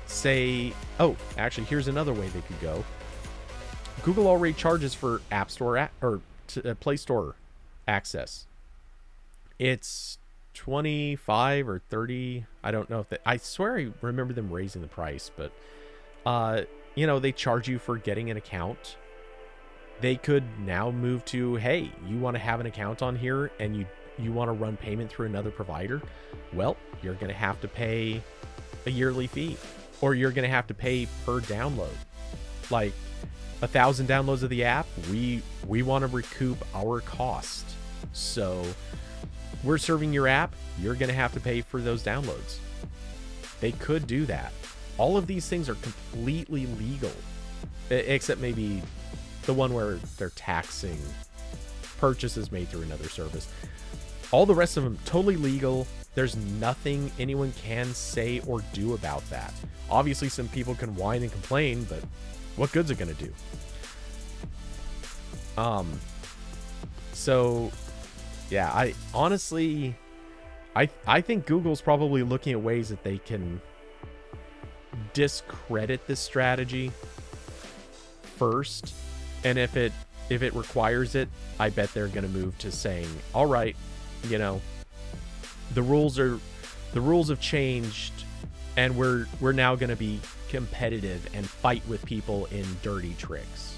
say, oh, actually, here's another way they could go. Google already charges for App Store Play Store access. It's 25 or 30. I don't know if I swear I remember them raising the price, but they charge you for getting an account. They could now move to, hey, you want to have an account on here and you want to run payment through another provider? Well, you're going to have to pay a yearly fee, or you're going to have to pay per download. Like 1,000 downloads of the app, we want to recoup our cost. So we're serving your app, you're going to have to pay for those downloads. They could do that. All of these things are completely legal, except maybe the one where they're taxing purchases made through another service. All the rest of them totally legal. There's nothing anyone can say or do about that. Obviously, some people can whine and complain, but what good's it going to do? So yeah, I honestly, I think Google's probably looking at ways that they can discredit this strategy first, and if it requires it, I bet they're going to move to saying, all right, you know, the rules have changed, and we're now going to be competitive and fight with people in dirty tricks.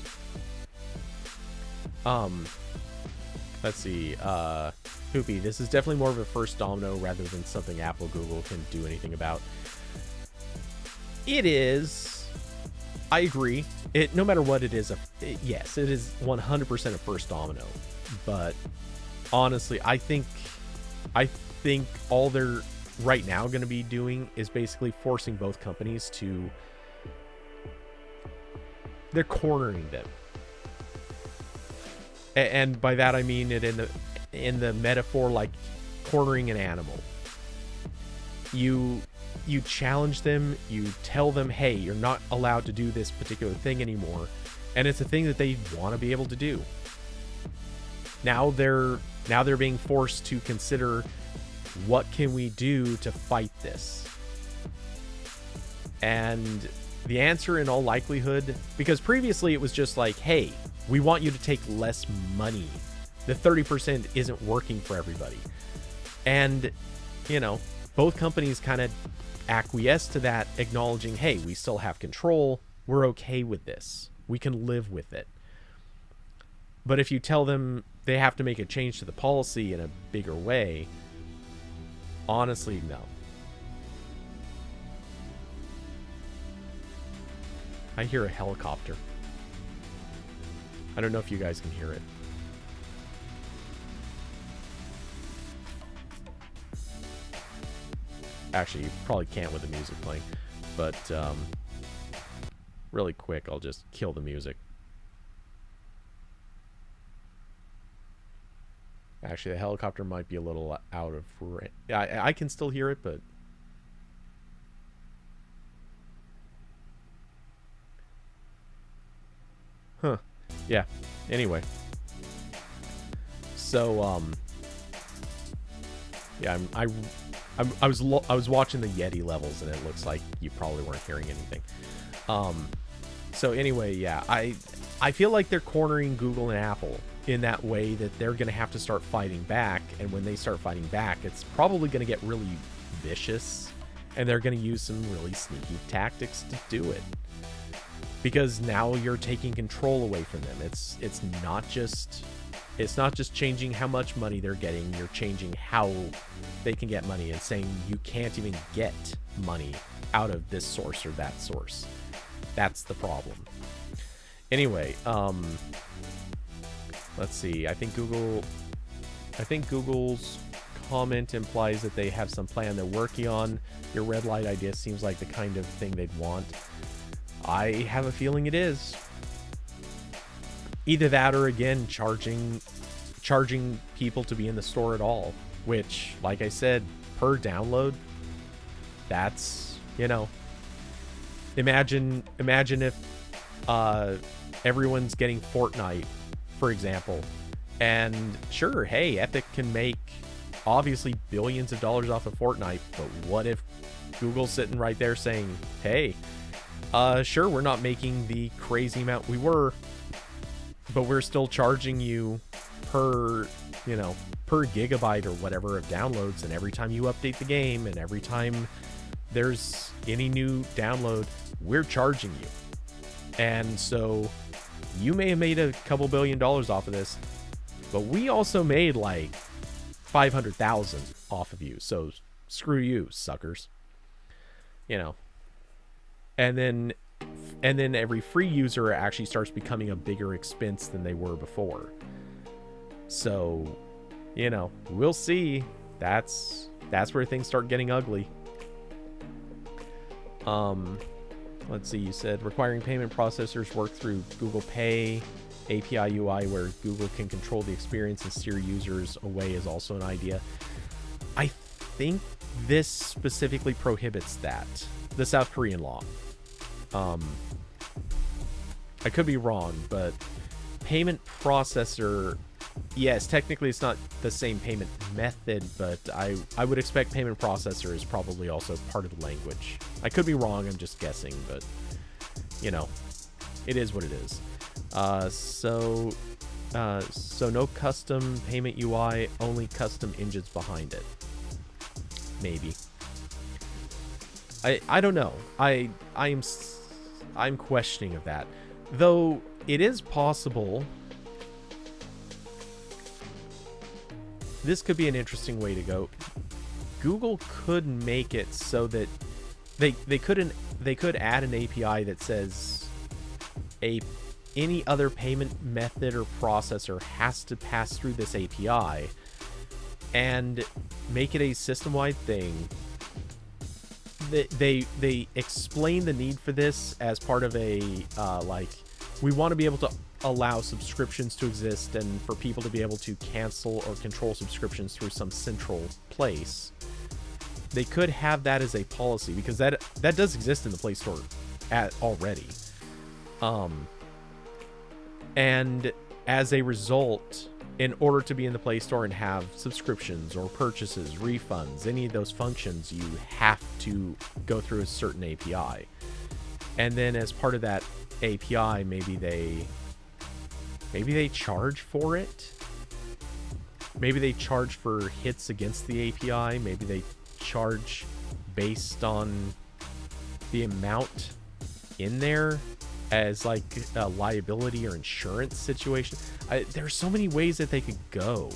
Let's see. Hoopy, this is definitely more of a first domino rather than something Apple, Google can do anything about. It is. I agree. No matter what it is, yes, it is 100% a first domino. But honestly, I think all they're right now going to be doing is basically forcing both companies to. They're cornering them. And by that I mean it in the metaphor like cornering an animal. You challenge them, you tell them, hey, you're not allowed to do this particular thing anymore, and it's a thing that they want to be able to do. Now they're being forced to consider, what can we do to fight this? And the answer in all likelihood, because previously it was just like, hey, we want you to take less money. The 30% isn't working for everybody. And, you know, both companies kind of acquiesce to that, acknowledging, hey, we still have control. We're okay with this. We can live with it. But if you tell them they have to make a change to the policy in a bigger way, honestly, no. I hear a helicopter. I don't know if you guys can hear it. Actually, you probably can't with the music playing. But really quick, I'll just kill the music. Actually, the helicopter might be a little out of range. I can still hear it, but... Huh. Yeah. Anyway. So, yeah, I was watching the Yeti levels, and it looks like you probably weren't hearing anything. So anyway, yeah, I feel like they're cornering Google and Apple in that way, that they're going to have to start fighting back, and when they start fighting back, it's probably going to get really vicious, and they're going to use some really sneaky tactics to do it. Because now you're taking control away from them. It's not just changing how much money they're getting. You're changing how they can get money, and saying you can't even get money out of this source or that source. That's the problem. Anyway, let's see. I think Google's comment implies that they have some plan they're working on. Your red light idea seems like the kind of thing they'd want. I have a feeling it is. Either that, or again, charging people to be in the store at all, which, like I said, per download, that's, you know, imagine if everyone's getting Fortnite, for example, and sure, hey, Epic can make obviously billions of dollars off of Fortnite, but what if Google's sitting right there saying, hey, sure, we're not making the crazy amount we were, but we're still charging you per gigabyte or whatever of downloads, and every time you update the game, and every time there's any new download, we're charging you. And so you may have made a couple $1 billion off of this, but we also made like 500,000 off of you, so screw you, suckers. You know. And then every free user actually starts becoming a bigger expense than they were before. So you know, we'll see. That's where things start getting ugly. Let's see, you said requiring payment processors work through Google Pay API UI where Google can control the experience and steer users away is also an idea. I think this specifically prohibits that, the South Korean law. I could be wrong, but payment processor, yes, technically it's not the same payment method, but I would expect payment processor is probably also part of the language. I could be wrong, I'm just guessing, but, you know, it is what it is. So no custom payment UI, only custom engines behind it. Maybe. I don't know. I'm questioning of that. Though it is possible. This could be an interesting way to go. Google could make it so that they could add an API that says any other payment method or processor has to pass through this API and make it a system-wide thing. They explain the need for this as part of a like, we want to be able to allow subscriptions to exist and for people to be able to cancel or control subscriptions through some central place. They could have that as a policy because that does exist in the Play Store already. And as a result, in order to be in the Play Store and have subscriptions or purchases, refunds, any of those functions, you have to go through a certain API. And then as part of that API, maybe they charge for it. Maybe they charge for hits against the API. Maybe they charge based on the amount in there as like a liability or insurance situation. There's so many ways that they could go.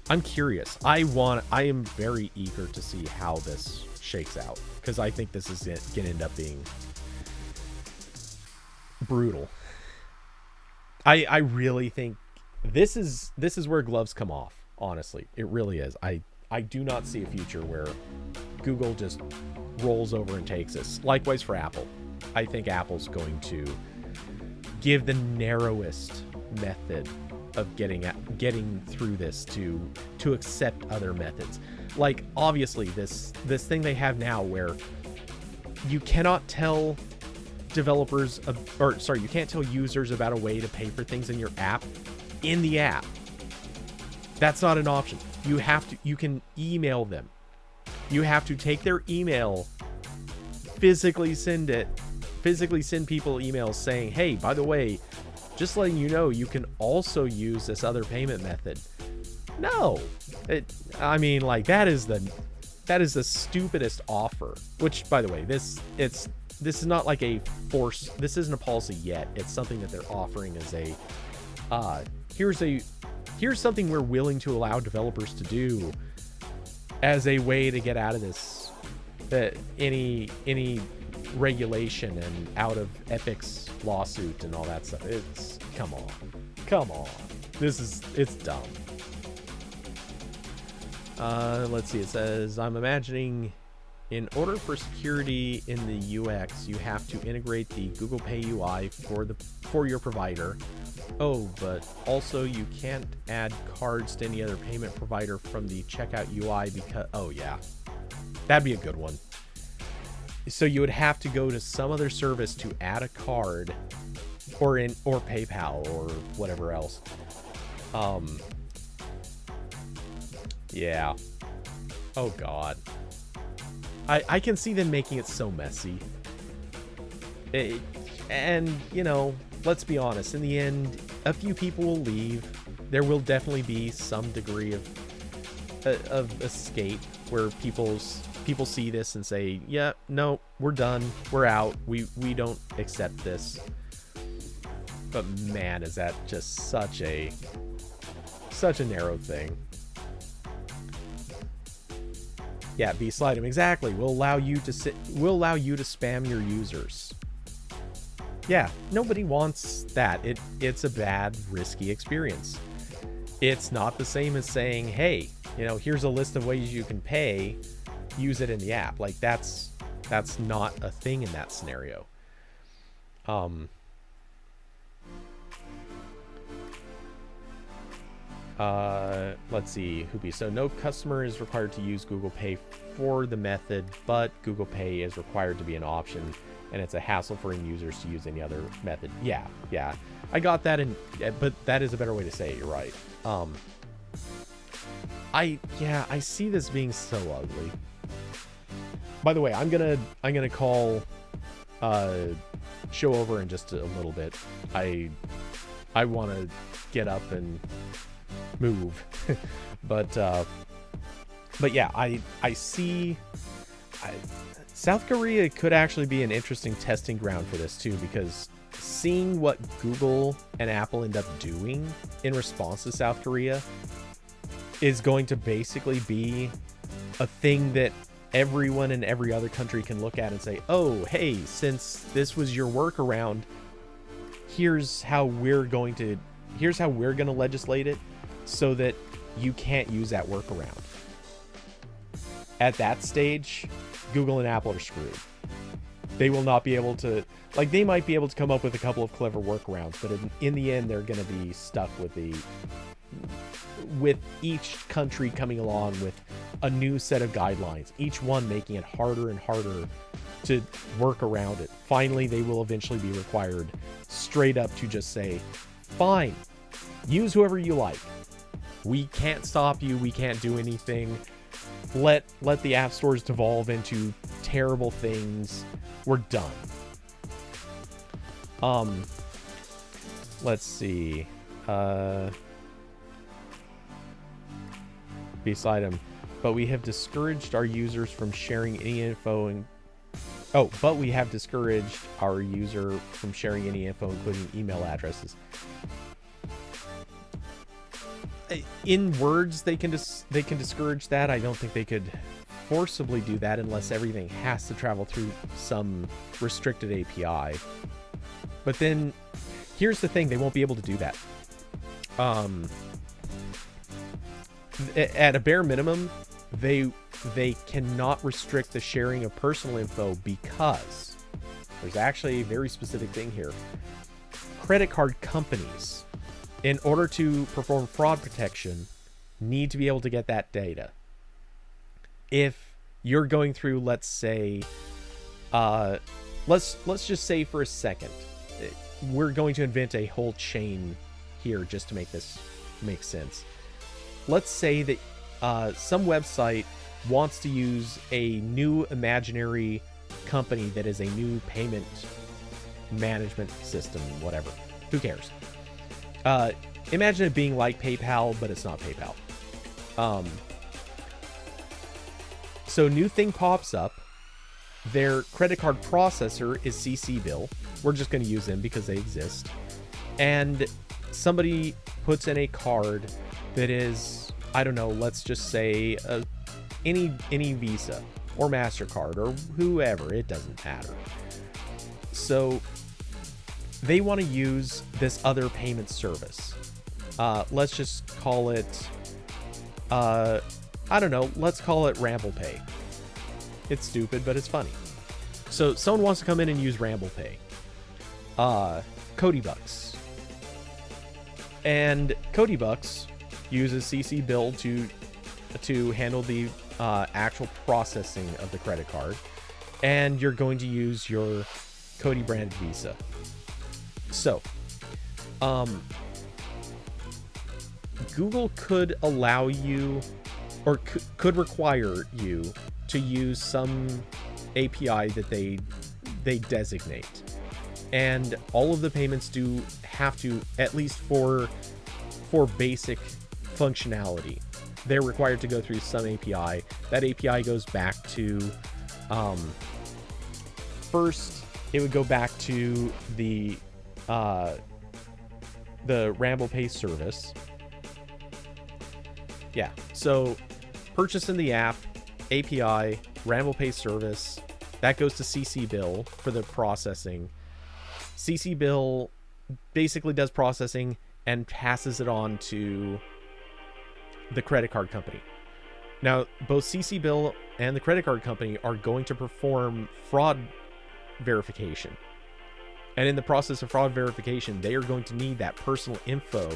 I'm curious. I am very eager to see how this shakes out because I think this is going to end up being brutal. I really think this is where gloves come off. Honestly, it really is. I do not see a future where Google just rolls over and takes us. Likewise for Apple. I think Apple's going to give the narrowest method of getting through this to accept other methods. Like obviously this thing they have now where you cannot tell developers you can't tell users about a way to pay for things in your app in the app. That's not an option. You can email them. You have to take their email, physically send people emails saying, hey, by the way, just letting you know, you can also use this other payment method. No, I mean, like that is the stupidest offer. Which, by the way, this is not like a force. This isn't a policy yet. It's something that they're offering as a here's something we're willing to allow developers to do as a way to get out of this any regulation and out of Epic's lawsuit and all that stuff. It's come on. It's dumb. Let's see. It says, I'm imagining in order for security in the UX, you have to integrate the Google Pay UI for your provider. Oh, but also you can't add cards to any other payment provider from the checkout UI because, oh yeah, that'd be a good one. So you would have to go to some other service to add a card or PayPal or whatever else. Yeah. Oh God. I can see them making it so messy. And, you know, let's be honest. In the end, a few people will leave. There will definitely be some degree of escape where people see this and say, yeah, no, we're done. We're out. We don't accept this. But man, is that just such a narrow thing. Yeah, slide him exactly. We'll allow you to spam your users. Yeah, nobody wants that. It's a bad, risky experience. It's not the same as saying, hey, here's a list of ways you can pay, use it in the app. Like that's not a thing in that scenario. Let's see, Hoopy. So no customer is required to use Google Pay for the method, but Google Pay is required to be an option, and it's a hassle for end users to use any other method. Yeah. I got that, but that is a better way to say it. You're right. I see this being so ugly. By the way, I'm gonna call show over in just a little bit. I want to get up and move, but yeah, I see. South Korea could actually be an interesting testing ground for this too, because seeing what Google and Apple end up doing in response to South Korea is going to basically be a thing that everyone in every other country can look at and say, oh, hey, since this was your workaround, here's how we're going to legislate it so that you can't use that workaround. At that stage, Google and Apple are screwed. They will not be able to, like, they might be able to come up with a couple of clever workarounds, but in the end, they're going to be stuck with each country coming along with a new set of guidelines, each one making it harder and harder to work around it. Finally, they will eventually be required straight up to just say, fine, use whoever you like. We can't stop you. We can't do anything. Let the app stores devolve into terrible things. We're done. Let's see. Beside him, but we have discouraged our users from sharing any info including email addresses. In words, they can discourage that. I don't think they could forcibly do that unless everything has to travel through some restricted API. But then here's the thing, they won't be able to do that. At a bare minimum, they cannot restrict the sharing of personal info because there's actually a very specific thing here. Credit card companies, in order to perform fraud protection, need to be able to get that data. If you're going through, let's say, let's just say for a second, we're going to invent a whole chain here just to make this make sense. Let's say that some website wants to use a new imaginary company that is a new payment management system, whatever. Who cares? Imagine it being like PayPal, but it's not PayPal. So new thing pops up. Their credit card processor is CC Bill. We're just going to use them because they exist. And somebody puts in a card that is, I don't know, let's just say any Visa or MasterCard or whoever, it doesn't matter. So they want to use this other payment service. Let's just call it, I don't know, let's call it RamblePay. It's stupid, but it's funny. So someone wants to come in and use RamblePay. Cody Bucks. And Cody Bucks uses CC Bill to handle the actual processing of the credit card. And you're going to use your Cody branded Visa. So, Google could allow you, or could require you to use some API that they designate. And all of the payments do have to, at least for basic functionality, they're required to go through some API. That API goes back to, first, it would go back to the RamblePay service. Yeah, so purchase in the app, API, RamblePay service, that goes to CC Bill for the processing. CC Bill basically does processing and passes it on to the credit card company. Now, both CC Bill and the credit card company are going to perform fraud verification. And in the process of fraud verification, they are going to need that personal info.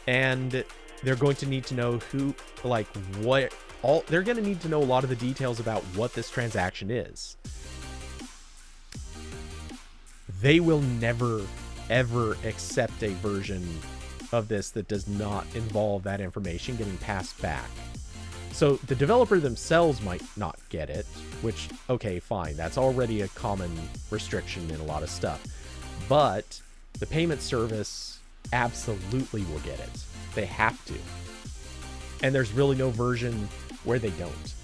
And they're going to need to know who, like, what, all, they're going to need to know a lot of the details about what this transaction is. They will never, ever accept a version of this that does not involve that information getting passed back. So the developer themselves might not get it, which, okay, fine. That's already a common restriction in a lot of stuff. But the payment service absolutely will get it. They have to. And there's really no version where they don't.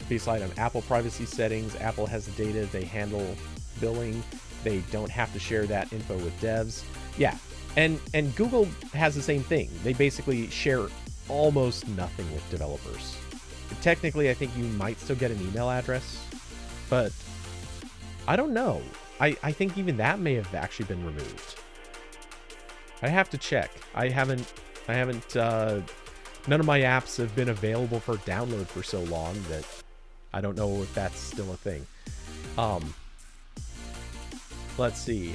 Beside them, Apple privacy settings. Apple has the data. They handle billing. They don't have to share that info with devs. Yeah. And Google has the same thing. They basically share almost nothing with developers. Technically, I think you might still get an email address, but I don't know. I think even that may have actually been removed. I have to check. I haven't none of my apps have been available for download for so long that I don't know if that's still a thing. Let's see.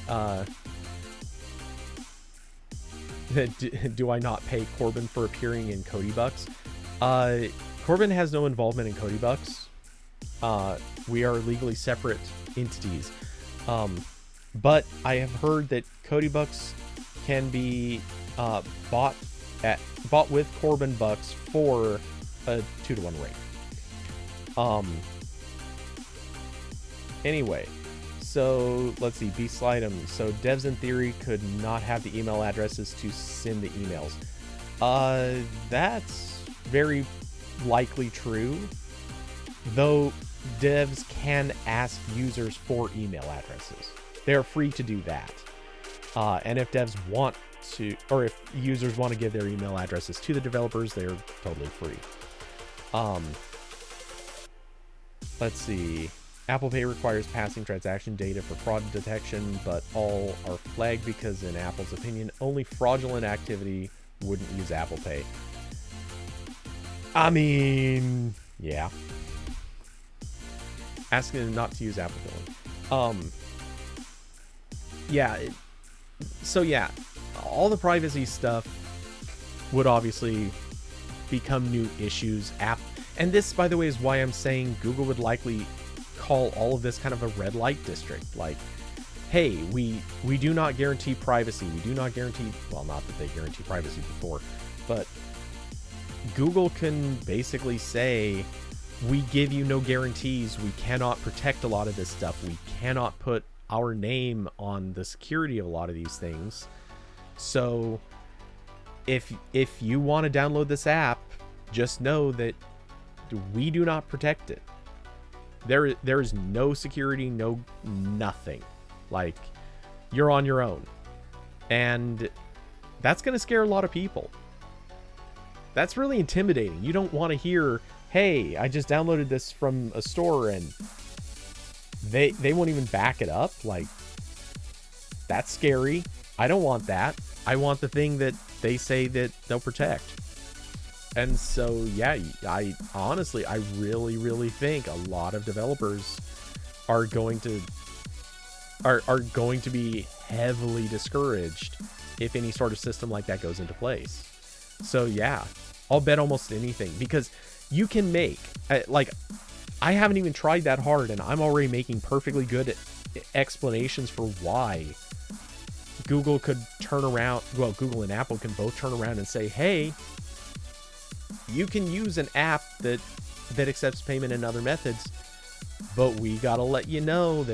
Do I not pay Corbin for appearing in Cody Bucks? Corbin has no involvement in Cody Bucks. We are legally separate entities. But I have heard that Cody Bucks can be bought with Corbin Bucks for a 2-to-1 rate. Anyway, so let's see, slide them. So devs in theory could not have the email addresses to send the emails. That's very likely true, though devs can ask users for email addresses. They're free to do that. And if devs want to, or if users want to give their email addresses to the developers, they're totally free. Let's see. Apple Pay requires passing transaction data for fraud detection, but all are flagged because, in Apple's opinion, only fraudulent activity wouldn't use Apple Pay. I mean, yeah. Asking them not to use Apple Billing. Yeah. So yeah, all the privacy stuff would obviously become new issues. And this, by the way, is why I'm saying Google would likely call all of this kind of a red light district. Like, hey, we do not guarantee privacy. We do not guarantee, well, not that they guarantee privacy before, but Google can basically say, we give you no guarantees. We cannot protect a lot of this stuff. We cannot put our name on the security of a lot of these things. So if you want to download this app, just know that we do not protect it. There is no security, no nothing. Like, you're on your own. And that's going to scare a lot of people. That's really intimidating. You don't want to hear, hey, I just downloaded this from a store and they won't even back it up. Like, that's scary. I don't want that. I want the thing that they say that they'll protect. And so, yeah, I honestly, I really, really think a lot of developers are going to be heavily discouraged if any sort of system like that goes into place. So yeah, I'll bet almost anything, because you can make, like, I haven't even tried that hard and I'm already making perfectly good explanations for why Google could turn around. Well, Google and Apple can both turn around and say, hey, you can use an app that accepts payment in other methods, but we gotta let you know,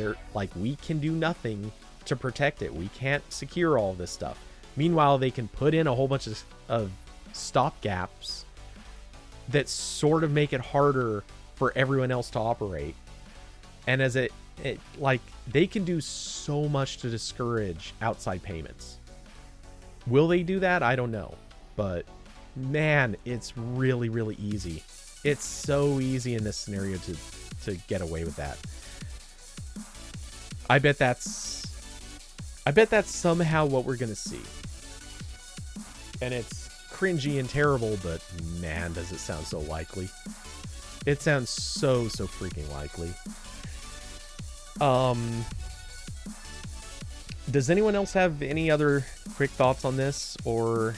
we can do nothing to protect it. We can't secure all this stuff. Meanwhile, they can put in a whole bunch of stopgaps that sort of make it harder for everyone else to operate. And as they can do so much to discourage outside payments. Will they do that? I don't know. But man, it's really, really easy. It's so easy in this scenario to get away with that. I bet that's somehow what we're gonna see. And it's cringy and terrible, but man, does it sound so likely. It sounds so freaking likely. Does anyone else have any other quick thoughts on this, or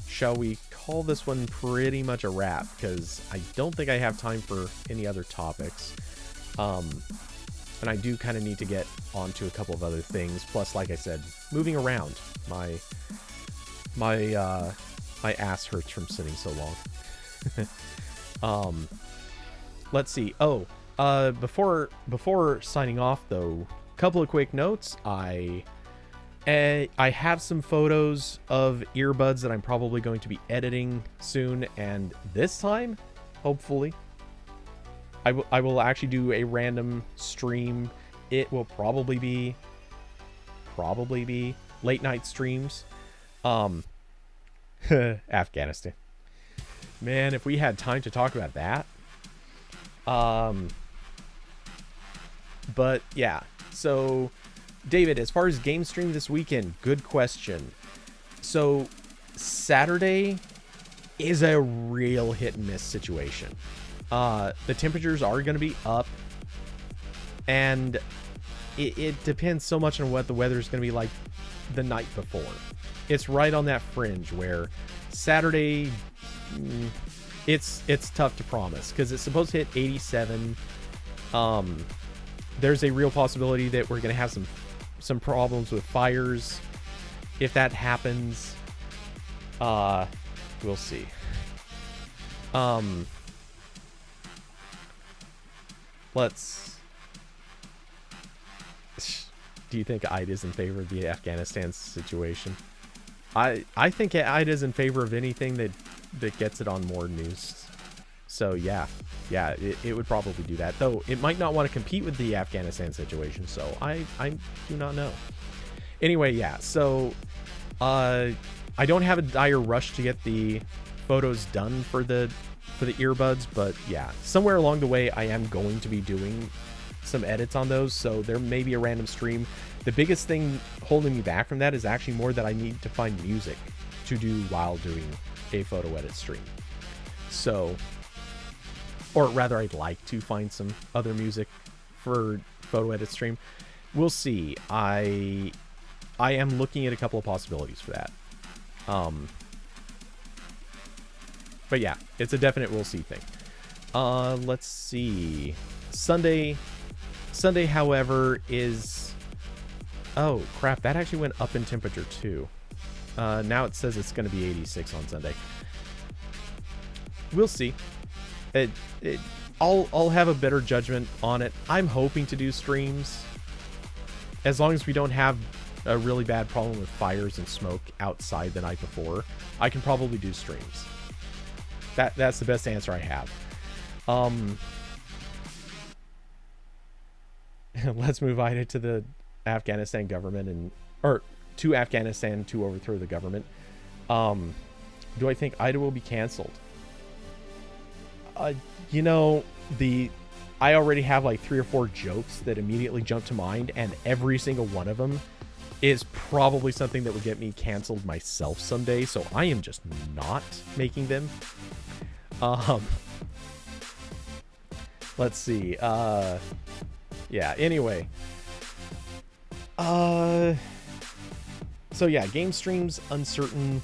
shall we call this one pretty much a wrap? Because I don't think I have time for any other topics. And I do kind of need to get onto a couple of other things. Plus, like I said, moving around. My ass hurts from sitting so long. Let's see. Oh, before signing off though, a couple of quick notes. I have some photos of earbuds that I'm probably going to be editing soon, and this time, hopefully, I will actually do a random stream. It will probably be late night streams. Afghanistan. Man, if we had time to talk about that. But yeah, so David, as far as game stream this weekend, good question. So Saturday is a real hit and miss situation. The temperatures are going to be up, and it depends so much on what the weather is going to be like the night before. It's right on that fringe where Saturday, it's tough to promise because it's supposed to hit 87. There's a real possibility that we're going to have some problems with fires. If that happens, we'll see. Do you think IDA's in favor of the Afghanistan situation? I think IDA's in favor of anything that gets it on more news. So yeah, it would probably do that. Though it might not want to compete with the Afghanistan situation, so I do not know. Anyway, yeah, so I don't have a dire rush to get the photos done for the earbuds, but yeah, somewhere along the way I am going to be doing some edits on those, so there may be a random stream. The biggest thing holding me back from that is actually more that I need to find music to do while doing a photo edit stream. So, or rather, I'd like to find some other music for photo edit stream. We'll see. I am looking at a couple of possibilities for that. But yeah, it's a definite we'll see thing. Let's see. Sunday, however, is... Oh, crap. That actually went up in temperature, too. Now it says it's going to be 86 on Sunday. We'll see. I'll have a better judgment on it. I'm hoping to do streams. As long as we don't have a really bad problem with fires and smoke outside the night before, I can probably do streams. That's the best answer I have. Let's move on to the Afghanistan government or to Afghanistan to overthrow the government. Do I think IDA will be canceled? You know, I already have like 3 or 4 jokes that immediately jump to mind, and every single one of them is probably something that would get me canceled myself someday, so I am just not making them. Let's see. Yeah, anyway. So yeah, game streams uncertain.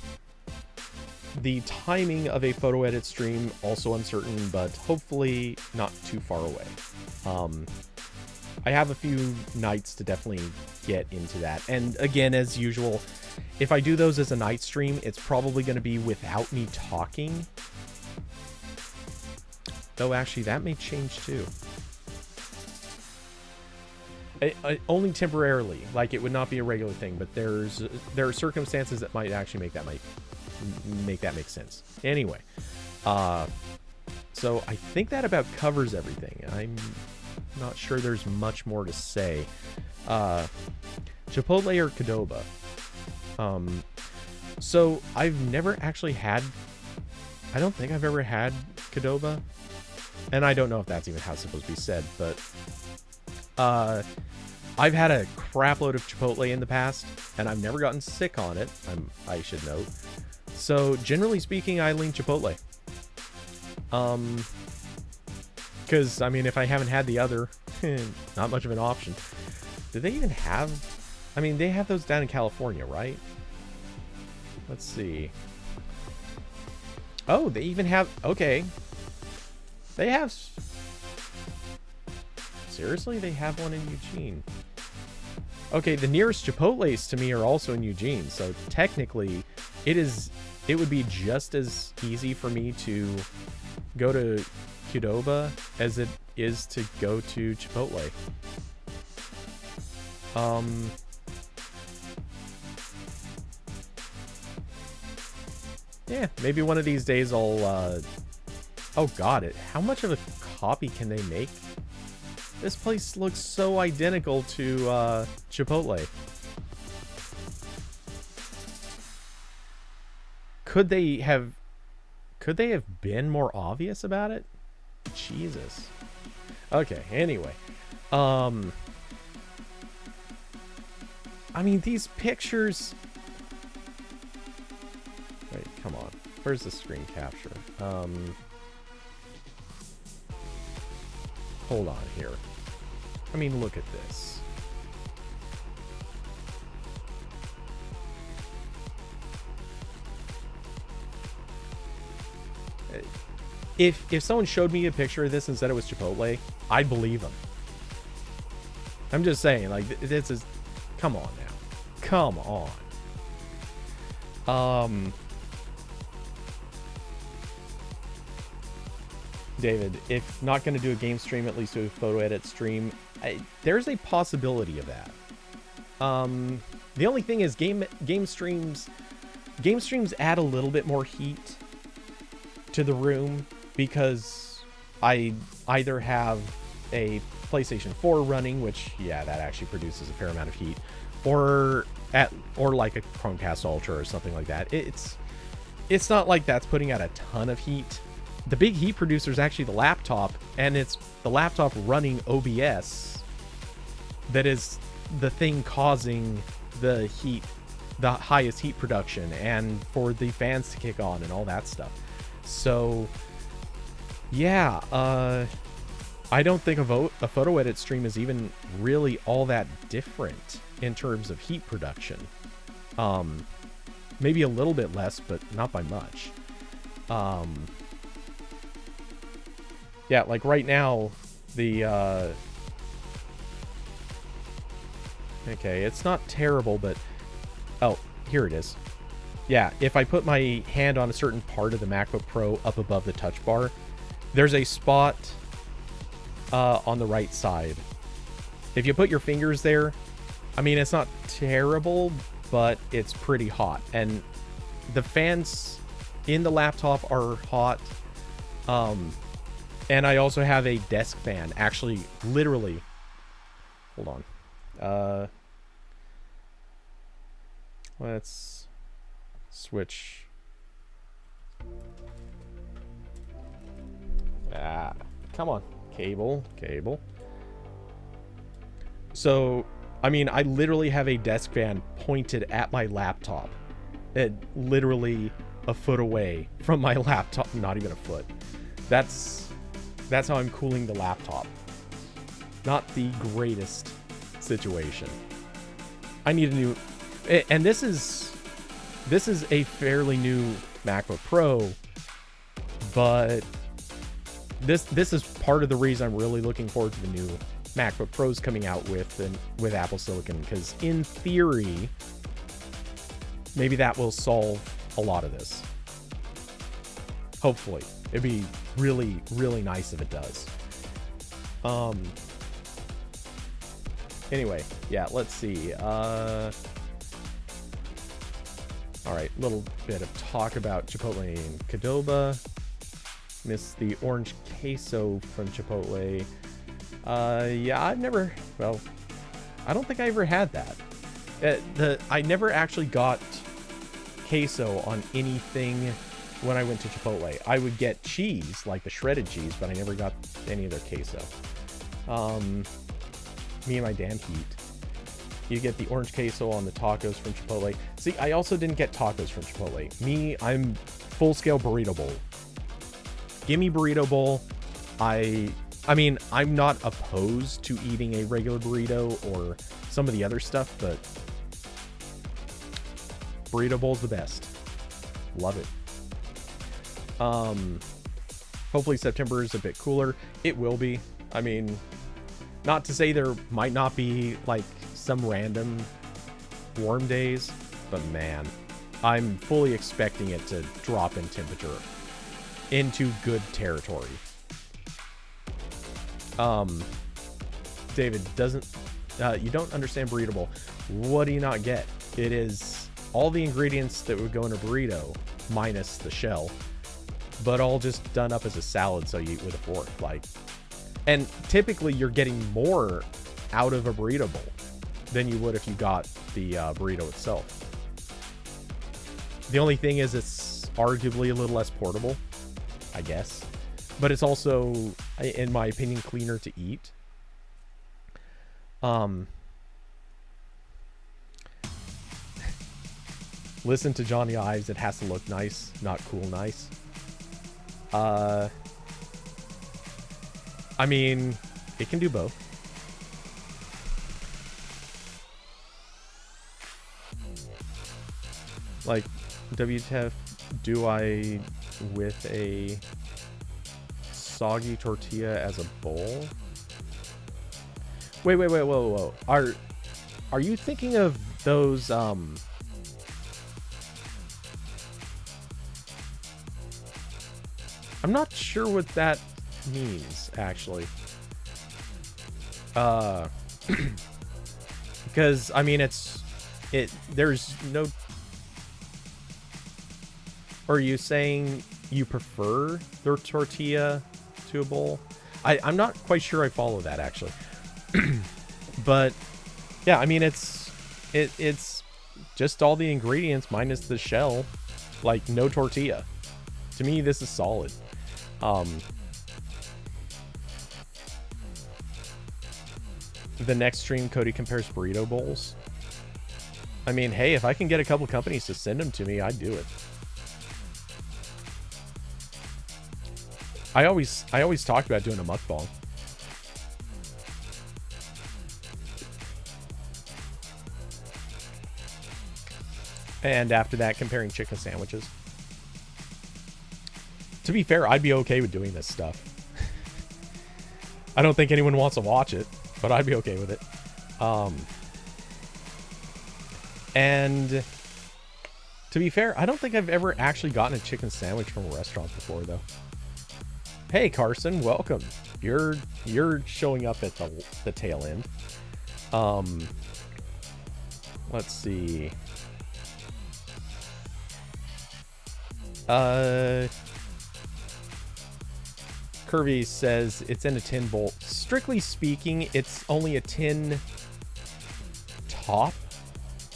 The timing of a photo edit stream also uncertain, but hopefully not too far away. I have a few nights to definitely get into that. And again, as usual, if I do those as a night stream, it's probably going to be without me talking. Though actually, that may change too. Only temporarily. Like, it would not be a regular thing, but there are circumstances that might actually make that make sense. Anyway, so I think that about covers everything. I'm not sure there's much more to say. Chipotle or Qdoba? So I've never actually had... I don't think I've ever had Qdoba. And I don't know if that's even how it's supposed to be said, but I've had a crap load of Chipotle in the past, and I've never gotten sick on it, I should note. So, generally speaking, I lean Chipotle. Because, I mean, if I haven't had the other, not much of an option. Do they even have... I mean, they have those down in California, right? Let's see. Oh, they even have... Okay. They have... Seriously? They have one in Eugene. Okay, the nearest Chipotles to me are also in Eugene, so technically it would be just as easy for me to go to Qdoba as it is to go to Chipotle. Yeah, maybe one of these days I'll oh god, how much of a copy can they make? This place looks so identical to Chipotle. Could they have been more obvious about it? Jesus. Okay, anyway. I mean, these pictures... Wait, come on. Where's the screen capture? Hold on here. I mean, look at this. If someone showed me a picture of this and said it was Chipotle, I'd believe them. I'm just saying, like, this is... Come on now. Come on. David, if not going to do a game stream, at least do a photo edit stream. There's a possibility of that. The only thing is game streams add a little bit more heat to the room because I either have a PlayStation 4 running, which yeah, that actually produces a fair amount of heat, or like a Chromecast Ultra or something like that. It's not like that's putting out a ton of heat. The big heat producer is actually the laptop, and it's the laptop running OBS that is the thing causing the heat, the highest heat production, and for the fans to kick on and all that stuff. So, yeah, I don't think a photo edit stream is even really all that different in terms of heat production. Maybe a little bit less, but not by much. Yeah, like right now, the, okay, it's not terrible, but, oh, here it is. Yeah, if I put my hand on a certain part of the MacBook Pro up above the touch bar, there's a spot on the right side. If you put your fingers there, I mean, it's not terrible, but it's pretty hot. And the fans in the laptop are hot. And I also have a desk fan, actually, literally. Hold on. Let's switch. Come on. Cable. So, I mean, I literally have a desk fan pointed at my laptop. Literally a foot away from my laptop. Not even a foot. That's how I'm cooling the laptop. Not the greatest situation. I need a new... And this is a fairly new MacBook Pro, but this is part of the reason I'm really looking forward to the new MacBook Pros coming out with Apple Silicon, because in theory, maybe that will solve a lot of this. Hopefully. It'd be really, really nice if it does. Anyway, yeah, let's see. All right, little bit of talk about Chipotle and Qdoba. Missed the orange queso from Chipotle. Yeah, I don't think I ever had that. I never actually got queso on anything when I went to Chipotle. I would get cheese, like the shredded cheese, but I never got any of their queso. me and my damn heat. You get the orange queso on the tacos from Chipotle. See, I also didn't get tacos from Chipotle. Me, I'm full-scale burrito bowl. Give me burrito bowl. I mean, I'm not opposed to eating a regular burrito or some of the other stuff, but burrito bowl's the best. Love it. Hopefully September is a bit cooler. It will be. I mean, not to say there might not be like some random warm days, but man, I'm fully expecting it to drop in temperature into good territory. David doesn't, you don't understand burrito bowl. What do you not get? It is all the ingredients that would go in a burrito minus the shell, but all just done up as a salad, so you eat with a fork. Like, and typically you're getting more out of a burrito bowl than you would if you got the burrito itself. The only thing is it's arguably a little less portable, I guess, but it's also, in my opinion, cleaner to eat. Listen to Johnny Ives. It has to look nice, not cool nice. I mean, it can do both. Like, WTF do I with a soggy tortilla as a bowl? Wait, whoa. Are you thinking of those, I'm not sure what that means, actually. Because, I mean, there's no... Are you saying you prefer their tortilla to a bowl? I'm not quite sure I follow that, actually. But, yeah, I mean, it's just all the ingredients minus the shell. Like, no tortilla. To me, this is solid. The next stream, Cody compares burrito bowls. I mean, hey, if I can get a couple companies to send them to me, I'd do it. I always talked about doing a mukbang. And after that, comparing chicken sandwiches. To be fair, I'd be okay with doing this stuff. I don't think anyone wants to watch it, but I'd be okay with it. And to be fair, I don't think I've ever actually gotten a chicken sandwich from a restaurant before, though. Hey, Carson, welcome. You're showing up at the tail end. Let's see. Curvy says it's in a tin bowl. Strictly speaking, it's only a tin top.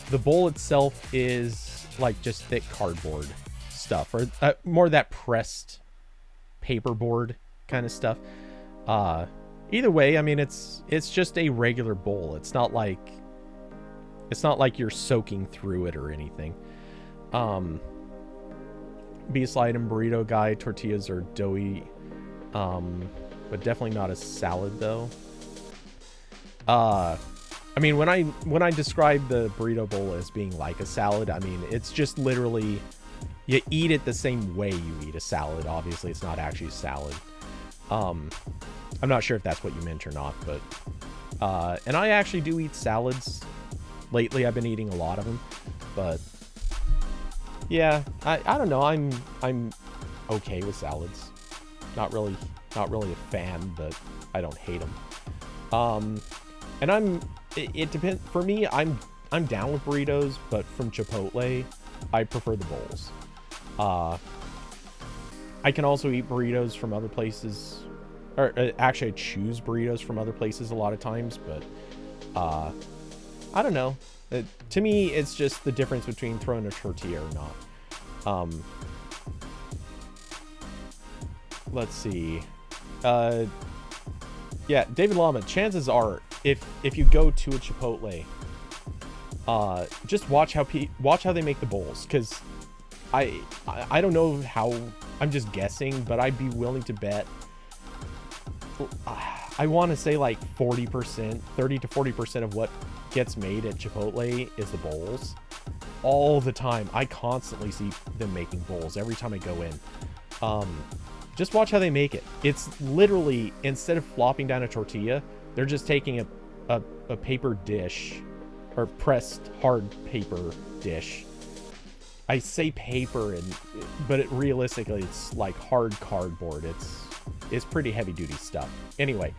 The bowl itself is like just thick cardboard stuff, or more that pressed paperboard kind of stuff. Either way, I mean, it's just a regular bowl. It's not like you're soaking through it or anything. B-slide and burrito guy, tortillas are doughy, but definitely not a salad though. I mean, when I describe the burrito bowl as being like a salad, I mean, it's just literally you eat it the same way you eat a salad. Obviously, it's not actually a salad. I'm not sure if that's what you meant or not, but and I actually do eat salads. Lately, I've been eating a lot of them, but yeah, I don't know. I'm okay with salads. Not really a fan, but I don't hate them. And it depends. For me, I'm down with burritos, but from Chipotle, I prefer the bowls. I can also eat burritos from other places, or actually I choose burritos from other places a lot of times, but I don't know. To me, it's just the difference between throwing a tortilla or not. Let's see. Yeah, David Lama, chances are if you go to a Chipotle, just watch how they make the bowls, because I don't know how, I'm just guessing, but I'd be willing to bet, I want to say like 40%, 30 to 40% of what gets made at Chipotle is the bowls. All the time, I constantly see them making bowls every time I go in. Just watch how they make it. It's literally, instead of flopping down a tortilla, they're just taking a paper dish, or pressed hard paper dish. I say paper, but realistically it's like hard cardboard. It's pretty heavy duty stuff. Anyway,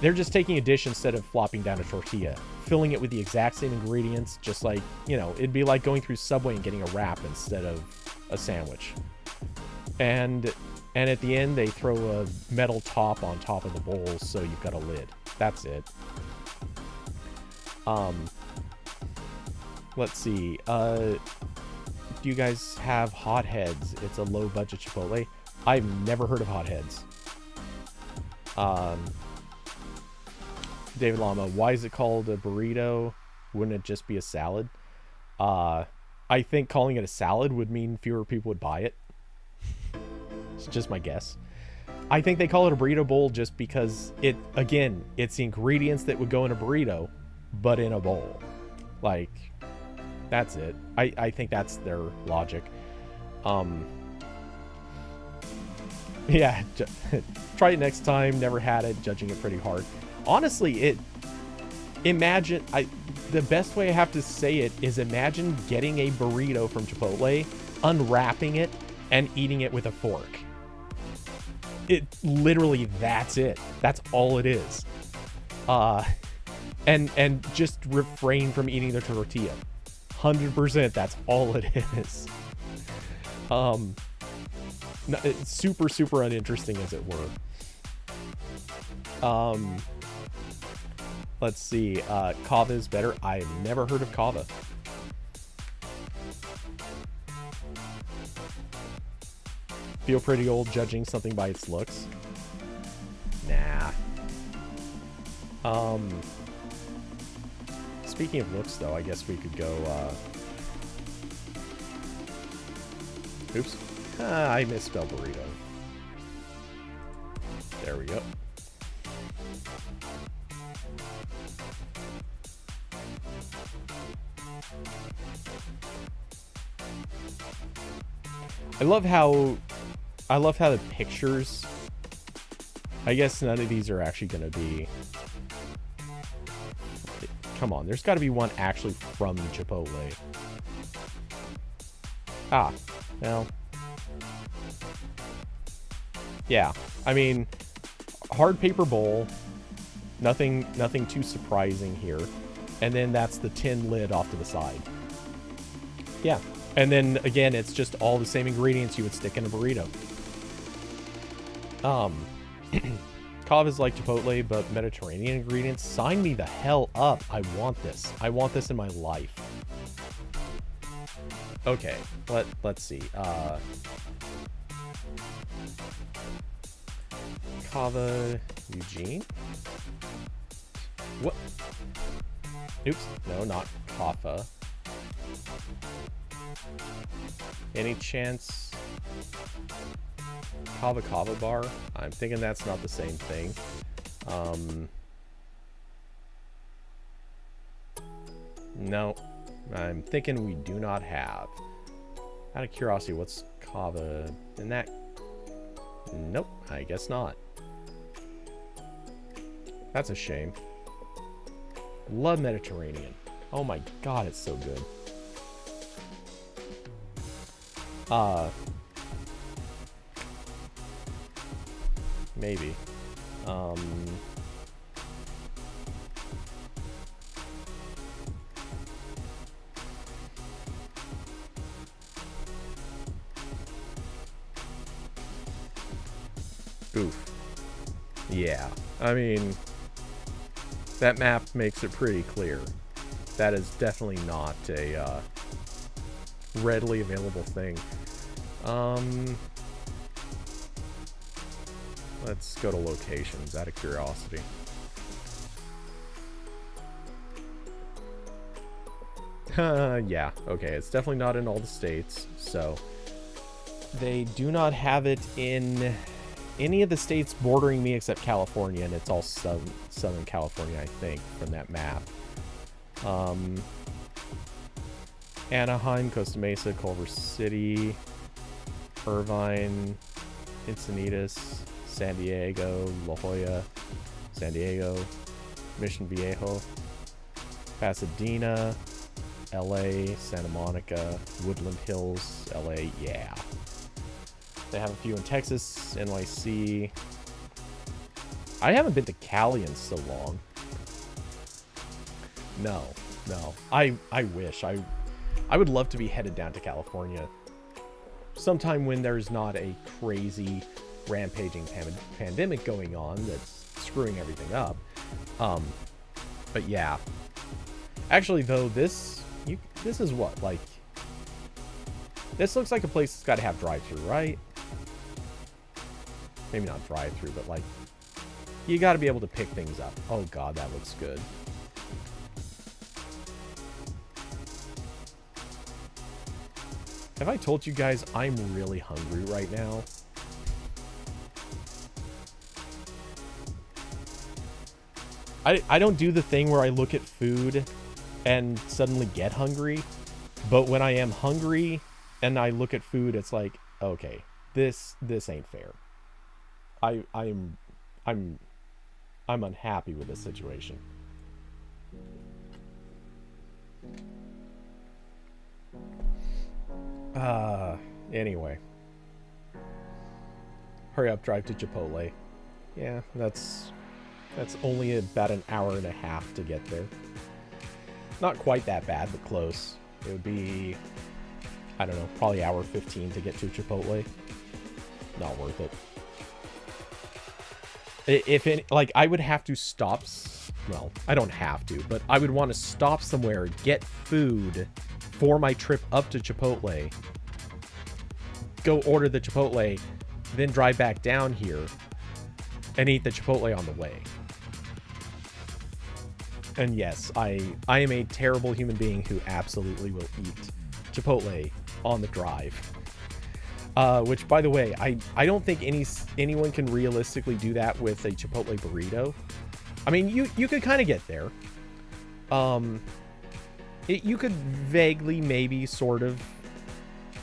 they're just taking a dish instead of flopping down a tortilla, filling it with the exact same ingredients, just like, you know, it'd be like going through Subway and getting a wrap instead of a sandwich. And at the end, they throw a metal top on top of the bowl, so you've got a lid. That's it. Let's see. Do you guys have Hot Heads? It's a low-budget Chipotle. I've never heard of Hot Heads. David Lama, why is it called a burrito? Wouldn't it just be a salad? I think calling it a salad would mean fewer people would buy it. It's just my guess. I think they call it a burrito bowl just because it's the ingredients that would go in a burrito, but in a bowl. Like, that's it. I think that's their logic. Yeah, try it next time. Never had it. Judging it pretty hard. Honestly, the best way I have to say it is, imagine getting a burrito from Chipotle, unwrapping it, and eating it with a fork. It literally, that's it. That's all it is. And just refrain from eating the tortilla. 100%, that's all it is. It's super, super uninteresting, as it were. Let's see. Kava is better. I've never heard of Kava. Feel pretty old judging something by its looks? Nah. Speaking of looks, though, I guess we could go, oops. I misspelled burrito. There we go. I love how the pictures, I guess none of these are actually going to be, come on, there's got to be one actually from Chipotle. Ah, well, yeah, I mean, hard paper bowl, nothing too surprising here, and then that's the tin lid off to the side. Yeah, and then again, it's just all the same ingredients you would stick in a burrito. Kava is like Chipotle, but Mediterranean ingredients. Sign me the hell up. I want this. I want this in my life. Okay, let's see. Kava Eugene? What? Oops. No, not Kaffa. Any chance Kava bar? I'm thinking that's not the same thing. No, I'm thinking we do not have. Out of curiosity, what's Kava in that? Nope, I guess not. That's a shame. Love Mediterranean. Oh my god, it's so good. Maybe. Oof. Yeah. I mean, that map makes it pretty clear. That is definitely not a readily available thing. Let's go to locations out of curiosity. Yeah, okay, it's definitely not in all the states, so they do not have it in any of the states bordering me except California, and it's all Southern California, I think, from that map. Anaheim, Costa Mesa, Culver City, Irvine, Encinitas, San Diego, La Jolla, San Diego, Mission Viejo, Pasadena, LA, Santa Monica, Woodland Hills, LA, yeah. They have a few in Texas, NYC. I haven't been to Cali in so long. No. I wish. I would love to be headed down to California sometime when there's not a crazy rampaging pandemic going on that's screwing everything up. But yeah. Actually, though, this is what, like, this looks like a place that's got to have drive-thru, right? Maybe not drive-thru, but like, you got to be able to pick things up. Oh god, that looks good. Have I told you guys I'm really hungry right now? I don't do the thing where I look at food and suddenly get hungry, but when I am hungry and I look at food, it's like, okay, this ain't fair. I'm unhappy with this situation. Anyway. Hurry up, drive to Chipotle. Yeah, that's only about an hour and a half to get there. Not quite that bad, but close. It would be, I don't know, probably hour 15 to get to Chipotle. Not worth it. If any, like, I would have to stop, well, I don't have to, but I would want to stop somewhere, get food for my trip up to Chipotle, go order the Chipotle, then drive back down here and eat the Chipotle on the way. And yes, I am a terrible human being who absolutely will eat Chipotle on the drive. Which, by the way, I don't think anyone can realistically do that with a Chipotle burrito. I mean, you could kind of get there. You could vaguely, maybe, sort of,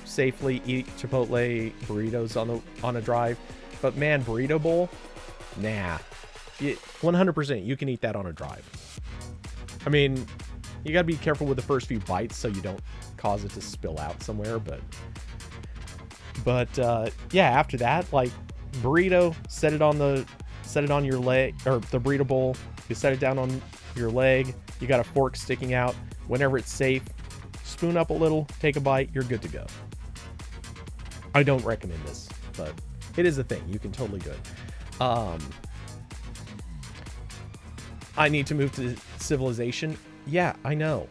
safely eat Chipotle burritos on a drive. But man, burrito bowl, nah. 100% you can eat that on a drive. I mean, you gotta be careful with the first few bites so you don't cause it to spill out somewhere, but yeah, after that, like, burrito, set it on your leg, or the burrito bowl, you set it down on your leg, you got a fork sticking out. Whenever it's safe, spoon up a little, take a bite, you're good to go. I don't recommend this, but it is a thing. You can totally do it. I need to move to civilization. Yeah, I know.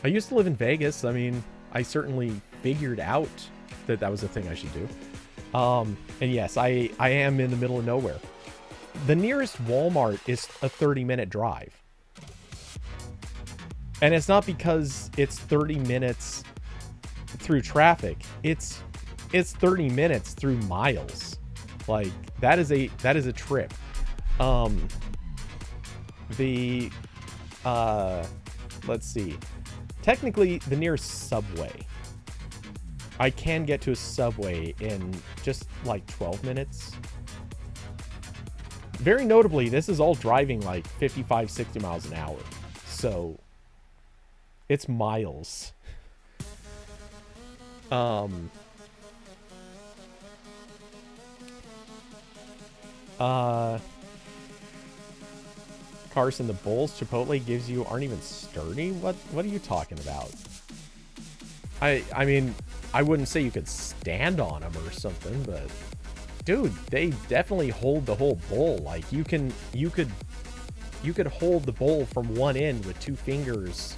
I used to live in Vegas. I mean, I certainly figured out that was a thing I should do. And yes, I am in the middle of nowhere. The nearest Walmart is a 30-minute drive. And it's not because it's 30 minutes through traffic. It's 30 minutes through miles. Like, that is a trip. Let's see. Technically, the nearest Subway, I can get to a Subway in just like 12 minutes. Very notably, this is all driving like 55, 60 miles an hour. So it's miles. Carson, the bowls Chipotle gives you aren't even sturdy? What are you talking about? I mean, I wouldn't say you could stand on them or something, but dude, they definitely hold the whole bowl. Like, you could hold the bowl from one end with 2 fingers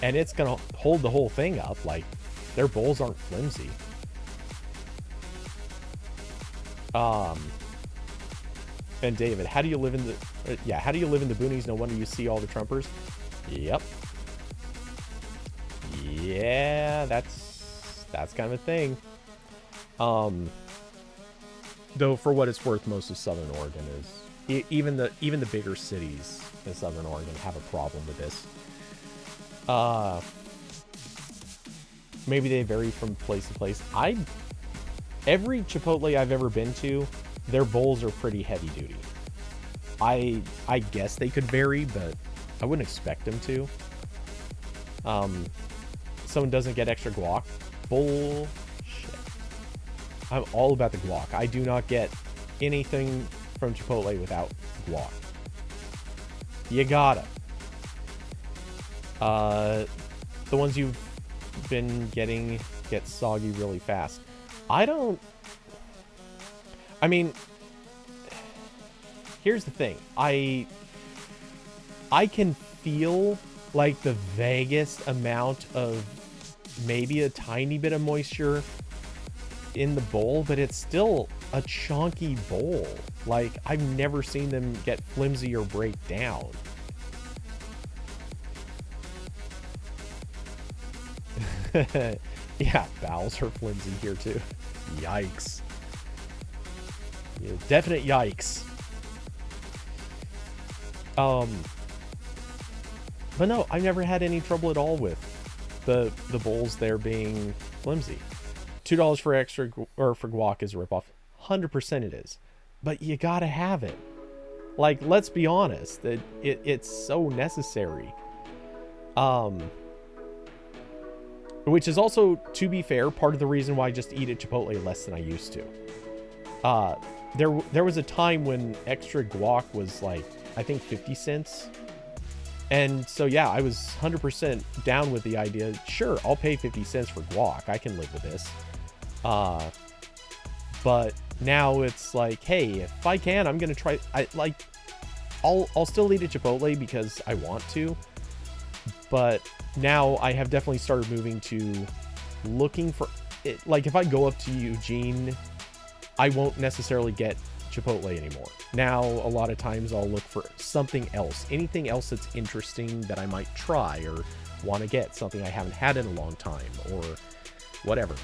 and it's gonna hold the whole thing up. Like, their bowls aren't flimsy. And David, how do you live in the boonies? No wonder you see all the Trumpers. Yep. Yeah, that's kind of a thing. Though for what it's worth, most of Southern Oregon is even the bigger cities in Southern Oregon have a problem with this. Maybe they vary from place to place. Every Chipotle I've ever been to, their bowls are pretty heavy duty. I guess they could vary, but I wouldn't expect them to. Someone doesn't get extra guac. Bullshit. I'm all about the guac. I do not get anything from Chipotle without guac. You gotta. The ones you've been getting get soggy really fast. I mean, here's the thing. I can feel like the vaguest amount of maybe a tiny bit of moisture in the bowl, but it's still a chunky bowl. Like, I've never seen them get flimsy or break down. Yeah, bowels are flimsy here too. Yikes. Yeah, definite yikes. But no, I've never had any trouble at all with the bowls there being flimsy. $2 for extra or for guac is a ripoff. 100% it is. But you gotta have it. Like, let's be honest, it's so necessary. Which is also, to be fair, part of the reason why I just eat at Chipotle less than I used to. There was a time when extra guac was like, I think 50 cents. And so, yeah, I was 100% down with the idea. Sure, I'll pay 50 cents for guac. I can live with this. But now it's like, hey, if I can, I'm going to try. I'll still eat at Chipotle because I want to. But now I have definitely started moving to looking for it. Like, if I go up to Eugene, I won't necessarily get Chipotle anymore. Now, a lot of times I'll look for something else, anything else that's interesting that I might try or want to get, something I haven't had in a long time or whatever.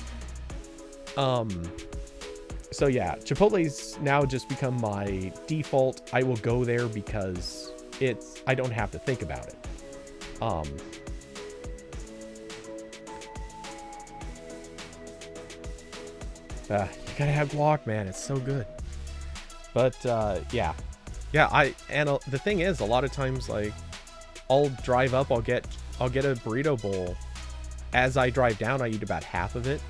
So yeah, Chipotle's now just become my default. I will go there because I don't have to think about it. You gotta have guac, man. It's so good. But yeah, the thing is, a lot of times, like, I'll drive up, I'll get a burrito bowl. As I drive down, I eat about half of it,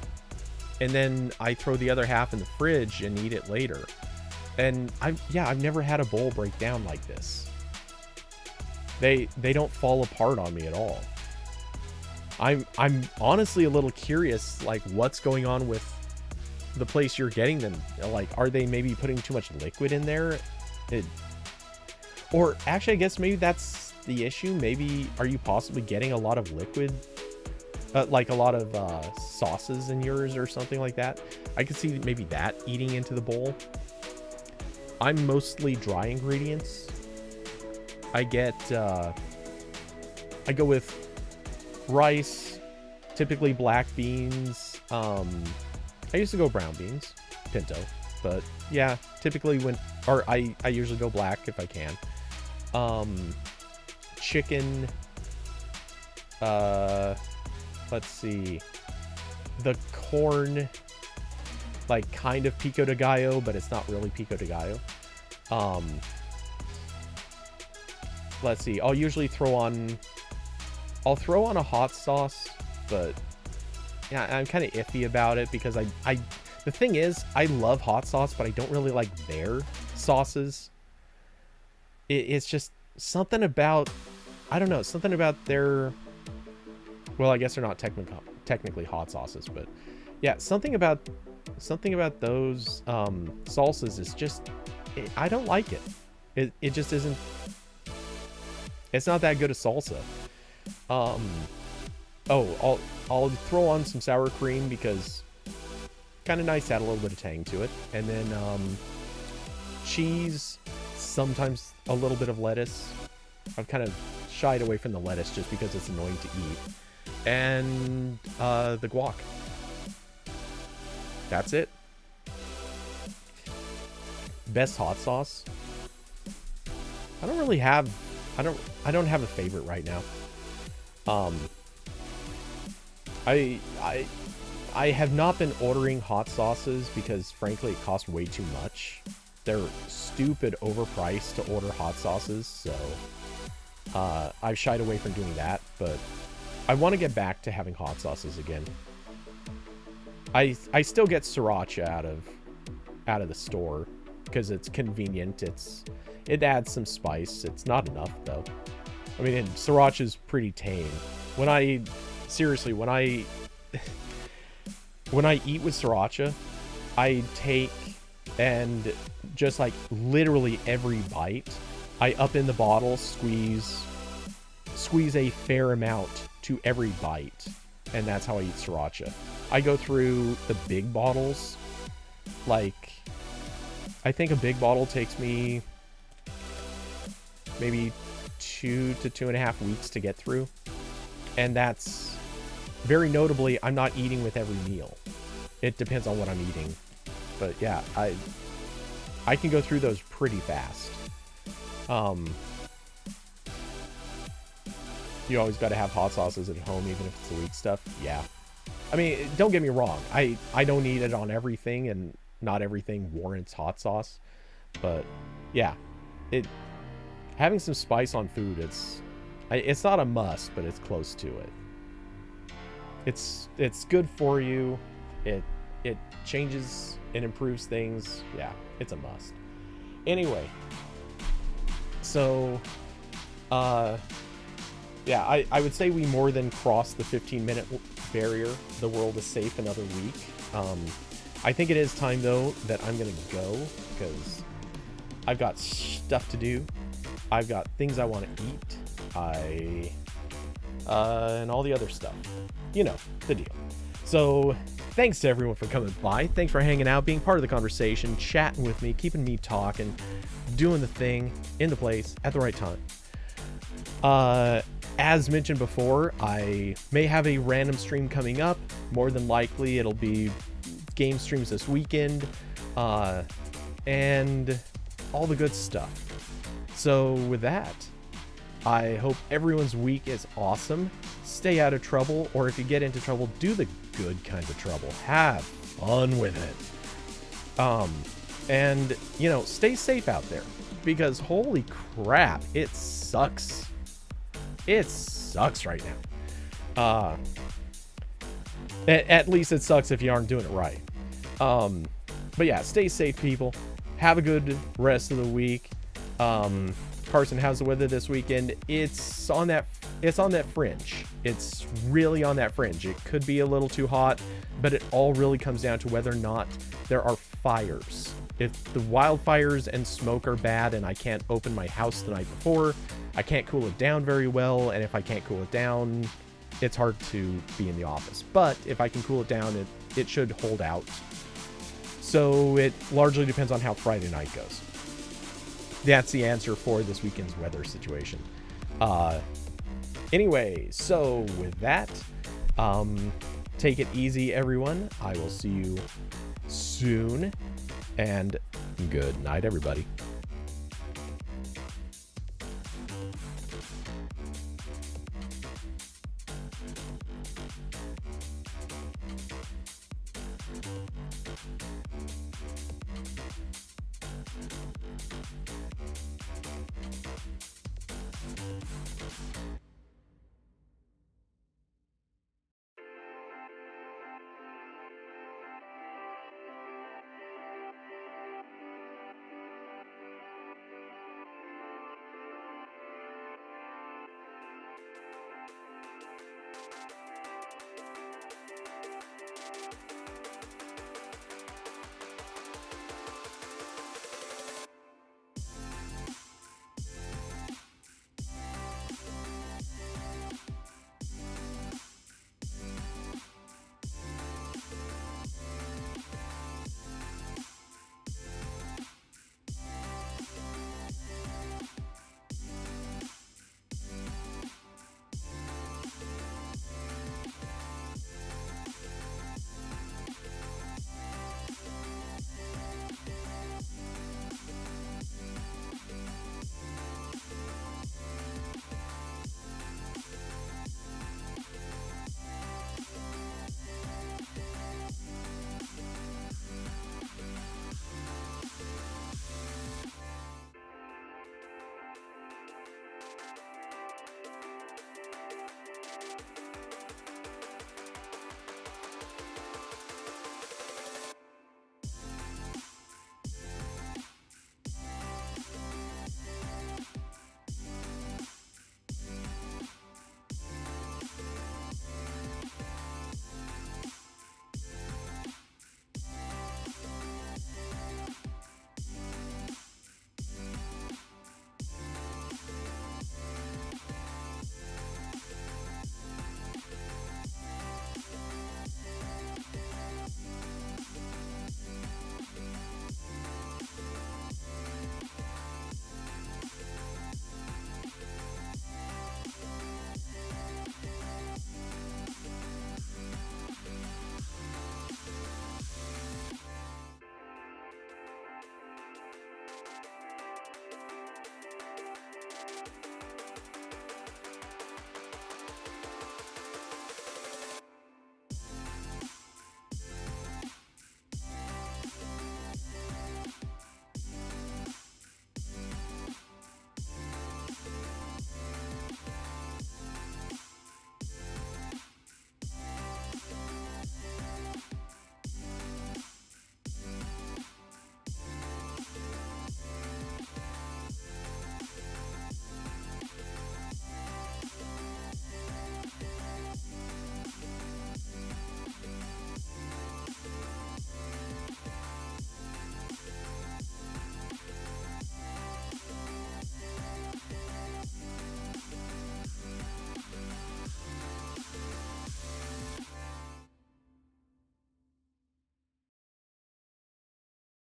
and then I throw the other half in the fridge and eat it later. And I've never had a bowl break down like this. They don't fall apart on me at all. I'm honestly a little curious, like, what's going on with the place you're getting them. Like, are they maybe putting too much liquid in there? Or actually, I guess maybe that's the issue. Maybe, are you possibly getting a lot of liquid? Like a lot of sauces in yours or something like that? I could see maybe that eating into the bowl. I'm mostly dry ingredients. I go with rice, typically black beans. I used to go brown beans, pinto, but yeah, typically I usually go black if I can. Chicken, let's see, the corn, like, kind of pico de gallo, but it's not really pico de gallo. Let's see, I'll usually throw on a hot sauce, but yeah, I'm kind of iffy about it because the thing is, I love hot sauce, but I don't really like their sauces. It's just something about, I don't know, something about their, well, I guess they're not technically hot sauces, but yeah, something about those salsas is just, I don't like it. It just isn't, it's not that good a salsa. I'll throw on some sour cream because kind of nice to add a little bit of tang to it. And then cheese, sometimes a little bit of lettuce. I've kind of shied away from the lettuce just because it's annoying to eat. and the guac. That's it. Best hot sauce. I don't really have. I don't have a favorite right now. I have not been ordering hot sauces because frankly it costs way too much. They're stupid overpriced to order hot sauces, so I've shied away from doing that, but I want to get back to having hot sauces again. I still get sriracha out of the store because it's convenient. It adds some spice. It's not enough though. I mean, sriracha's pretty tame. When I eat with sriracha, I take and just like literally every bite, I up in the bottle, squeeze a fair amount to every bite, and that's how I eat sriracha. I go through the big bottles, like I think a big bottle takes me maybe 2 to 2.5 weeks to get through, and that's very notably I'm not eating with every meal. It depends on what I'm eating, but yeah, I can go through those pretty fast. You always got to have hot sauces at home, even if it's the weak stuff. Yeah. I mean, don't get me wrong. I don't eat it on everything, and not everything warrants hot sauce. But yeah, having some spice on food, it's not a must, but it's close to it. It's good for you. It changes and improves things. Yeah, it's a must. Anyway, so yeah, I would say we more than crossed the 15-minute barrier. The world is safe another week. I think it is time, though, that I'm going to go because I've got stuff to do. I've got things I want to eat. And all the other stuff. You know, the deal. So thanks to everyone for coming by. Thanks for hanging out, being part of the conversation, chatting with me, keeping me talking, doing the thing in the place at the right time. As mentioned before, I may have a random stream coming up. More than likely, it'll be game streams this weekend, and all the good stuff. So with that, I hope everyone's week is awesome. Stay out of trouble, or if you get into trouble, do the good kind of trouble. Have fun with it. And, you know, stay safe out there, because holy crap, it sucks. It sucks right now. At least it sucks if you aren't doing it right. But yeah, stay safe, people. Have a good rest of the week. Carson, how's the weather this weekend? It's on that fringe. It's really on that fringe. It could be a little too hot, but it all really comes down to whether or not there are fires. If the wildfires and smoke are bad and I can't open my house the night before, I can't cool it down very well, and if I can't cool it down, it's hard to be in the office. But if I can cool it down, it should hold out. So it largely depends on how Friday night goes. That's the answer for this weekend's weather situation. Anyway, so with that, take it easy, everyone. I will see you soon, and good night, everybody.